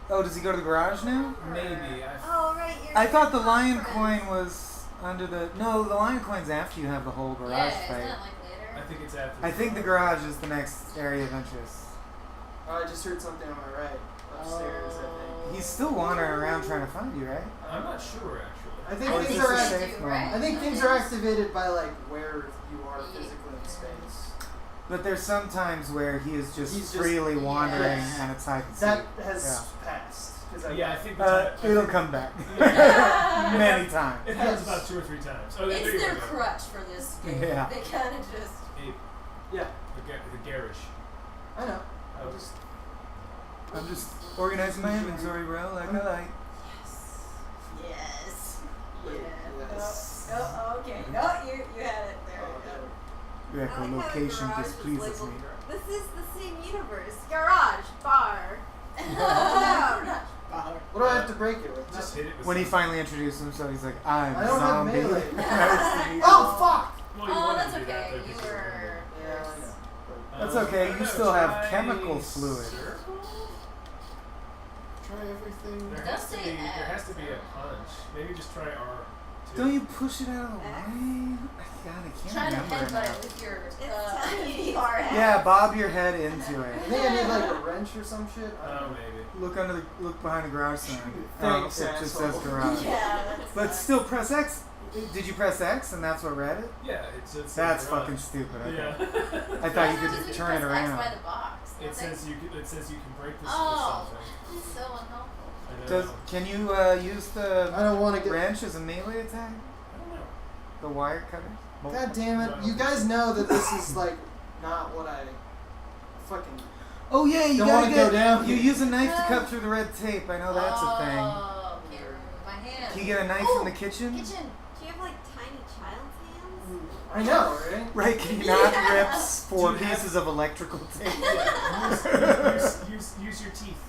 Speaker 4: Oh, does he go to the garage now?
Speaker 5: Maybe.
Speaker 6: Oh, right. You're
Speaker 4: I thought the lion
Speaker 6: conference.
Speaker 4: coin was under the. No, the lion coin's after you have the whole garage
Speaker 2: Yeah,
Speaker 4: fight.
Speaker 2: isn't it like later?
Speaker 5: I think it's after.
Speaker 4: I think the garage is the next area of interest.
Speaker 1: Oh, I just heard something on my right upstairs. I
Speaker 4: He's still wandering around trying to find you, right?
Speaker 5: I'm not sure actually.
Speaker 1: I think
Speaker 4: Or is
Speaker 1: things
Speaker 4: this
Speaker 1: are
Speaker 4: a
Speaker 1: act-
Speaker 4: safe
Speaker 2: right?
Speaker 4: moment?
Speaker 1: I think things are activated by like where you are physically in space.
Speaker 4: But there's some times where he is just
Speaker 1: He's just-
Speaker 4: freely wandering
Speaker 1: Yes.
Speaker 4: and it's hide and seek.
Speaker 1: That has passed. 'Cause I
Speaker 5: Yeah, I think. the
Speaker 4: It'll
Speaker 5: time-
Speaker 4: come back.
Speaker 5: Yeah.
Speaker 4: Many times.
Speaker 5: It happens about 2 or 3 times. Oh, there
Speaker 2: It's
Speaker 5: you
Speaker 2: their
Speaker 5: go.
Speaker 2: crutch for this game.
Speaker 4: Yeah.
Speaker 2: They kind of just.
Speaker 5: Ape,
Speaker 1: Yeah,
Speaker 5: the garish.
Speaker 1: I know.
Speaker 5: Oh.
Speaker 1: I just
Speaker 4: I'm just organizing my inventory, bro, like I like.
Speaker 2: Yes.
Speaker 1: Yes.
Speaker 2: Oh, okay. No, you had it. There we go.
Speaker 4: Your
Speaker 6: I like how the
Speaker 4: echolocation
Speaker 6: garage is
Speaker 4: displeases me.
Speaker 6: labeled This is the same universe. Garage, bar.
Speaker 1: what do I have to break it with?
Speaker 5: Just hit it with
Speaker 4: When he
Speaker 5: something.
Speaker 4: finally introduced himself, he's like, I'm
Speaker 1: I
Speaker 4: a
Speaker 1: don't have
Speaker 4: zombie.
Speaker 1: melee.
Speaker 4: Nice to meet you.
Speaker 1: Oh fuck!
Speaker 5: Well, you
Speaker 2: Oh,
Speaker 5: wanted
Speaker 2: that's
Speaker 5: to do that,
Speaker 2: okay.
Speaker 5: though,
Speaker 2: You
Speaker 5: 'cause
Speaker 2: were.
Speaker 1: Yeah, I know.
Speaker 4: That's okay,
Speaker 5: I don't
Speaker 4: you
Speaker 5: know,
Speaker 4: still have
Speaker 5: try
Speaker 4: chemical fluid.
Speaker 5: circle?
Speaker 3: Try everything.
Speaker 5: There
Speaker 2: It
Speaker 5: has
Speaker 2: does
Speaker 5: to
Speaker 2: say
Speaker 5: be. There has to
Speaker 2: X,
Speaker 5: be a
Speaker 2: though.
Speaker 5: punch. Maybe just try R.
Speaker 4: Don't you push it out of the
Speaker 6: X?
Speaker 4: way? God, I
Speaker 2: Trying
Speaker 4: can't
Speaker 2: to
Speaker 4: remember
Speaker 2: headbutt
Speaker 4: now.
Speaker 2: it with your
Speaker 6: It's tiny.
Speaker 2: VR.
Speaker 4: Yeah, bob your head into
Speaker 1: I
Speaker 4: it.
Speaker 1: think I need like a wrench or some shit. I
Speaker 5: Oh,
Speaker 1: don't know.
Speaker 5: maybe.
Speaker 4: Look behind the garage sign.
Speaker 1: Thanks,
Speaker 4: it just
Speaker 1: asshole.
Speaker 4: says garage.
Speaker 2: Yeah, that's
Speaker 4: But still press X. Did you press X and that's what read it?
Speaker 5: Yeah, it's
Speaker 4: That's
Speaker 5: garage.
Speaker 4: fucking stupid. I
Speaker 5: Yeah.
Speaker 4: thought. I thought you
Speaker 2: Because
Speaker 4: could
Speaker 2: we
Speaker 4: turn it
Speaker 2: press X
Speaker 4: around.
Speaker 2: by the box.
Speaker 5: It says you can break this
Speaker 2: Oh,
Speaker 5: with something.
Speaker 2: it's so unhelpful.
Speaker 5: I know.
Speaker 4: Can you use
Speaker 1: I
Speaker 4: the
Speaker 1: don't want to get.
Speaker 4: wrench as a melee attack?
Speaker 5: I don't know.
Speaker 4: The wire cutter?
Speaker 1: God damn it! You guys know that this is like not what I fucking.
Speaker 4: Oh yeah, you
Speaker 1: Don't
Speaker 4: gotta
Speaker 1: wanna
Speaker 4: get.
Speaker 1: go down
Speaker 4: You
Speaker 1: here.
Speaker 4: use a knife to cut through the red tape. I know that's a
Speaker 2: Oh, can't remove my
Speaker 4: thing.
Speaker 2: hand.
Speaker 4: Can you get a knife
Speaker 2: Ooh,
Speaker 4: from the kitchen?
Speaker 2: Kitchen.
Speaker 6: Do you have like tiny child's hands?
Speaker 1: I know, right?
Speaker 4: Right? Can you not
Speaker 2: Yeah.
Speaker 4: rip 4
Speaker 5: Do you have-
Speaker 4: pieces of electrical tape?
Speaker 5: Use your teeth.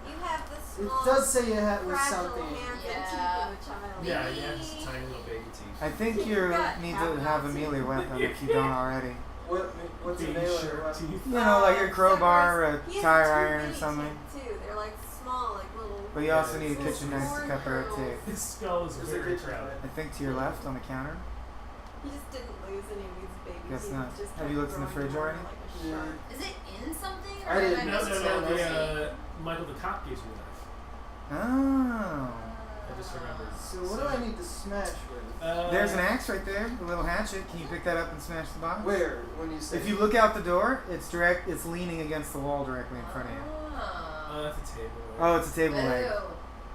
Speaker 6: You have the
Speaker 1: It
Speaker 6: small,
Speaker 1: does say you had with
Speaker 6: fragile
Speaker 1: something.
Speaker 6: hands
Speaker 2: Yeah.
Speaker 6: and teeth of a child.
Speaker 5: Yeah, you have just tiny little baby teeth.
Speaker 4: I think you
Speaker 6: You got
Speaker 4: need
Speaker 6: half
Speaker 4: to have a
Speaker 6: Nazi.
Speaker 4: melee weapon if you don't already.
Speaker 1: What's a
Speaker 5: Baby
Speaker 1: melee
Speaker 5: shark
Speaker 1: weapon?
Speaker 5: teeth.
Speaker 4: You know, like your crowbar or a
Speaker 6: He has
Speaker 4: tire
Speaker 6: two
Speaker 4: iron or
Speaker 6: mini
Speaker 4: something.
Speaker 6: teeth, too. They're like small, like little
Speaker 4: But you also need a
Speaker 6: There's
Speaker 4: kitchen knife to
Speaker 6: more
Speaker 4: cut the red
Speaker 6: girls.
Speaker 4: tape.
Speaker 5: His skull is
Speaker 1: There's a
Speaker 5: very
Speaker 1: kitchen
Speaker 5: crowded.
Speaker 4: I think to your left on the counter.
Speaker 6: He just didn't lose any of these babies.
Speaker 4: Guess
Speaker 6: He
Speaker 4: not.
Speaker 6: just
Speaker 4: Have you
Speaker 6: kept
Speaker 4: looked in the
Speaker 6: growing
Speaker 4: fridge
Speaker 6: more
Speaker 4: already?
Speaker 6: like a
Speaker 1: Yeah.
Speaker 6: shark.
Speaker 2: Is it in something? Or
Speaker 1: I didn't
Speaker 2: am
Speaker 5: No,
Speaker 2: just
Speaker 5: no,
Speaker 2: missing?
Speaker 5: the Michael the Cop gives you a knife.
Speaker 4: Oh.
Speaker 5: I just remembered.
Speaker 1: So what do I need to smash with?
Speaker 4: There's an axe right there, a little hatchet. Can you pick that up and smash the box?
Speaker 1: Where? When you say?
Speaker 4: If you look out the door, it's direct. It's leaning against the wall directly in front of you.
Speaker 5: That's a table.
Speaker 4: Oh, it's a table leg.
Speaker 2: Ew.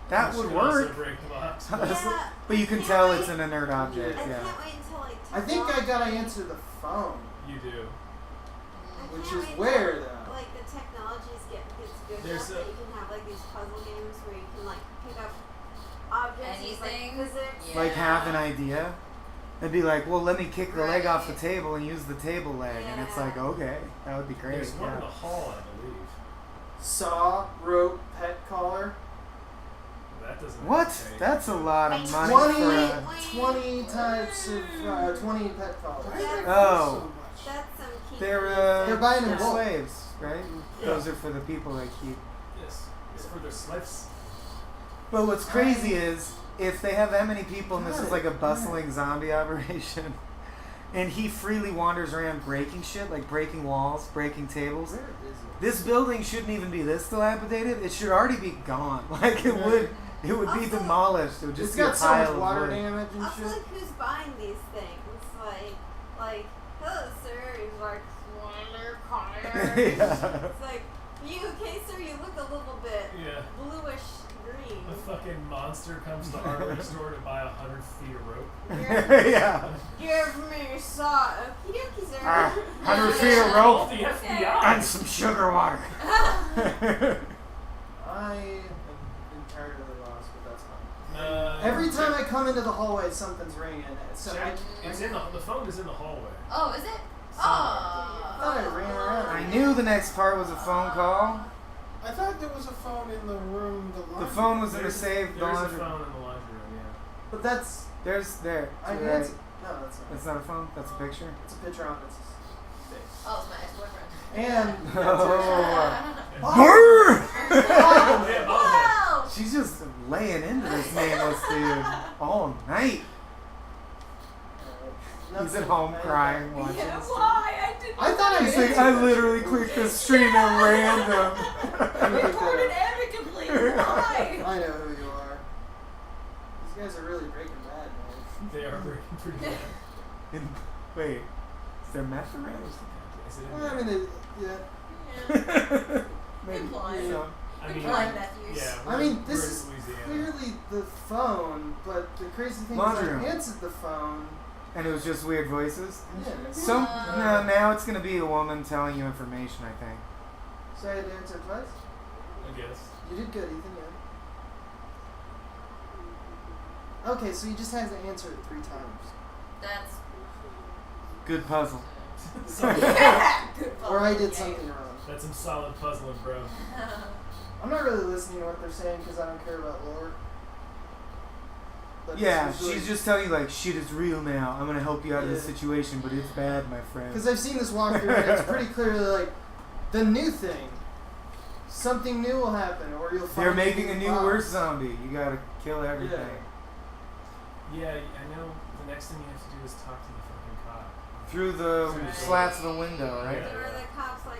Speaker 4: That
Speaker 5: Which
Speaker 4: would
Speaker 5: could also
Speaker 4: work.
Speaker 5: break the box.
Speaker 6: Yeah,
Speaker 4: But you can
Speaker 6: can't
Speaker 4: tell
Speaker 6: wait-
Speaker 4: it's an inert object.
Speaker 6: I
Speaker 4: Yeah.
Speaker 6: can't wait until like.
Speaker 1: I think I gotta answer the phone,
Speaker 5: You do.
Speaker 1: which
Speaker 6: can't
Speaker 1: is
Speaker 6: wait
Speaker 1: where
Speaker 6: till,
Speaker 1: though.
Speaker 6: like the technologies gets good
Speaker 5: There's
Speaker 6: enough that you can have like these puzzle games where you can like pick up objects use,
Speaker 2: Anything?
Speaker 6: like physics.
Speaker 2: Yeah.
Speaker 4: Like have an idea. It'd be like, well, let me kick the leg off the
Speaker 2: Right.
Speaker 4: table and use the table leg, and it's like,
Speaker 6: Yeah.
Speaker 4: okay, that would be great.
Speaker 5: There's one in the
Speaker 4: Yeah.
Speaker 5: hall, I believe.
Speaker 1: Saw, rope, pet collar.
Speaker 5: That doesn't.
Speaker 4: What?
Speaker 5: Okay.
Speaker 4: That's a lot of money
Speaker 1: 20,
Speaker 4: for a.
Speaker 1: 20 types of 20 pet collars.
Speaker 3: Why is there
Speaker 4: Oh.
Speaker 3: so much?
Speaker 6: That's some key.
Speaker 4: They're
Speaker 1: buying them
Speaker 4: they're
Speaker 1: bulk.
Speaker 4: slaves, right?
Speaker 5: Yeah.
Speaker 4: Those are for the people they keep.
Speaker 5: Yes. It's for their slips.
Speaker 4: But what's crazy is if they have that many people and this
Speaker 1: Got
Speaker 4: is
Speaker 1: it.
Speaker 4: like a bustling zombie operation, and he freely wanders around breaking shit, like breaking walls, breaking tables.
Speaker 1: Where is it?
Speaker 4: This building shouldn't even be this dilapidated. It should already be gone. Like it would be
Speaker 6: Also,
Speaker 4: demolished. It would just
Speaker 1: It's
Speaker 4: be a
Speaker 1: got so much
Speaker 4: pile of
Speaker 1: water
Speaker 4: wood.
Speaker 1: damage and
Speaker 6: Also,
Speaker 1: shit.
Speaker 6: like, who's buying these things? Like, hello, sir. He's like, Swaller Connor.
Speaker 4: Yeah.
Speaker 6: It's like, you okay, sir? You look a little bit
Speaker 5: Yeah.
Speaker 6: bluish green.
Speaker 5: A fucking monster comes to the hardware store to buy 100 feet of rope.
Speaker 4: Yeah.
Speaker 6: Give me a saw. Okie dokie, sir.
Speaker 4: 100 feet of
Speaker 5: Call
Speaker 4: rope
Speaker 5: the FBI.
Speaker 4: and some sugar water.
Speaker 1: I am entirely lost, but that's fine.
Speaker 5: Uh,
Speaker 1: Every time I come into the hallway, something's ringing. So
Speaker 5: check. It's in the phone is in the hallway.
Speaker 2: Oh, is it?
Speaker 1: I thought I ran around.
Speaker 4: I knew the next part was a phone call.
Speaker 3: I thought there was a phone in the room.
Speaker 4: The phone was in the safe. The
Speaker 5: There's a
Speaker 4: laundry.
Speaker 5: phone in the laundry room. Yeah.
Speaker 1: But that's.
Speaker 4: There's there.
Speaker 1: I
Speaker 4: to your right.
Speaker 1: answered. No, that's not.
Speaker 4: That's not a phone. That's a picture.
Speaker 1: It's a picture on its face.
Speaker 2: Oh, it's my ex-boyfriend.
Speaker 1: And.
Speaker 4: Oh.
Speaker 5: Yeah,
Speaker 2: Wow!
Speaker 4: She's just laying into this nameless dude all night. He's at home crying, watching.
Speaker 2: Yeah,
Speaker 4: this.
Speaker 2: why? I didn't.
Speaker 1: I thought I
Speaker 4: He's like, I literally clicked the stream at random.
Speaker 2: I reported amicably. Why?
Speaker 1: I know who you are. These guys are really breaking bad, man.
Speaker 5: They are breaking pretty bad.
Speaker 4: Wait, is there meth around?
Speaker 5: Is it in
Speaker 1: Well, I
Speaker 5: there?
Speaker 1: mean, yeah.
Speaker 2: Yeah.
Speaker 4: Maybe.
Speaker 2: Implied.
Speaker 4: You know.
Speaker 5: I mean,
Speaker 2: Implied meth use.
Speaker 5: yeah.
Speaker 1: I mean,
Speaker 5: we're
Speaker 1: this
Speaker 5: in
Speaker 1: is
Speaker 5: Louisiana.
Speaker 1: clearly the phone, but the crazy thing
Speaker 4: Laundry
Speaker 1: is
Speaker 4: room.
Speaker 1: I answered the phone.
Speaker 4: And it was just weird voices.
Speaker 1: Yeah.
Speaker 4: Some no, now it's gonna be a woman telling you information. I think.
Speaker 1: So I had to answer twice?
Speaker 5: I guess.
Speaker 1: You did good, Ethan, yeah. Okay, so you just had to answer it 3 times.
Speaker 2: That's
Speaker 4: Good puzzle.
Speaker 2: good.
Speaker 1: Or I did
Speaker 2: Yeah.
Speaker 1: something wrong.
Speaker 5: That's some solid puzzling, bro.
Speaker 1: I'm not really listening to what they're saying because I don't care about lore. But
Speaker 4: Yeah,
Speaker 1: this was
Speaker 4: she's just telling you like shit is real now. I'm gonna help you out of this
Speaker 1: Yeah.
Speaker 4: situation, but it's bad, my friend.
Speaker 1: Because I've seen this walkthrough and it's pretty clearly like the new thing. Something new will happen, or you'll find
Speaker 4: They're making a new
Speaker 1: box.
Speaker 4: worse zombie. You gotta kill everything.
Speaker 5: Yeah, I know. The next thing you have to do is talk to the fucking cop.
Speaker 4: Through the
Speaker 5: Right.
Speaker 4: slats of the window, right?
Speaker 5: Yeah.
Speaker 6: Or the cops like,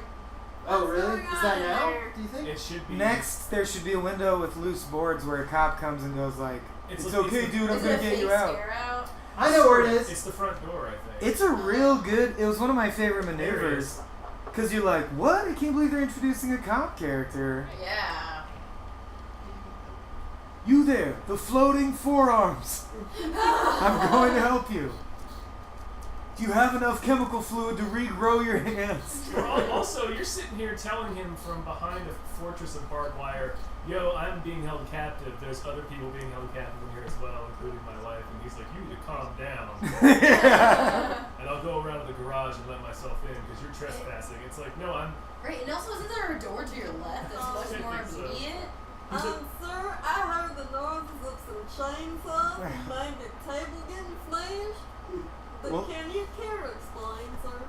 Speaker 1: Oh,
Speaker 6: what's
Speaker 1: really?
Speaker 6: going
Speaker 1: Is that
Speaker 6: on
Speaker 1: now?
Speaker 6: there?
Speaker 1: Do you think?
Speaker 5: It should be
Speaker 4: Next, there should be a window with loose boards where a cop comes and goes like, "It's
Speaker 5: It's
Speaker 4: okay,
Speaker 5: the-
Speaker 4: dude. I'm
Speaker 2: Is
Speaker 4: gonna
Speaker 2: it a
Speaker 4: get you
Speaker 2: fake
Speaker 4: out."
Speaker 2: scare out?
Speaker 1: I know where it is.
Speaker 5: It's the front door, I think.
Speaker 4: It's a real good. It was one of my favorite maneuvers. Cause you're like, what? I can't believe they're introducing a cop character.
Speaker 2: Yeah.
Speaker 4: You there, the floating forearms. I'm going to help you. Do you have enough chemical fluid to regrow your hands?
Speaker 5: Also, you're sitting here telling him from behind a fortress of barbed wire, yo, I'm being held captive. There's other people being held captive in here as well, including my wife. And he's like, you need to calm down.
Speaker 4: Yeah.
Speaker 5: And I'll go around to the garage and let myself in because you're trespassing. It's like, no, I'm...
Speaker 2: Right, and also isn't there a door to your left that's
Speaker 5: I
Speaker 2: much more
Speaker 5: think so.
Speaker 2: immediate?
Speaker 6: Sir, I heard the noises of some chainsaws and maybe a table getting smashed. But
Speaker 4: Well-
Speaker 6: can you care to explain, sir?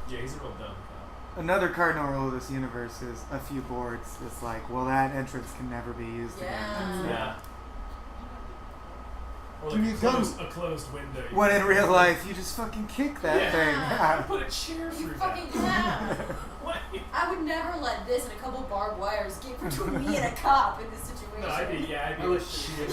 Speaker 5: Yeah, he's a real dumb cop.
Speaker 4: Another cardinal rule of this universe is a few boards. It's like, well, that entrance can never be used again.
Speaker 5: Yeah. Or
Speaker 1: Give me
Speaker 5: like
Speaker 1: a gun.
Speaker 5: a closed window.
Speaker 4: When in real life, you just fucking kick that
Speaker 5: Yeah.
Speaker 4: thing.
Speaker 5: Put a chair
Speaker 2: You
Speaker 5: through
Speaker 2: fucking
Speaker 5: that.
Speaker 2: yeah.
Speaker 5: What?
Speaker 2: I would never let this and a couple barbed wires get between me and a cop in this situation.
Speaker 5: No, I'd be
Speaker 1: I
Speaker 5: like
Speaker 1: wish
Speaker 5: shit.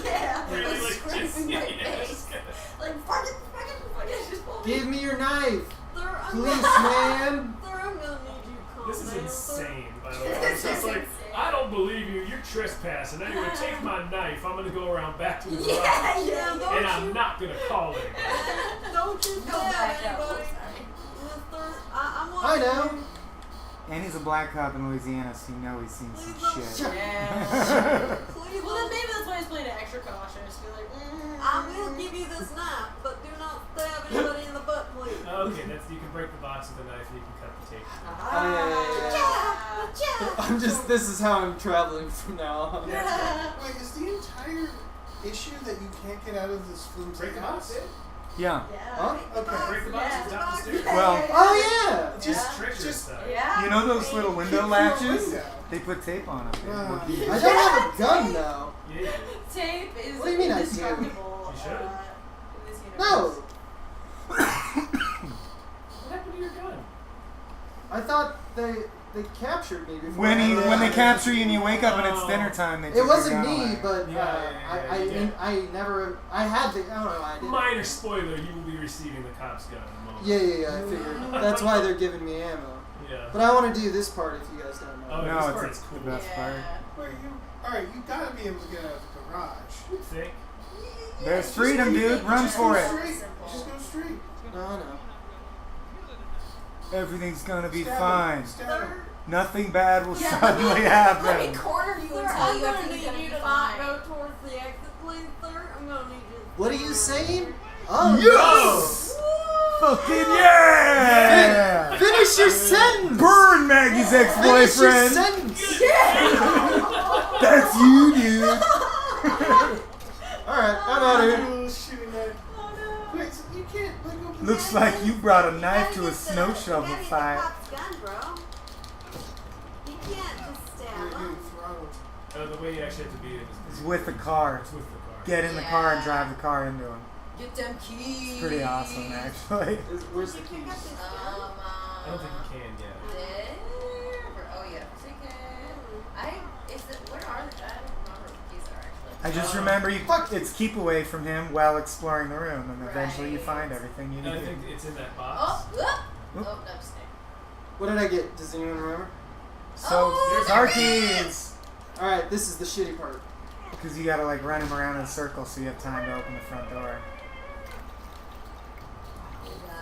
Speaker 2: yeah,
Speaker 5: Really,
Speaker 2: like
Speaker 5: like,
Speaker 2: scraping
Speaker 5: just,
Speaker 2: my
Speaker 5: yeah,
Speaker 2: face.
Speaker 5: just kinda-
Speaker 2: Like, fuck it, just pull me.
Speaker 1: Give me your knife,
Speaker 6: Thur, I'm
Speaker 1: policeman.
Speaker 6: Thur, I'm gonna need you to calm
Speaker 5: This is
Speaker 6: down, Thur.
Speaker 5: insane, by the way.
Speaker 2: This
Speaker 5: It's just
Speaker 2: is
Speaker 5: like,
Speaker 2: insane.
Speaker 5: I don't believe you. You're trespassing. Anyway, take my knife. I'm gonna go around back to the garage.
Speaker 2: Yeah,
Speaker 6: Yeah, don't
Speaker 5: And I'm
Speaker 6: you,
Speaker 5: not gonna call it.
Speaker 6: don't you
Speaker 2: Go
Speaker 6: stab
Speaker 2: back up.
Speaker 6: anybody.
Speaker 2: Sorry.
Speaker 6: Mister, I
Speaker 1: I
Speaker 6: want
Speaker 1: know.
Speaker 6: you.
Speaker 4: And he's a black cop in Louisiana, so you know he's seen some shit.
Speaker 2: Yeah.
Speaker 6: Please
Speaker 2: Well, then
Speaker 6: don't.
Speaker 2: maybe that's why he's playing it extra cautious. Be like,
Speaker 6: I will give you this knife, but do not stab anybody in the butt, please.
Speaker 5: Okay, that's you can break the box with a knife and you can cut the tape.
Speaker 1: I'm just. This is how I'm traveling from now on.
Speaker 3: Wait, is the entire issue that you can't get out of this flimsy
Speaker 5: Break the box,
Speaker 3: house?
Speaker 5: dude.
Speaker 4: Yeah.
Speaker 1: Huh?
Speaker 3: Okay.
Speaker 5: Break the box
Speaker 2: Yeah.
Speaker 5: and stop the stairs.
Speaker 4: Well,
Speaker 1: Oh yeah.
Speaker 5: Just
Speaker 2: Yeah.
Speaker 5: treasure
Speaker 3: Just-
Speaker 5: stuff.
Speaker 2: Yeah.
Speaker 4: you know those little window
Speaker 3: Kick
Speaker 4: latches?
Speaker 3: through a window.
Speaker 4: They put tape on them.
Speaker 3: Wow.
Speaker 1: I don't have a gun though.
Speaker 5: Yeah.
Speaker 2: Tape is
Speaker 1: What do you mean I do?
Speaker 2: indestructible.
Speaker 5: You should.
Speaker 2: In this universe.
Speaker 1: No.
Speaker 5: What happened to your gun?
Speaker 1: I thought they captured me before.
Speaker 4: When
Speaker 1: I-
Speaker 4: when they capture you and you wake up and it's dinner time, they take
Speaker 1: It wasn't
Speaker 4: your gun
Speaker 1: me,
Speaker 4: away.
Speaker 1: but
Speaker 5: Yeah,
Speaker 1: I never. I had the. I don't know. I didn't.
Speaker 5: Minor spoiler, you will be receiving the cop's gun in a moment.
Speaker 1: Yeah. I figured. That's why they're giving me ammo.
Speaker 5: Yeah.
Speaker 1: But I want to do this part if you guys don't know.
Speaker 5: Oh,
Speaker 4: No,
Speaker 5: this
Speaker 4: it's
Speaker 5: part's cool.
Speaker 4: the best part.
Speaker 2: Yeah.
Speaker 3: Wait, alright, you gotta be able to get out of the garage.
Speaker 5: You think?
Speaker 4: There's freedom, dude. Run for it.
Speaker 3: Straight.
Speaker 2: Simple.
Speaker 3: Just go straight.
Speaker 1: No, I know.
Speaker 4: Everything's gonna be
Speaker 3: Stab
Speaker 4: fine.
Speaker 3: him. Stab him.
Speaker 6: Thur,
Speaker 4: Nothing bad will
Speaker 2: Yeah,
Speaker 4: suddenly
Speaker 2: Let me
Speaker 4: happen.
Speaker 2: corner you
Speaker 6: Thur,
Speaker 2: and tell
Speaker 6: I'm
Speaker 2: you
Speaker 6: gonna
Speaker 2: everything's
Speaker 6: need
Speaker 2: gonna
Speaker 6: you
Speaker 2: be
Speaker 6: to not
Speaker 2: fine.
Speaker 6: go towards the exit, please, Thur. I'm gonna need you.
Speaker 1: What are you saying? Oh
Speaker 4: Yes! Fucking yeah!
Speaker 1: Finish your sentence.
Speaker 4: Burn Maggie's
Speaker 1: Finish your
Speaker 4: ex-boyfriend.
Speaker 1: sentence.
Speaker 4: That's you, dude.
Speaker 1: All right, I'm out of here.
Speaker 3: Oh, shooting knife. Wait, so you can't let go.
Speaker 4: Looks like you brought a knife to a snow shovel
Speaker 6: You
Speaker 4: fight.
Speaker 6: gotta get the cop's gun, bro. You can't just stab
Speaker 3: You're
Speaker 6: him.
Speaker 3: getting throttled.
Speaker 5: The way you actually have to be in
Speaker 4: It's
Speaker 5: is
Speaker 4: with the car.
Speaker 5: it's with the car.
Speaker 4: Get in the car and drive the car into him.
Speaker 2: Get them keys.
Speaker 4: It's pretty awesome, actually.
Speaker 1: Where's the
Speaker 6: You pick up
Speaker 1: keys?
Speaker 6: this gun.
Speaker 5: I don't think you can yet.
Speaker 2: There. Oh yeah, ticket. Where are the? I don't remember what the keys are actually.
Speaker 4: I just remember it's keep away from him while exploring the room, and eventually you
Speaker 2: Right.
Speaker 4: find everything you
Speaker 5: And I
Speaker 4: need.
Speaker 5: think it's in that
Speaker 2: Oh,
Speaker 5: box.
Speaker 2: no, just stay.
Speaker 1: What did I get? Does anyone remember?
Speaker 4: So,
Speaker 2: Oh,
Speaker 4: car
Speaker 2: there it
Speaker 4: keys!
Speaker 1: All right, this is the shitty part.
Speaker 4: Because you gotta like run him around in a circle so you have time to open the front door.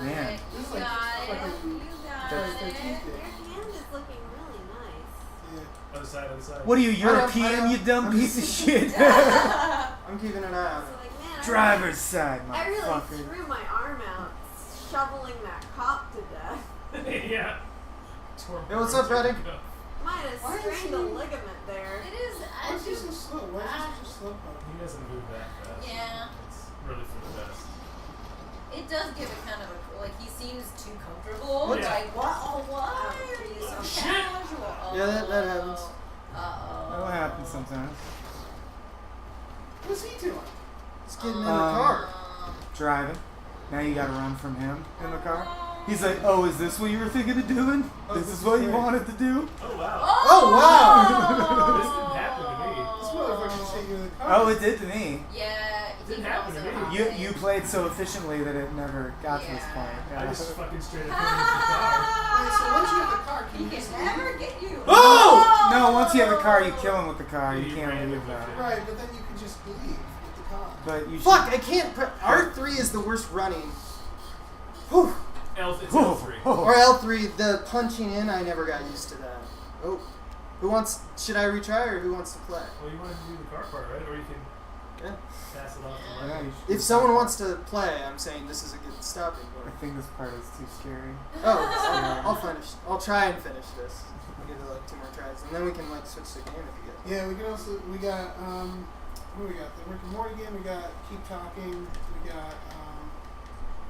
Speaker 4: Man.
Speaker 2: You
Speaker 3: This is
Speaker 2: got
Speaker 3: like
Speaker 2: it.
Speaker 3: fucking-
Speaker 2: You got
Speaker 3: That's
Speaker 2: it.
Speaker 3: the keys.
Speaker 6: Your hand is looking really nice.
Speaker 3: Yeah.
Speaker 5: Other side.
Speaker 4: What are you,
Speaker 1: I don't-
Speaker 4: European, you dumb piece of shit?
Speaker 1: I'm keeping an eye on
Speaker 6: So
Speaker 1: it.
Speaker 6: like, man,
Speaker 4: Driver's side,
Speaker 6: I really
Speaker 4: motherfucker.
Speaker 6: threw my arm out, shoveling that cop to death.
Speaker 5: Yeah.
Speaker 1: Hey, what's up, Brady?
Speaker 6: Might have
Speaker 3: Why is
Speaker 6: strained a
Speaker 3: he-
Speaker 6: ligament there.
Speaker 2: It is.
Speaker 3: Why is he so slow? Why is he so slow?
Speaker 5: He doesn't move that fast.
Speaker 2: Yeah.
Speaker 5: It's really for the best.
Speaker 2: It does give it kind of a like. He seems too comfortable.
Speaker 1: What?
Speaker 2: Like what? Oh, why are you so
Speaker 5: Shit.
Speaker 2: casual? Oh,
Speaker 1: Yeah, that happens.
Speaker 2: Uh-oh.
Speaker 4: That'll happen sometimes.
Speaker 3: What's he doing?
Speaker 1: He's getting in the car.
Speaker 4: Driving. Now you gotta run from him in the car. He's like, oh, is this what you were thinking of doing? This is what you wanted to do?
Speaker 5: Oh wow.
Speaker 1: Oh wow!
Speaker 5: This didn't happen to me.
Speaker 3: This motherfucker just hit you in the car.
Speaker 4: Oh, it did to me.
Speaker 2: Yeah, he
Speaker 5: Didn't happen to
Speaker 2: knows
Speaker 5: me.
Speaker 2: it.
Speaker 4: You played so efficiently that it never got to this
Speaker 2: Yeah.
Speaker 4: point.
Speaker 5: I
Speaker 4: Yeah.
Speaker 5: just fucking straight up hit him with the car.
Speaker 3: Wait, so once you have the car, can
Speaker 2: He
Speaker 3: you
Speaker 2: can
Speaker 3: just
Speaker 2: never
Speaker 3: leave?
Speaker 2: get you.
Speaker 1: Oh!
Speaker 4: No, once you have the car, you kill him with the car. You
Speaker 5: You
Speaker 4: can't
Speaker 5: ran
Speaker 4: leave
Speaker 5: with
Speaker 4: that.
Speaker 5: it.
Speaker 3: Right, but then you can just leave with the car.
Speaker 4: But you should.
Speaker 1: Fuck! I can't. R3 is the worst running. Whew.
Speaker 5: It's
Speaker 4: Oh,
Speaker 5: L3.
Speaker 4: oh.
Speaker 1: Or L3, the punching in. I never got used to that. Oh, who wants? Should I retry or who wants to play?
Speaker 5: Well, you wanted to do the car part, right? Or you can
Speaker 1: Yeah.
Speaker 5: pass it off to
Speaker 4: Yeah,
Speaker 5: Mike.
Speaker 4: you should
Speaker 1: If someone wants to play, I'm saying this is a good stopping
Speaker 4: I
Speaker 1: point.
Speaker 4: think this part is too scary.
Speaker 1: Oh, I'll finish. I'll try and finish this. We'll give it like 2 more tries, and then we can like switch the game if you get.
Speaker 3: Yeah, we can also we got what do we got? The Rick and Morty game. We got Keep Talking. We got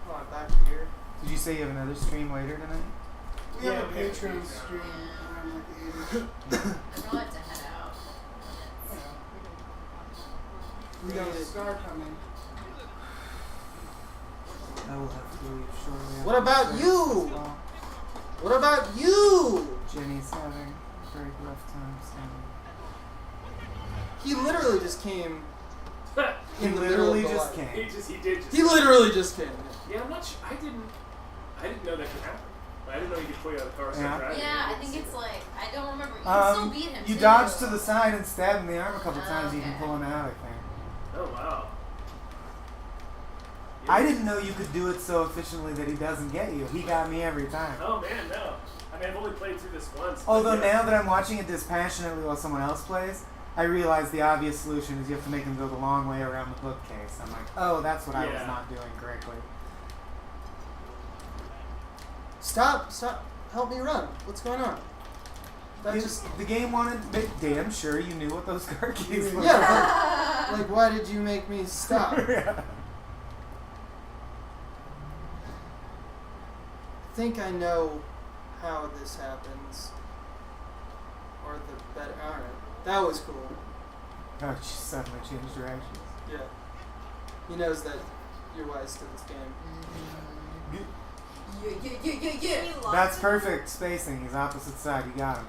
Speaker 1: Hold on, back here.
Speaker 4: Did you say you have another stream later tonight?
Speaker 3: We have
Speaker 5: Yeah,
Speaker 3: a
Speaker 5: we have a
Speaker 3: Patreon
Speaker 5: Patreon.
Speaker 3: stream around like 8ish.
Speaker 2: I probably have to head out.
Speaker 3: We got a star coming.
Speaker 4: I will have to leave shortly.
Speaker 1: What
Speaker 4: after
Speaker 1: about
Speaker 4: this
Speaker 1: you?
Speaker 4: as well.
Speaker 1: What about you?
Speaker 4: Jenny's having a very rough time standing.
Speaker 1: He literally just came
Speaker 4: He
Speaker 1: in the
Speaker 4: literally
Speaker 1: middle of
Speaker 4: just
Speaker 1: the light.
Speaker 4: came.
Speaker 5: he did just.
Speaker 1: He literally just came.
Speaker 5: Yeah, I'm not sure. I didn't know that could happen. I didn't know you could pull you out of the car.
Speaker 4: Yeah.
Speaker 5: So driving.
Speaker 2: Yeah, I think it's like, I don't remember. You can still beat him
Speaker 4: You
Speaker 2: too.
Speaker 4: dodge to the side and stab him in the arm a couple
Speaker 2: Oh,
Speaker 4: times. You can
Speaker 2: okay.
Speaker 4: pull him out, I think.
Speaker 5: Oh wow.
Speaker 4: I didn't know you could do it so efficiently that he doesn't get you. He got me every time.
Speaker 5: Oh man, no. I mean, I've only played through this once. but
Speaker 4: Although
Speaker 5: yeah.
Speaker 4: now that I'm watching it dispassionately while someone else plays, I realize the obvious solution is you have to make him go the long way around the bookcase. I'm like, oh, that's what I was
Speaker 5: Yeah.
Speaker 4: not doing correctly.
Speaker 1: Stop! Help me run. What's going on? That
Speaker 4: You-
Speaker 1: just
Speaker 4: the game wanted to make damn sure you knew what those car keys were.
Speaker 1: yeah. Like why did you make me stop?
Speaker 4: Yeah.
Speaker 1: I think I know how this happens. Or the better. All right, that was cool.
Speaker 4: Oh, she suddenly changed directions.
Speaker 1: Yeah. He knows that you're wise to this game.
Speaker 2: Yeah.
Speaker 4: That's perfect spacing. He's opposite side. You got him.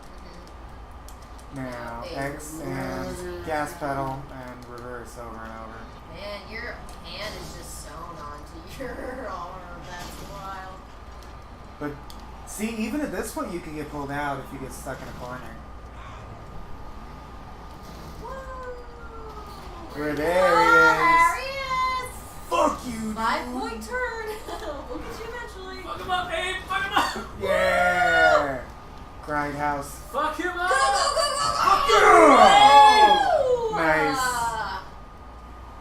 Speaker 4: Now,
Speaker 2: Hey.
Speaker 4: X and gas pedal and reverse over and over.
Speaker 2: Man, your hand is just sewn onto your arm. That's wild.
Speaker 4: But see, even at this point, you can get pulled out if you get stuck in a corner. We're there he is. Fuck you, dude.
Speaker 2: 5-point turn. We'll get you eventually.
Speaker 5: Fuck him up, Abe! Fuck him up!
Speaker 4: Yeah. Grindhouse.
Speaker 5: Fuck him up!
Speaker 4: Oh! Nice.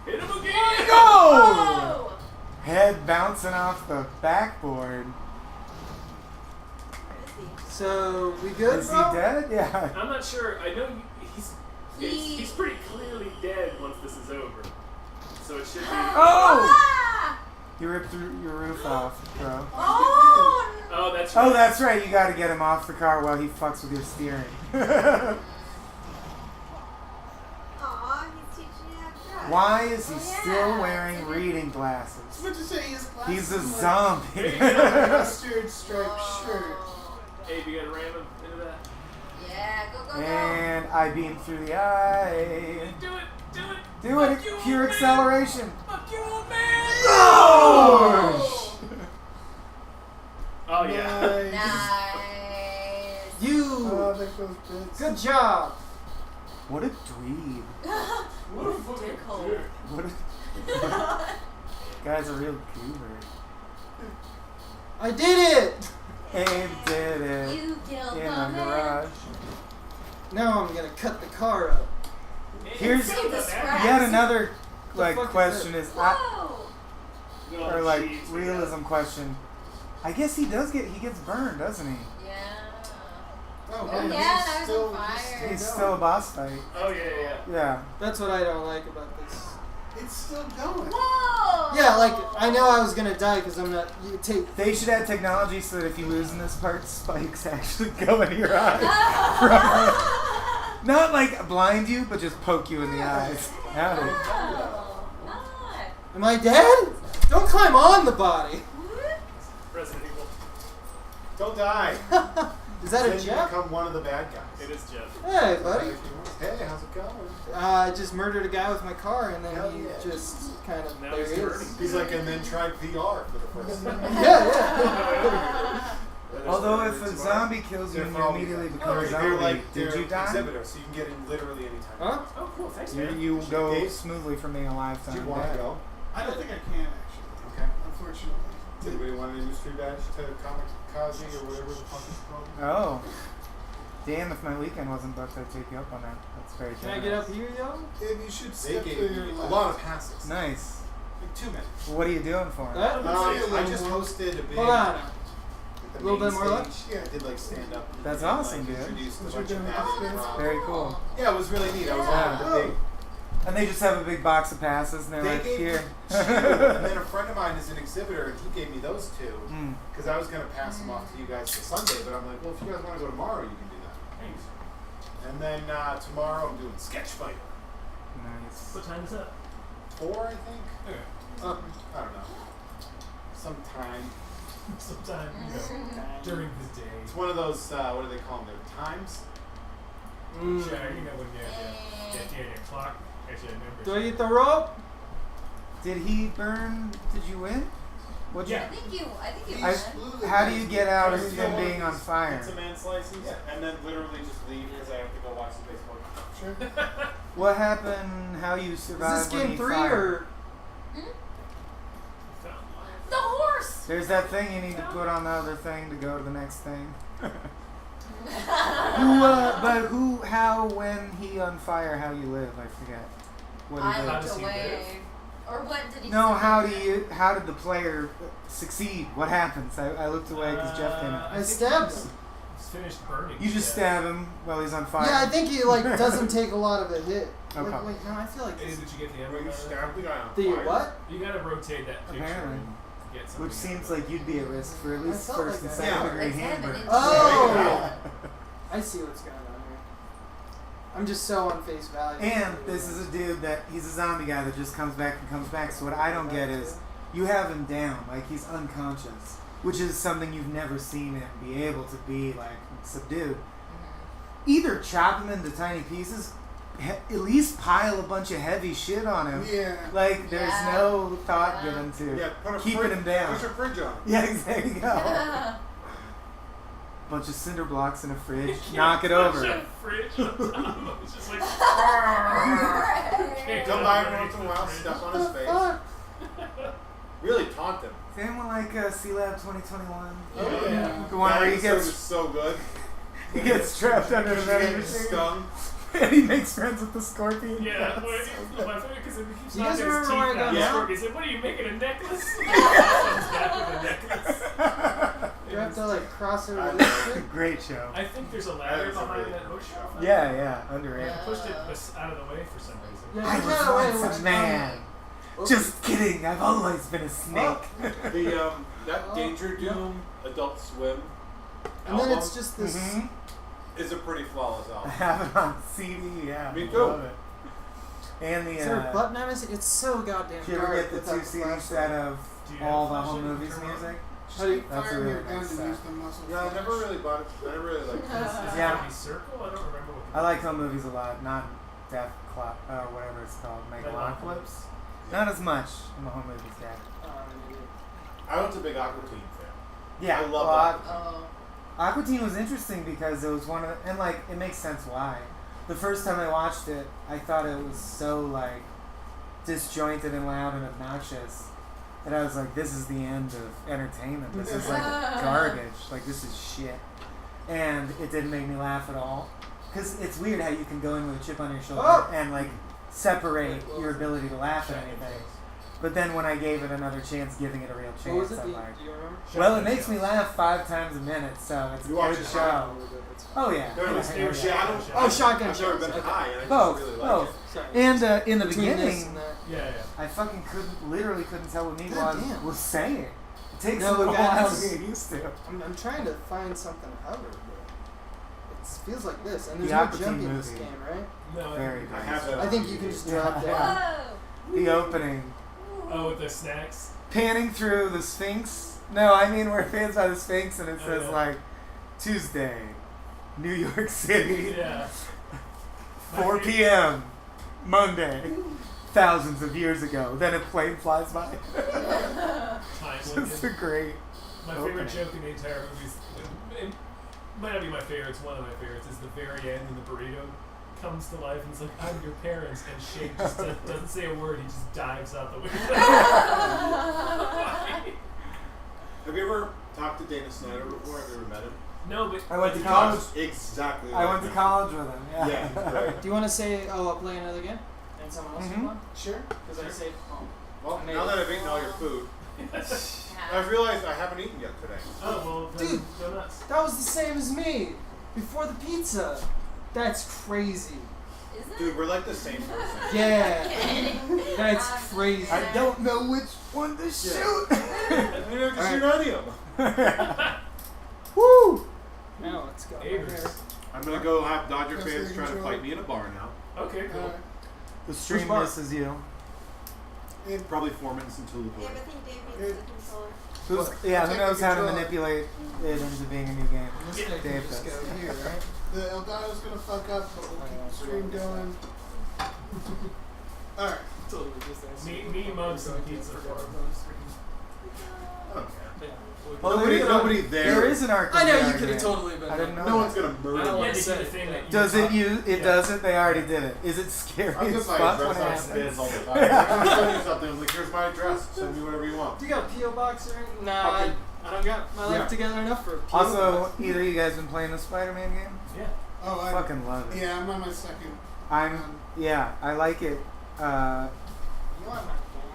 Speaker 5: Hit him again!
Speaker 4: Go!
Speaker 2: Oh!
Speaker 4: Head bouncing off the backboard.
Speaker 1: So we good,
Speaker 4: Is he
Speaker 1: bro?
Speaker 4: dead? Yeah.
Speaker 5: I'm not sure. I know he's pretty clearly dead once this is over. So it should be.
Speaker 4: Oh!
Speaker 2: Ah!
Speaker 4: You ripped your roof off, bro.
Speaker 2: Oh!
Speaker 5: Oh, that's right.
Speaker 4: Oh, that's right. You got to get him off the car while he fucks with your steering.
Speaker 6: Aw, he's teaching you how to drive.
Speaker 4: Why is he
Speaker 2: Oh,
Speaker 4: still
Speaker 2: yeah.
Speaker 4: wearing reading glasses?
Speaker 3: What to say? His glasses
Speaker 4: He's a
Speaker 3: and, like,
Speaker 4: zombie.
Speaker 3: mustard striped shirt.
Speaker 2: Oh.
Speaker 5: Abe, you gotta ram him into that.
Speaker 2: Yeah, go.
Speaker 4: And I beam through the eye.
Speaker 5: Do it! Do it!
Speaker 4: Do it.
Speaker 5: Fuck you,
Speaker 4: Pure
Speaker 5: man.
Speaker 4: acceleration.
Speaker 5: Fuck you, old man!
Speaker 4: Oh!
Speaker 5: Oh yeah.
Speaker 3: Nice.
Speaker 2: Nice.
Speaker 1: You.
Speaker 3: Oh, there goes bits.
Speaker 1: Good job.
Speaker 4: What a dweeb.
Speaker 5: What a fucking
Speaker 2: Dickhole.
Speaker 5: jerk.
Speaker 4: What a... Guy's a real goober.
Speaker 1: I did it.
Speaker 4: Abe did it.
Speaker 2: You killed
Speaker 4: In
Speaker 2: the
Speaker 4: the
Speaker 2: man.
Speaker 4: garage.
Speaker 1: Now I'm gonna cut the car up.
Speaker 4: Here's
Speaker 2: Save the scraps.
Speaker 4: yet another like
Speaker 1: fuck is
Speaker 4: question
Speaker 1: that?
Speaker 4: is
Speaker 2: Whoa.
Speaker 5: No,
Speaker 4: or like
Speaker 5: jeez, we
Speaker 4: realism question. I guess he gets burned, doesn't he?
Speaker 2: Yeah.
Speaker 3: Oh,
Speaker 2: Oh,
Speaker 3: man,
Speaker 2: yeah,
Speaker 3: he's
Speaker 2: that was
Speaker 3: still,
Speaker 2: on fire.
Speaker 4: He's still a boss fight.
Speaker 5: Oh yeah.
Speaker 4: Yeah.
Speaker 1: That's what I don't like about this.
Speaker 3: It's still going.
Speaker 2: Whoa.
Speaker 1: Yeah, like I know I was gonna die because I'm not. You take.
Speaker 4: They should add technology so that if you lose in this part, spikes actually go into your eyes. Not like blind you, but just poke you in the eyes. Howdy.
Speaker 2: Oh, not.
Speaker 1: Am I dead? Don't climb on the body.
Speaker 5: Resident Evil.
Speaker 8: Don't die.
Speaker 1: Is that a
Speaker 8: Then you
Speaker 1: Jeff?
Speaker 8: become one of the bad guys.
Speaker 5: It is Jeff.
Speaker 1: Hey, buddy.
Speaker 8: Hey, how's it going?
Speaker 1: I just murdered a guy with my car, and then
Speaker 8: Hell
Speaker 1: he
Speaker 8: yeah.
Speaker 1: just kind of
Speaker 5: Now
Speaker 1: there
Speaker 5: he's
Speaker 1: he
Speaker 5: hurting.
Speaker 1: is.
Speaker 8: He's like, and then tried VR for the first time.
Speaker 1: Yeah.
Speaker 4: Although if a zombie kills you and you immediately become a
Speaker 8: They're
Speaker 4: zombie,
Speaker 8: like,
Speaker 4: did
Speaker 8: they're
Speaker 4: you die?
Speaker 8: exhibitors, so you can get in literally anytime.
Speaker 1: Huh?
Speaker 5: Oh cool, thanks
Speaker 4: You,
Speaker 5: man.
Speaker 4: you go
Speaker 8: Dave?
Speaker 4: smoothly from being alive to
Speaker 8: Do you want to
Speaker 4: undead.
Speaker 8: go?
Speaker 3: I don't think I can actually.
Speaker 8: Okay.
Speaker 3: Unfortunately.
Speaker 8: Does anybody want to use free badge to Kamikaze or whatever the fuck it's called?
Speaker 4: Oh. Damn, if my weekend wasn't booked, I'd take you up on that. That's very
Speaker 1: Can I get
Speaker 4: generous.
Speaker 1: up here, yo?
Speaker 3: Maybe you should
Speaker 8: They
Speaker 3: step
Speaker 8: gave
Speaker 3: through
Speaker 8: me
Speaker 3: your
Speaker 8: a
Speaker 3: left.
Speaker 8: lot of passes.
Speaker 4: Nice.
Speaker 8: Like 2 minutes.
Speaker 4: What are you doing for him?
Speaker 1: That?
Speaker 8: I just hosted a big.
Speaker 1: Hold on.
Speaker 8: The
Speaker 1: A little
Speaker 8: main
Speaker 1: bit more left?
Speaker 8: stage. I did like stand up.
Speaker 4: That's
Speaker 8: and,
Speaker 4: awesome,
Speaker 8: like,
Speaker 4: dude.
Speaker 8: Introduced a
Speaker 3: What
Speaker 8: bunch
Speaker 3: you
Speaker 8: of
Speaker 3: doing?
Speaker 8: math
Speaker 2: Oh,
Speaker 8: and
Speaker 2: that's
Speaker 8: drama.
Speaker 4: Very cool.
Speaker 8: Yeah, it was really neat. I was
Speaker 4: Yeah.
Speaker 8: on the big.
Speaker 4: And they just have a big box of passes, and they're
Speaker 8: They
Speaker 4: like,
Speaker 8: gave
Speaker 4: here.
Speaker 8: me two, and then a friend of mine is an exhibitor, and he gave me those two
Speaker 4: Mm.
Speaker 8: because I was going to pass them off to you guys for Sunday, but I'm like, well, if you guys want to go tomorrow, you can do that.
Speaker 5: Thanks.
Speaker 8: And then tomorrow I'm doing Sketch Fighter.
Speaker 4: Nice.
Speaker 5: What time is that?
Speaker 8: 4, I think.
Speaker 5: Okay.
Speaker 8: I don't know. Sometime.
Speaker 5: Sometime, during the day.
Speaker 8: It's one of those. What do they call them? Their times.
Speaker 5: Sure, you know when you have your clock. Actually, I remember.
Speaker 1: Do I eat the rope?
Speaker 4: Did he burn? Did you win? What'd
Speaker 5: Yeah.
Speaker 2: I think you
Speaker 4: I-
Speaker 2: won.
Speaker 4: How do you get out of
Speaker 8: Just
Speaker 4: him
Speaker 8: go
Speaker 4: being on fire?
Speaker 8: Get some man slices, and then literally just leave because I have to go watch the baseball. Sure.
Speaker 4: What happened? How you
Speaker 1: Is
Speaker 4: survived
Speaker 1: this
Speaker 4: when
Speaker 1: game
Speaker 4: he
Speaker 1: 3
Speaker 4: fired?
Speaker 1: or?
Speaker 2: The horse.
Speaker 4: There's that thing you need to put on the other thing to go to the next thing. How, when he on fire, how you live? I forget. What he
Speaker 2: I
Speaker 4: did.
Speaker 5: How does
Speaker 2: looked
Speaker 5: he
Speaker 2: away.
Speaker 5: live?
Speaker 2: Or what did he
Speaker 4: No,
Speaker 2: say?
Speaker 4: how did the player succeed? What happens? I looked away because Jeff came out.
Speaker 1: I stabbed him.
Speaker 5: It's finished burning.
Speaker 4: You just stab him while he's on fire.
Speaker 1: Yeah, I think he like doesn't take a lot of a hit.
Speaker 4: Okay.
Speaker 1: Wait, no, I feel like
Speaker 5: Hey,
Speaker 1: this.
Speaker 5: did you get the ammo?
Speaker 8: Where you stab the guy on
Speaker 1: The
Speaker 8: fire.
Speaker 1: what?
Speaker 5: You gotta rotate that picture
Speaker 4: Apparently.
Speaker 5: and get something.
Speaker 4: Which seems like you'd be at risk for at least
Speaker 1: I felt
Speaker 4: first
Speaker 1: like
Speaker 4: and
Speaker 1: that.
Speaker 4: second
Speaker 8: Yeah.
Speaker 4: degree
Speaker 2: It's
Speaker 4: hand
Speaker 2: evidence.
Speaker 4: burn.
Speaker 1: Oh! I see what's going on here. I'm just so on face value.
Speaker 4: And this is a dude that he's a zombie guy that just comes back and comes back. So what I don't get is you have him down, like he's unconscious, which is something you've never seen him be able to be like subdued. Either chop him into tiny pieces, at least pile a bunch of heavy shit on him.
Speaker 3: Yeah.
Speaker 4: Like there's
Speaker 2: Yeah.
Speaker 4: no thought
Speaker 2: Yeah.
Speaker 4: given to
Speaker 8: Yeah, put a
Speaker 4: keeping
Speaker 8: fridge,
Speaker 4: him down.
Speaker 8: Put your fridge on.
Speaker 4: Yeah, exactly. Go. Bunch of cinder blocks in a fridge. Knock it over.
Speaker 5: Fridge on top. It's just like.
Speaker 8: Come by every once in a while, step on his face. Really taunt him.
Speaker 4: Is anyone like C-Lab 2021?
Speaker 8: Oh,
Speaker 5: yeah.
Speaker 4: The one
Speaker 8: That
Speaker 4: where he
Speaker 8: episode
Speaker 4: gets
Speaker 8: is so good.
Speaker 4: he gets trapped under the
Speaker 8: He's
Speaker 4: vending
Speaker 8: getting
Speaker 4: machine
Speaker 8: stung.
Speaker 4: and he makes friends with the scorpion.
Speaker 5: Yeah, my favorite because he keeps
Speaker 1: You guys
Speaker 5: knocking his
Speaker 1: remember where I
Speaker 5: teeth
Speaker 1: got
Speaker 5: out.
Speaker 8: that?
Speaker 5: Scorpion. He said, "What are you making a necklace?" Comes back with a necklace.
Speaker 1: Do I have to like cross over
Speaker 8: I
Speaker 1: this
Speaker 8: know.
Speaker 1: shit?
Speaker 4: Great show.
Speaker 5: I think there's a
Speaker 8: That
Speaker 5: ladder
Speaker 8: is a
Speaker 5: behind
Speaker 8: really
Speaker 5: that
Speaker 8: cool
Speaker 5: bookshelf.
Speaker 4: Yeah, underrated.
Speaker 5: I pushed it out of the way for some reason.
Speaker 1: Yeah,
Speaker 4: I
Speaker 1: you
Speaker 4: was
Speaker 1: got away
Speaker 4: once
Speaker 1: with
Speaker 4: a man. Just kidding. I've always been a snake.
Speaker 8: The that Danger Doom Adult Swim
Speaker 1: And then
Speaker 8: album
Speaker 1: it's just this.
Speaker 4: Mhm.
Speaker 8: is a pretty flawless
Speaker 4: I
Speaker 8: album.
Speaker 4: have it on CD. Yeah,
Speaker 8: Me
Speaker 4: I
Speaker 8: too.
Speaker 4: love it. And the
Speaker 1: Is there a button on it? It's so goddamn
Speaker 4: did you ever
Speaker 1: dark
Speaker 4: get the
Speaker 1: without
Speaker 4: 2 CD
Speaker 1: flashlight.
Speaker 4: set of
Speaker 5: Do you
Speaker 4: all
Speaker 5: have
Speaker 4: the
Speaker 5: flashlight
Speaker 4: home
Speaker 5: you
Speaker 4: movies
Speaker 5: can turn on?
Speaker 4: music?
Speaker 3: How do you
Speaker 4: That's a
Speaker 3: fire
Speaker 4: really
Speaker 3: your gun
Speaker 4: nice
Speaker 3: to
Speaker 4: set.
Speaker 3: use the muscle?
Speaker 8: Yeah, I never really bought it. I never really liked it.
Speaker 5: Is
Speaker 4: Yeah.
Speaker 5: it a circle? I don't remember what.
Speaker 4: I like home movies a lot. Not Death Clock, whatever it's called, Megalocalypse. Not as much in the home movies, yeah.
Speaker 8: I was a big Aqua Teen fan.
Speaker 4: Yeah,
Speaker 8: I love
Speaker 4: well,
Speaker 2: Oh.
Speaker 4: Aqua Teen was interesting because it was one of the, and like it makes sense why. The first time I watched it, I thought it was so like disjointed and loud and obnoxious that I was like, this is the end of entertainment. This is like garbage. Like this is shit. And it didn't make me laugh at all. Because it's weird how you can go in with a chip on your shoulder and like separate your ability to laugh at anything. But then when I gave it another chance, giving it a real
Speaker 1: What was
Speaker 4: chance,
Speaker 1: it?
Speaker 4: I'm
Speaker 1: Do
Speaker 4: like,
Speaker 1: you remember?
Speaker 4: well, it makes me laugh 5 times a minute, so it's a
Speaker 8: You watch
Speaker 4: good
Speaker 8: it
Speaker 4: show. Oh yeah.
Speaker 8: There was
Speaker 4: Yeah,
Speaker 8: Shadow.
Speaker 1: Oh, Shotgun
Speaker 8: I've never
Speaker 1: Shots.
Speaker 8: been
Speaker 1: Okay.
Speaker 8: high, and I
Speaker 4: Both,
Speaker 8: just really like
Speaker 4: both.
Speaker 8: it.
Speaker 1: Sorry.
Speaker 4: And in the
Speaker 1: Between this
Speaker 4: beginning,
Speaker 1: and that.
Speaker 5: Yeah.
Speaker 4: I fucking literally couldn't tell what Meatwad
Speaker 1: Goddamn.
Speaker 4: was saying. It takes
Speaker 1: No,
Speaker 4: a little
Speaker 1: guys.
Speaker 4: while to get used to.
Speaker 1: I'm trying to find something other, but it feels like this. And there's
Speaker 4: The
Speaker 1: no
Speaker 4: Aqua Teen
Speaker 1: jumping in this
Speaker 4: movie.
Speaker 1: game, right?
Speaker 5: No.
Speaker 4: Very
Speaker 8: I
Speaker 4: nice.
Speaker 8: have that.
Speaker 1: I think you can just drop
Speaker 4: Yeah.
Speaker 1: down.
Speaker 2: Whoa.
Speaker 4: The opening.
Speaker 5: Oh, with the snacks.
Speaker 4: Panning through the Sphinx. No, I mean where it fans by the Sphinx and it says
Speaker 5: yeah.
Speaker 4: like Tuesday, New York City,
Speaker 5: Yeah.
Speaker 4: 4 p.m. Monday, thousands of years ago. Then a plane flies by.
Speaker 5: Time
Speaker 4: It's
Speaker 5: limit.
Speaker 4: a great.
Speaker 5: My
Speaker 4: opening.
Speaker 5: favorite joke in the entire movie is, it might not be my favorite, it's one of my favorites, is the very end when the burrito comes to life and it's like, I'm your parents, and Shake just doesn't say a word, he just dives out the window.
Speaker 8: Have you ever talked to Dana Snyder before? Have you ever met him?
Speaker 5: No, but
Speaker 4: I went to
Speaker 8: He
Speaker 4: college.
Speaker 8: talks exactly.
Speaker 4: I
Speaker 8: like
Speaker 4: went to
Speaker 8: him.
Speaker 4: college with him. Yeah.
Speaker 8: Yeah, right.
Speaker 1: Do you want to say, I'll play another game? And someone else
Speaker 4: Mhm.
Speaker 1: can one? Sure. Because I saved home.
Speaker 8: Well,
Speaker 1: I
Speaker 8: now
Speaker 1: made
Speaker 8: that
Speaker 1: it.
Speaker 8: I've eaten all your food,
Speaker 2: Yeah.
Speaker 8: I've realized I haven't eaten yet today.
Speaker 5: oh, well, then
Speaker 1: Dude.
Speaker 5: go nuts.
Speaker 1: That was the same as me. Before the pizza. That's crazy.
Speaker 2: Is it?
Speaker 8: Dude, we're like the same person.
Speaker 9: Yeah.
Speaker 2: Okay.
Speaker 9: That's crazy.
Speaker 4: I don't know which one to shoot.
Speaker 8: I don't have to shoot any of them.
Speaker 4: Woo!
Speaker 9: Now let's go.
Speaker 5: Avers.
Speaker 8: I'm gonna go have Dodger
Speaker 3: Press
Speaker 8: fans
Speaker 3: the
Speaker 8: trying to
Speaker 3: control.
Speaker 8: fight me in a bar now.
Speaker 5: Okay, cool.
Speaker 4: The stream
Speaker 9: Push bar.
Speaker 4: misses you.
Speaker 8: Probably 4 minutes until the
Speaker 6: Yeah,
Speaker 8: play.
Speaker 6: but I think Dave needs the controller.
Speaker 4: Who's, yeah, who
Speaker 3: Take
Speaker 4: knows
Speaker 3: the
Speaker 4: how to
Speaker 3: control.
Speaker 4: manipulate it into being a new game?
Speaker 9: This guy
Speaker 4: Dave
Speaker 9: can just
Speaker 4: does.
Speaker 9: go here, right?
Speaker 3: The Elgato's gonna fuck up, but we'll keep the stream going. Alright.
Speaker 9: Totally just
Speaker 5: Me, mugs, and pizza for him.
Speaker 4: Well,
Speaker 8: Nobody there.
Speaker 4: There is an arc.
Speaker 9: I know
Speaker 4: in
Speaker 9: you
Speaker 4: the
Speaker 9: could have
Speaker 4: game.
Speaker 9: totally been.
Speaker 4: I didn't know.
Speaker 8: No one's gonna
Speaker 5: I
Speaker 8: murder
Speaker 5: don't
Speaker 8: me.
Speaker 5: want to do
Speaker 9: say
Speaker 5: the thing that you
Speaker 4: Does it
Speaker 5: talk-
Speaker 4: use? It
Speaker 5: Yeah.
Speaker 4: doesn't. They already did it. Is it scary
Speaker 8: I
Speaker 4: as
Speaker 8: get my
Speaker 4: fuck when it
Speaker 8: address on
Speaker 4: happens?
Speaker 8: Spiz all the time. I'm gonna tell you something. I'm like, here's my address. Send me whatever you want.
Speaker 9: Do you got a P.O. box or anything? Nah,
Speaker 8: Okay.
Speaker 9: I don't got my life
Speaker 8: Yeah.
Speaker 9: together enough for a P.O.
Speaker 4: Also,
Speaker 9: box.
Speaker 4: either of you guys been playing the Spider-Man game?
Speaker 5: Yeah.
Speaker 3: Oh, I
Speaker 4: Fucking love it.
Speaker 3: yeah, I'm on my second.
Speaker 4: Yeah, I like it.
Speaker 9: You are my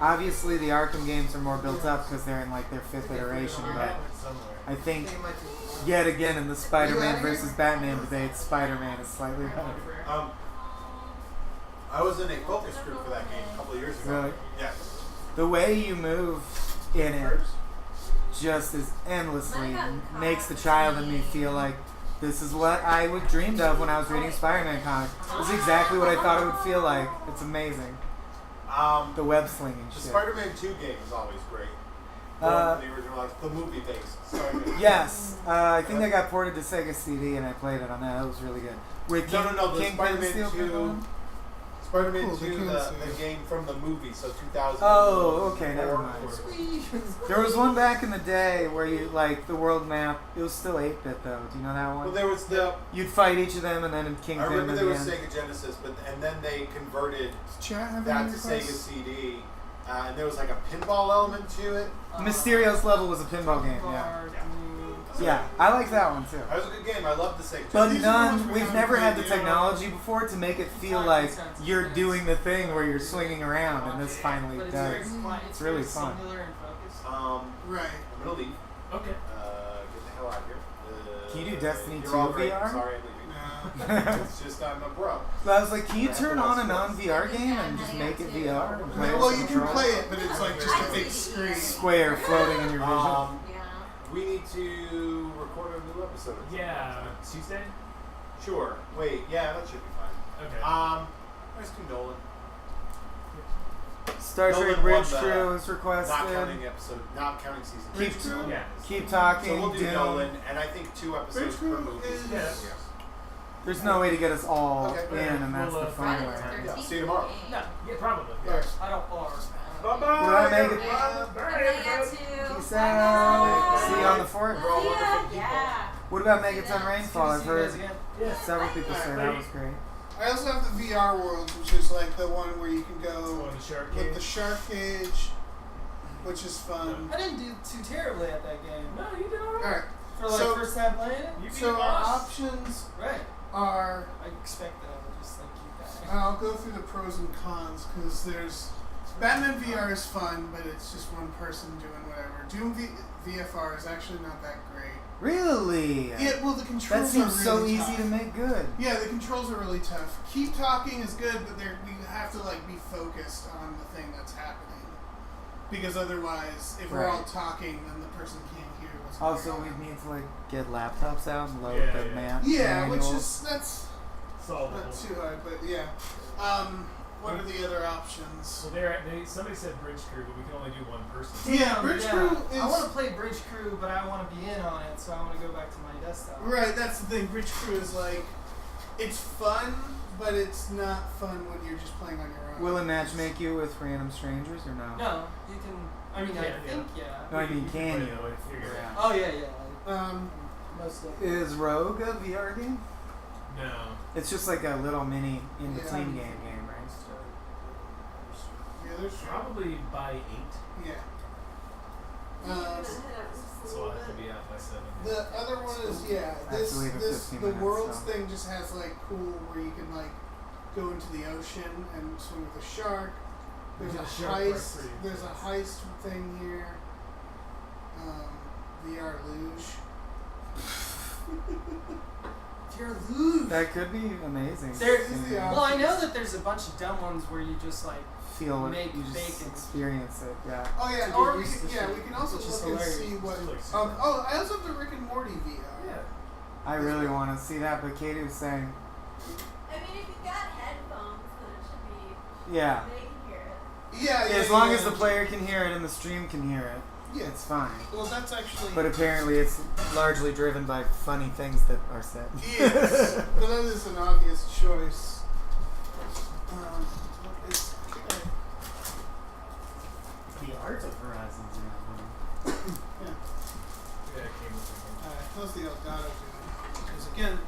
Speaker 4: Obviously, the Arkham games are more built up because they're in like their 5th iteration, but
Speaker 5: Somewhere.
Speaker 4: I think
Speaker 9: They might be-
Speaker 4: yet again in the Spider-Man
Speaker 9: outta here?
Speaker 4: versus Batman debate, Spider-Man is slightly better.
Speaker 8: I was in a focus group for that game a couple of years ago.
Speaker 4: Really?
Speaker 8: Yes.
Speaker 4: The way you move in it just as endlessly makes the child in me feel like this is what I would dreamed of when I was reading Spider-Man comics. This is exactly what I thought it would feel like. It's amazing. The web slinging
Speaker 8: The
Speaker 4: shit.
Speaker 8: Spider-Man 2 game is always great.
Speaker 4: Uh,
Speaker 8: The original, like the movie base. Spider-Man.
Speaker 4: Yes, I think that got ported to Sega CD and I played it on that. That was really good. With
Speaker 8: No, the
Speaker 4: Kingpin
Speaker 8: Spider-Man
Speaker 4: Steel
Speaker 8: 2.
Speaker 4: Pin?
Speaker 8: Spider-Man
Speaker 3: Cool, the
Speaker 8: 2,
Speaker 3: King
Speaker 8: the
Speaker 3: series.
Speaker 8: game from the movie, so 2000.
Speaker 4: Oh, okay, never mind.
Speaker 9: Sweet.
Speaker 4: There was one back in the day where you like the world map. It was still 8-bit though. Do you know that
Speaker 8: Well,
Speaker 4: one?
Speaker 8: there was the.
Speaker 4: You'd fight each of them and then in
Speaker 8: I
Speaker 4: Kingpin
Speaker 8: remember
Speaker 4: at
Speaker 8: there
Speaker 4: the
Speaker 8: was
Speaker 4: end.
Speaker 8: Sega Genesis, and then they converted
Speaker 3: Chat have
Speaker 8: that
Speaker 3: any
Speaker 8: to Sega
Speaker 3: requests?
Speaker 8: CD, and there was like a pinball element to it.
Speaker 4: Mysterio's Level was a pinball game. Yeah, yeah, I like that one too.
Speaker 8: That was a good game. I loved the Sega
Speaker 4: But
Speaker 8: Genesis.
Speaker 3: These are the ones
Speaker 4: none,
Speaker 3: we
Speaker 4: we've
Speaker 3: haven't
Speaker 4: never had the
Speaker 3: played yet.
Speaker 4: technology before to make it feel like you're doing the thing where you're swinging around, and this finally
Speaker 9: But it's
Speaker 4: does.
Speaker 9: very quiet.
Speaker 4: It's really
Speaker 9: very
Speaker 4: fun.
Speaker 9: singular and focused.
Speaker 3: Right.
Speaker 8: I'm gonna leave.
Speaker 5: Okay.
Speaker 8: Get the hell out of here.
Speaker 4: Can you do Destiny
Speaker 8: you're
Speaker 4: 2
Speaker 8: all great.
Speaker 4: VR?
Speaker 8: Sorry, I'm leaving. It's just I'm a bro.
Speaker 4: So I was like, can you turn on a non-VR game and just make it VR? And play it
Speaker 3: Well,
Speaker 4: with
Speaker 3: you can
Speaker 4: controls?
Speaker 3: play it, but it's like just a big screen.
Speaker 4: Square floating in your vision.
Speaker 2: Yeah.
Speaker 8: We need to record a new episode.
Speaker 5: Yeah. Tuesday?
Speaker 8: Sure. Wait. Yeah, that should be fine.
Speaker 5: Okay.
Speaker 8: Let's do Nolan.
Speaker 4: Star
Speaker 8: Nolan
Speaker 4: Trek
Speaker 8: won
Speaker 4: Bridge
Speaker 8: the
Speaker 4: Crew is requested.
Speaker 8: Not counting episode. Not counting season.
Speaker 4: Keep-
Speaker 8: two.
Speaker 5: Yeah.
Speaker 4: Keep talking.
Speaker 8: So we'll do
Speaker 4: Doom.
Speaker 8: Nolan, and I think 2 episodes per
Speaker 3: Crew
Speaker 8: movie.
Speaker 3: is-
Speaker 5: Yeah.
Speaker 4: There's no way to get us all
Speaker 8: Okay.
Speaker 4: in, and that's
Speaker 5: We'll,
Speaker 4: the fun
Speaker 2: Friday
Speaker 4: way.
Speaker 2: the
Speaker 8: Yeah.
Speaker 2: 13th.
Speaker 8: See you tomorrow.
Speaker 9: No,
Speaker 5: Yeah, probably.
Speaker 3: Alright.
Speaker 9: I don't R.
Speaker 8: Bye bye.
Speaker 4: Will I make it? Peace out. See you on the 4th.
Speaker 8: We're all wonderful people.
Speaker 2: Yeah.
Speaker 4: What about Megaton Rainfall? I've
Speaker 9: See you guys
Speaker 4: heard
Speaker 9: again.
Speaker 5: Yeah.
Speaker 4: several people say that was great.
Speaker 3: I also have the VR world, which is like the one where you can
Speaker 5: So
Speaker 3: go
Speaker 5: on the shark
Speaker 3: with
Speaker 5: cage.
Speaker 3: the shark cage, which is fun.
Speaker 9: I didn't do too terribly at that game.
Speaker 5: No, you did alright.
Speaker 3: Alright,
Speaker 9: For like
Speaker 3: So-
Speaker 9: first time playing it?
Speaker 5: You beat
Speaker 3: so
Speaker 5: the
Speaker 3: our
Speaker 5: boss.
Speaker 3: options
Speaker 9: Right.
Speaker 3: are,
Speaker 9: I expect that I would just like keep that.
Speaker 3: I'll go through the pros and cons, because there's, Batman VR is fun, but it's just one person doing whatever. Doom VFR is actually not that great.
Speaker 4: Really?
Speaker 3: Yeah, well the controls
Speaker 4: That seems
Speaker 3: are
Speaker 4: so
Speaker 3: really
Speaker 4: easy
Speaker 3: tough.
Speaker 4: to make good.
Speaker 3: Yeah, the controls are really tough. Keep talking is good, but we have to like be focused on the thing that's happening, because otherwise, if we're all
Speaker 4: Right.
Speaker 3: talking, then the person can't hear what's
Speaker 4: Also,
Speaker 3: going
Speaker 4: we
Speaker 3: on.
Speaker 4: need to like get laptops out and load
Speaker 5: Yeah,
Speaker 4: the
Speaker 5: yeah.
Speaker 4: map.
Speaker 3: Yeah, which
Speaker 4: manuals.
Speaker 3: is that's
Speaker 5: Solvable.
Speaker 3: not too hard, but yeah. What are the other options?
Speaker 5: Well, somebody said Bridge Crew, but we can only do one person.
Speaker 3: Yeah, Bridge Crew is
Speaker 9: I want to play Bridge Crew, but I want to be in on it, so I want to go back to my desktop.
Speaker 3: right. That's the thing. Bridge Crew is like, it's fun, but it's not fun when you're just playing on your own.
Speaker 4: Will it match make you with random strangers or no?
Speaker 9: No, you can. I mean,
Speaker 5: Yeah,
Speaker 9: I think yeah.
Speaker 4: No, I mean,
Speaker 5: You
Speaker 4: can
Speaker 5: play
Speaker 4: you?
Speaker 5: though, I figure it out.
Speaker 9: Oh yeah, yeah. Most of
Speaker 4: Is Rogue a VR game?
Speaker 5: No.
Speaker 4: It's just like a little mini in
Speaker 3: Yeah.
Speaker 4: between game, right?
Speaker 3: Yeah, there's
Speaker 5: Probably by 8.
Speaker 3: yeah.
Speaker 5: So I'll have to be out by 7.
Speaker 3: The other one is
Speaker 4: I have
Speaker 3: this
Speaker 4: to leave in
Speaker 3: this
Speaker 4: 15
Speaker 3: the
Speaker 4: minutes,
Speaker 3: worlds
Speaker 4: so.
Speaker 3: thing just has like cool where you can like go into the ocean and swim with a shark. There's a
Speaker 5: Yeah, shark part
Speaker 3: heist.
Speaker 5: pretty
Speaker 3: There's a heist thing here. VR luge.
Speaker 9: Dear Luke.
Speaker 4: That could be amazing.
Speaker 9: There,
Speaker 3: Yeah.
Speaker 9: well, I know that there's a bunch of dumb ones where you just like
Speaker 4: Feel it,
Speaker 9: make
Speaker 4: you just
Speaker 9: bacon.
Speaker 4: experience it. Yeah.
Speaker 3: Oh yeah,
Speaker 9: Or
Speaker 3: we
Speaker 9: we
Speaker 3: can,
Speaker 9: can-
Speaker 3: yeah, we can also
Speaker 9: which is
Speaker 3: look and
Speaker 9: hilarious.
Speaker 3: see what.
Speaker 5: Like
Speaker 3: Oh, I also have the Rick and Morty VR.
Speaker 5: Yeah.
Speaker 4: I really want to see that, but Katie was saying,
Speaker 6: I mean, if you've got headphones, then it should be.
Speaker 4: yeah.
Speaker 6: They can hear it.
Speaker 3: Yeah,
Speaker 4: As long as the player can hear it and the stream can hear it,
Speaker 3: Yeah.
Speaker 4: it's fine.
Speaker 3: Well, that's actually.
Speaker 4: But apparently, it's largely driven by funny things that are said.
Speaker 3: Yes, but that is an obvious choice. What is okay.
Speaker 4: The art of Horizon Zero.
Speaker 3: Yeah.
Speaker 5: Yeah, it came with something.
Speaker 3: Alright, how's the Elgato doing? Because again,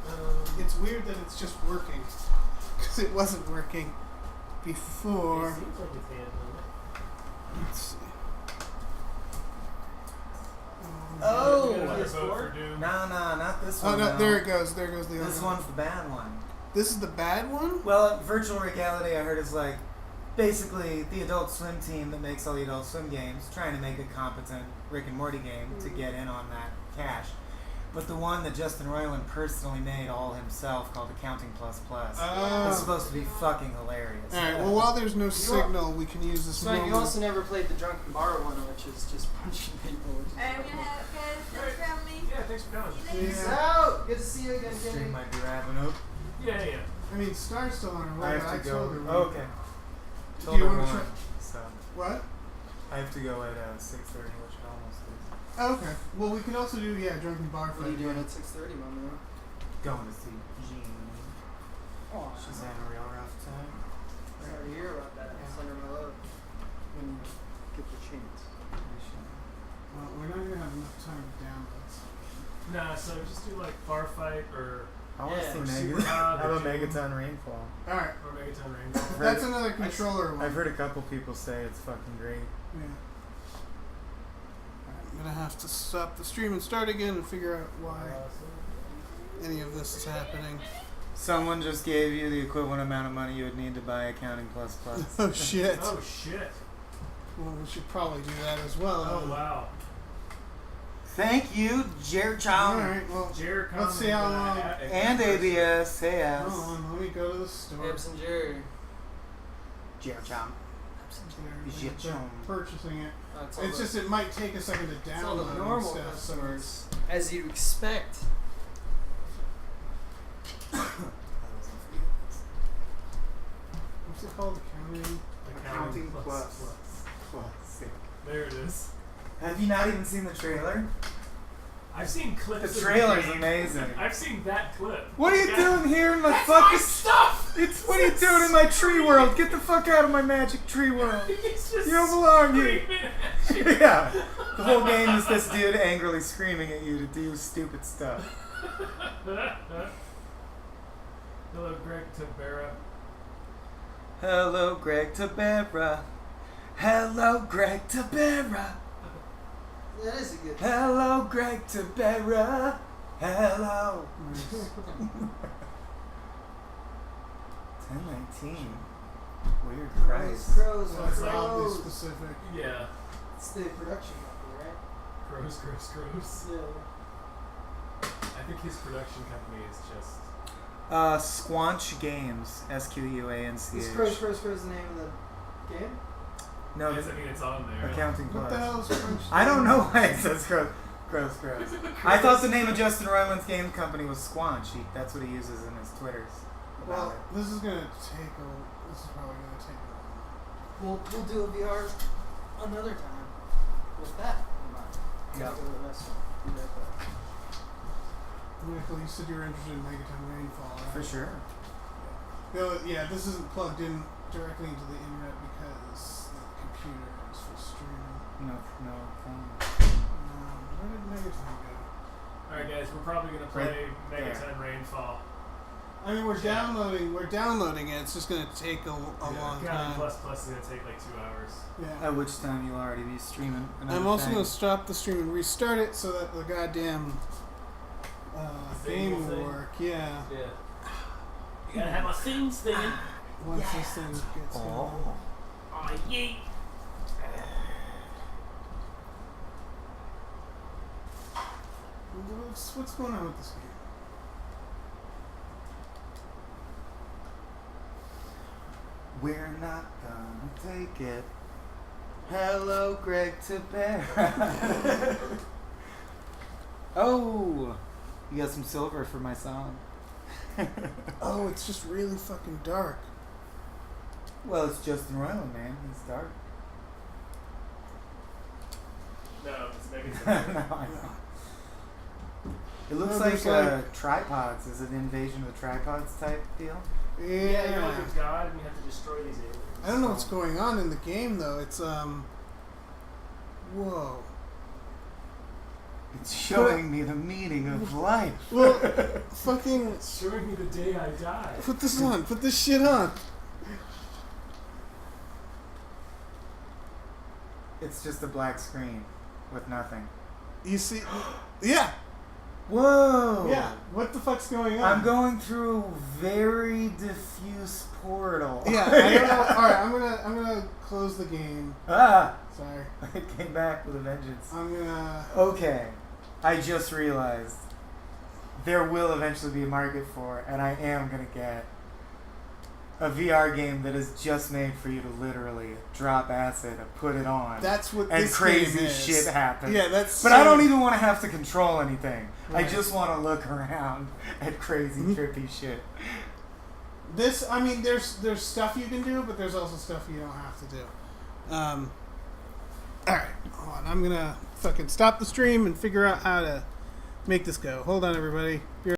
Speaker 3: it's weird that it's just working. Because it wasn't working before.
Speaker 5: It seems like it's handling it.
Speaker 3: Let's see.
Speaker 9: Oh,
Speaker 5: We got another
Speaker 9: PS4?
Speaker 5: vote for Doom.
Speaker 4: No, not this
Speaker 3: Oh
Speaker 4: one.
Speaker 3: no,
Speaker 4: no.
Speaker 3: there it goes. There goes the other
Speaker 4: This
Speaker 3: one.
Speaker 4: one's the bad one.
Speaker 3: This is the bad one?
Speaker 4: Well, virtual reality, I heard, is like basically the Adult Swim team that makes all the Adult Swim games trying to make a competent Rick and Morty game to get in on that cash. But the one that Justin Roiland personally made all himself, called Accounting Plus Plus,
Speaker 3: Oh.
Speaker 4: is supposed to be fucking hilarious.
Speaker 3: Alright, well, while there's no signal, we can use this
Speaker 9: So
Speaker 3: moment.
Speaker 9: you also never played the Drunken Bar one, which is just punching people. Which is
Speaker 6: Alright, we're gonna have guys. Thanks for having me.
Speaker 5: Yeah, thanks for coming.
Speaker 6: See you later.
Speaker 3: Yeah.
Speaker 9: So good to see you again,
Speaker 4: The stream
Speaker 9: Jimmy.
Speaker 4: might be wrapping up.
Speaker 5: Yeah.
Speaker 3: I mean, Star's still on her way,
Speaker 4: I
Speaker 3: but
Speaker 4: have
Speaker 3: I
Speaker 4: to
Speaker 3: told
Speaker 4: go.
Speaker 3: her.
Speaker 4: Oh, okay.
Speaker 3: Do
Speaker 4: Told
Speaker 3: you
Speaker 4: her
Speaker 3: want to
Speaker 4: one,
Speaker 3: try?
Speaker 4: so
Speaker 3: What?
Speaker 4: I have to go at 6:30, which it almost is.
Speaker 3: Oh, okay. Well, we can also do, Drunken Bar
Speaker 9: What are you
Speaker 3: Fight.
Speaker 9: doing at 6:30, my man?
Speaker 4: Going to see Jean.
Speaker 9: Oh,
Speaker 4: She's having a real rough time.
Speaker 9: Sorry to hear about that. Send her my love when you get the chance.
Speaker 3: Well, we're not going to have enough time to download something.
Speaker 5: Nah, so just do like Bar Fight or
Speaker 4: I want
Speaker 9: Yeah,
Speaker 4: to
Speaker 5: or
Speaker 4: see
Speaker 5: Super
Speaker 4: Megaton.
Speaker 5: Hot
Speaker 4: How
Speaker 5: or
Speaker 4: about
Speaker 5: Doom
Speaker 4: Megaton Rainfall?
Speaker 3: Alright,
Speaker 5: or Megaton Rainbow.
Speaker 3: that's another controller one.
Speaker 4: I've heard a couple people say it's fucking great.
Speaker 3: Yeah. Alright, I'm going to have to stop the stream and start again and figure out why any of this is happening.
Speaker 4: Someone just gave you the equivalent amount of money you would need to buy Accounting Plus Plus.
Speaker 3: Oh, shit.
Speaker 5: Oh shit.
Speaker 3: Well, we should probably do that as well.
Speaker 5: Oh wow.
Speaker 4: Thank you, Jer Chow.
Speaker 3: Alright, well,
Speaker 5: Jared
Speaker 3: let's see how long.
Speaker 4: And ABS. Hey, ass.
Speaker 3: Hold on, let me go to the store.
Speaker 9: Hibbs and Jerry.
Speaker 4: Jer Chow.
Speaker 3: They're purchasing it.
Speaker 9: That's all
Speaker 3: It's
Speaker 9: the,
Speaker 3: just, it might take a second to
Speaker 9: it's all
Speaker 3: download
Speaker 9: the normal
Speaker 3: and stuff, so
Speaker 9: customers, as you'd expect.
Speaker 3: what's it called?
Speaker 4: Accounting Plus. Plus.
Speaker 5: There it is.
Speaker 4: Have you not even seen the trailer?
Speaker 5: I've seen clips.
Speaker 4: The
Speaker 5: of
Speaker 4: trailer's
Speaker 5: game.
Speaker 4: amazing.
Speaker 5: I've seen that clip.
Speaker 4: What are you
Speaker 5: Yeah.
Speaker 4: doing here in my
Speaker 5: That's
Speaker 4: fucking
Speaker 5: my stuff.
Speaker 4: It's what are you doing in my tree world? Get the fuck out of my magic tree world.
Speaker 5: It's just
Speaker 4: You don't belong here.
Speaker 5: screaming at you.
Speaker 4: Yeah. The whole game is this dude angrily screaming at you to do stupid stuff.
Speaker 5: Hello, Greg Tabera.
Speaker 4: Hello, Greg Tabera. Hello, Greg Tabera.
Speaker 9: That is a good.
Speaker 4: Hello, Greg Tabera. Hello. 10:19. Weird Christ.
Speaker 9: Crows,
Speaker 3: So it's oddly
Speaker 9: crows.
Speaker 3: specific.
Speaker 5: Yeah.
Speaker 9: It's the production company, right?
Speaker 5: Gross.
Speaker 9: Yeah.
Speaker 5: I think his production company is just.
Speaker 4: Squanch Games. SQUANCH.
Speaker 9: Is Crows the name of the game?
Speaker 4: No,
Speaker 5: Yes, I mean it's on there.
Speaker 4: Accounting
Speaker 3: What
Speaker 4: Plus.
Speaker 3: the hell is French?
Speaker 4: I don't know why it says gross. I thought the name of Justin Roiland's game company was Squanch. That's what he uses in his Twitters.
Speaker 3: Well, this is gonna take This is probably gonna take a while.
Speaker 9: We'll do a VR another time with that in mind.
Speaker 4: Yeah.
Speaker 9: Go to the next one. Do that,
Speaker 3: Michael, you said you were interested in Megaton Rainfall, right?
Speaker 4: For sure.
Speaker 3: No, yeah, this isn't plugged in directly into the internet because the computer is for streaming.
Speaker 4: No phone.
Speaker 3: Where did Megaton go?
Speaker 5: Alright, guys, we're probably gonna play Megaton Rainfall.
Speaker 3: I mean, we're downloading it. It's just gonna take a long
Speaker 5: Accounting
Speaker 3: time.
Speaker 5: Plus Plus is gonna take like 2 hours.
Speaker 3: Yeah.
Speaker 4: At which time you'll already be streaming.
Speaker 3: I'm also gonna stop the stream and restart it so that the goddamn game
Speaker 5: Thing.
Speaker 3: will work. Yeah.
Speaker 5: Yeah. You gotta have my things then.
Speaker 3: Once this thing gets going.
Speaker 5: Oh, yeah.
Speaker 3: What's going on with this game?
Speaker 4: We're not gonna take it. Hello, Greg Tibera. Oh, you got some silver for my song.
Speaker 3: Oh, it's just really fucking dark.
Speaker 4: Well, it's Justin Roiland, man. He's dark.
Speaker 5: No, it's negative.
Speaker 4: No, I know. It looks
Speaker 3: No,
Speaker 4: like,
Speaker 3: there's
Speaker 4: tripods. Is it Invasion of the Tripods type deal?
Speaker 5: Yeah, you're like a god and you have to destroy these aliens.
Speaker 3: I don't know what's going on in the game though. It's whoa.
Speaker 4: It's showing me the meaning of life.
Speaker 3: Well, fucking
Speaker 5: It's showing me the day I die.
Speaker 3: put this on. Put this shit on.
Speaker 4: It's just a black screen with nothing.
Speaker 3: You see? Yeah.
Speaker 4: Whoa!
Speaker 3: Yeah. What the fuck's going on?
Speaker 4: I'm going through a very diffuse portal.
Speaker 3: Yeah. I don't know. All right. I'm gonna close the game.
Speaker 4: Ah!
Speaker 3: Sorry.
Speaker 4: It came back with a vengeance.
Speaker 3: I'm gonna.
Speaker 4: Okay. I just realized there will eventually be a market for it, and I am going to get a VR game that is just made for you to literally drop acid and put it on.
Speaker 3: That's what
Speaker 4: and
Speaker 3: this
Speaker 4: crazy
Speaker 3: game is.
Speaker 4: shit happens.
Speaker 3: Yeah, that's.
Speaker 4: But I don't even want to have to control anything.
Speaker 3: Right.
Speaker 4: I just want to look around at crazy, trippy shit.
Speaker 3: This. I mean, there's stuff you can do, but there's also stuff you don't have to do. All right, hold on. I'm gonna fucking stop the stream and figure out how to make this go. Hold on, everybody.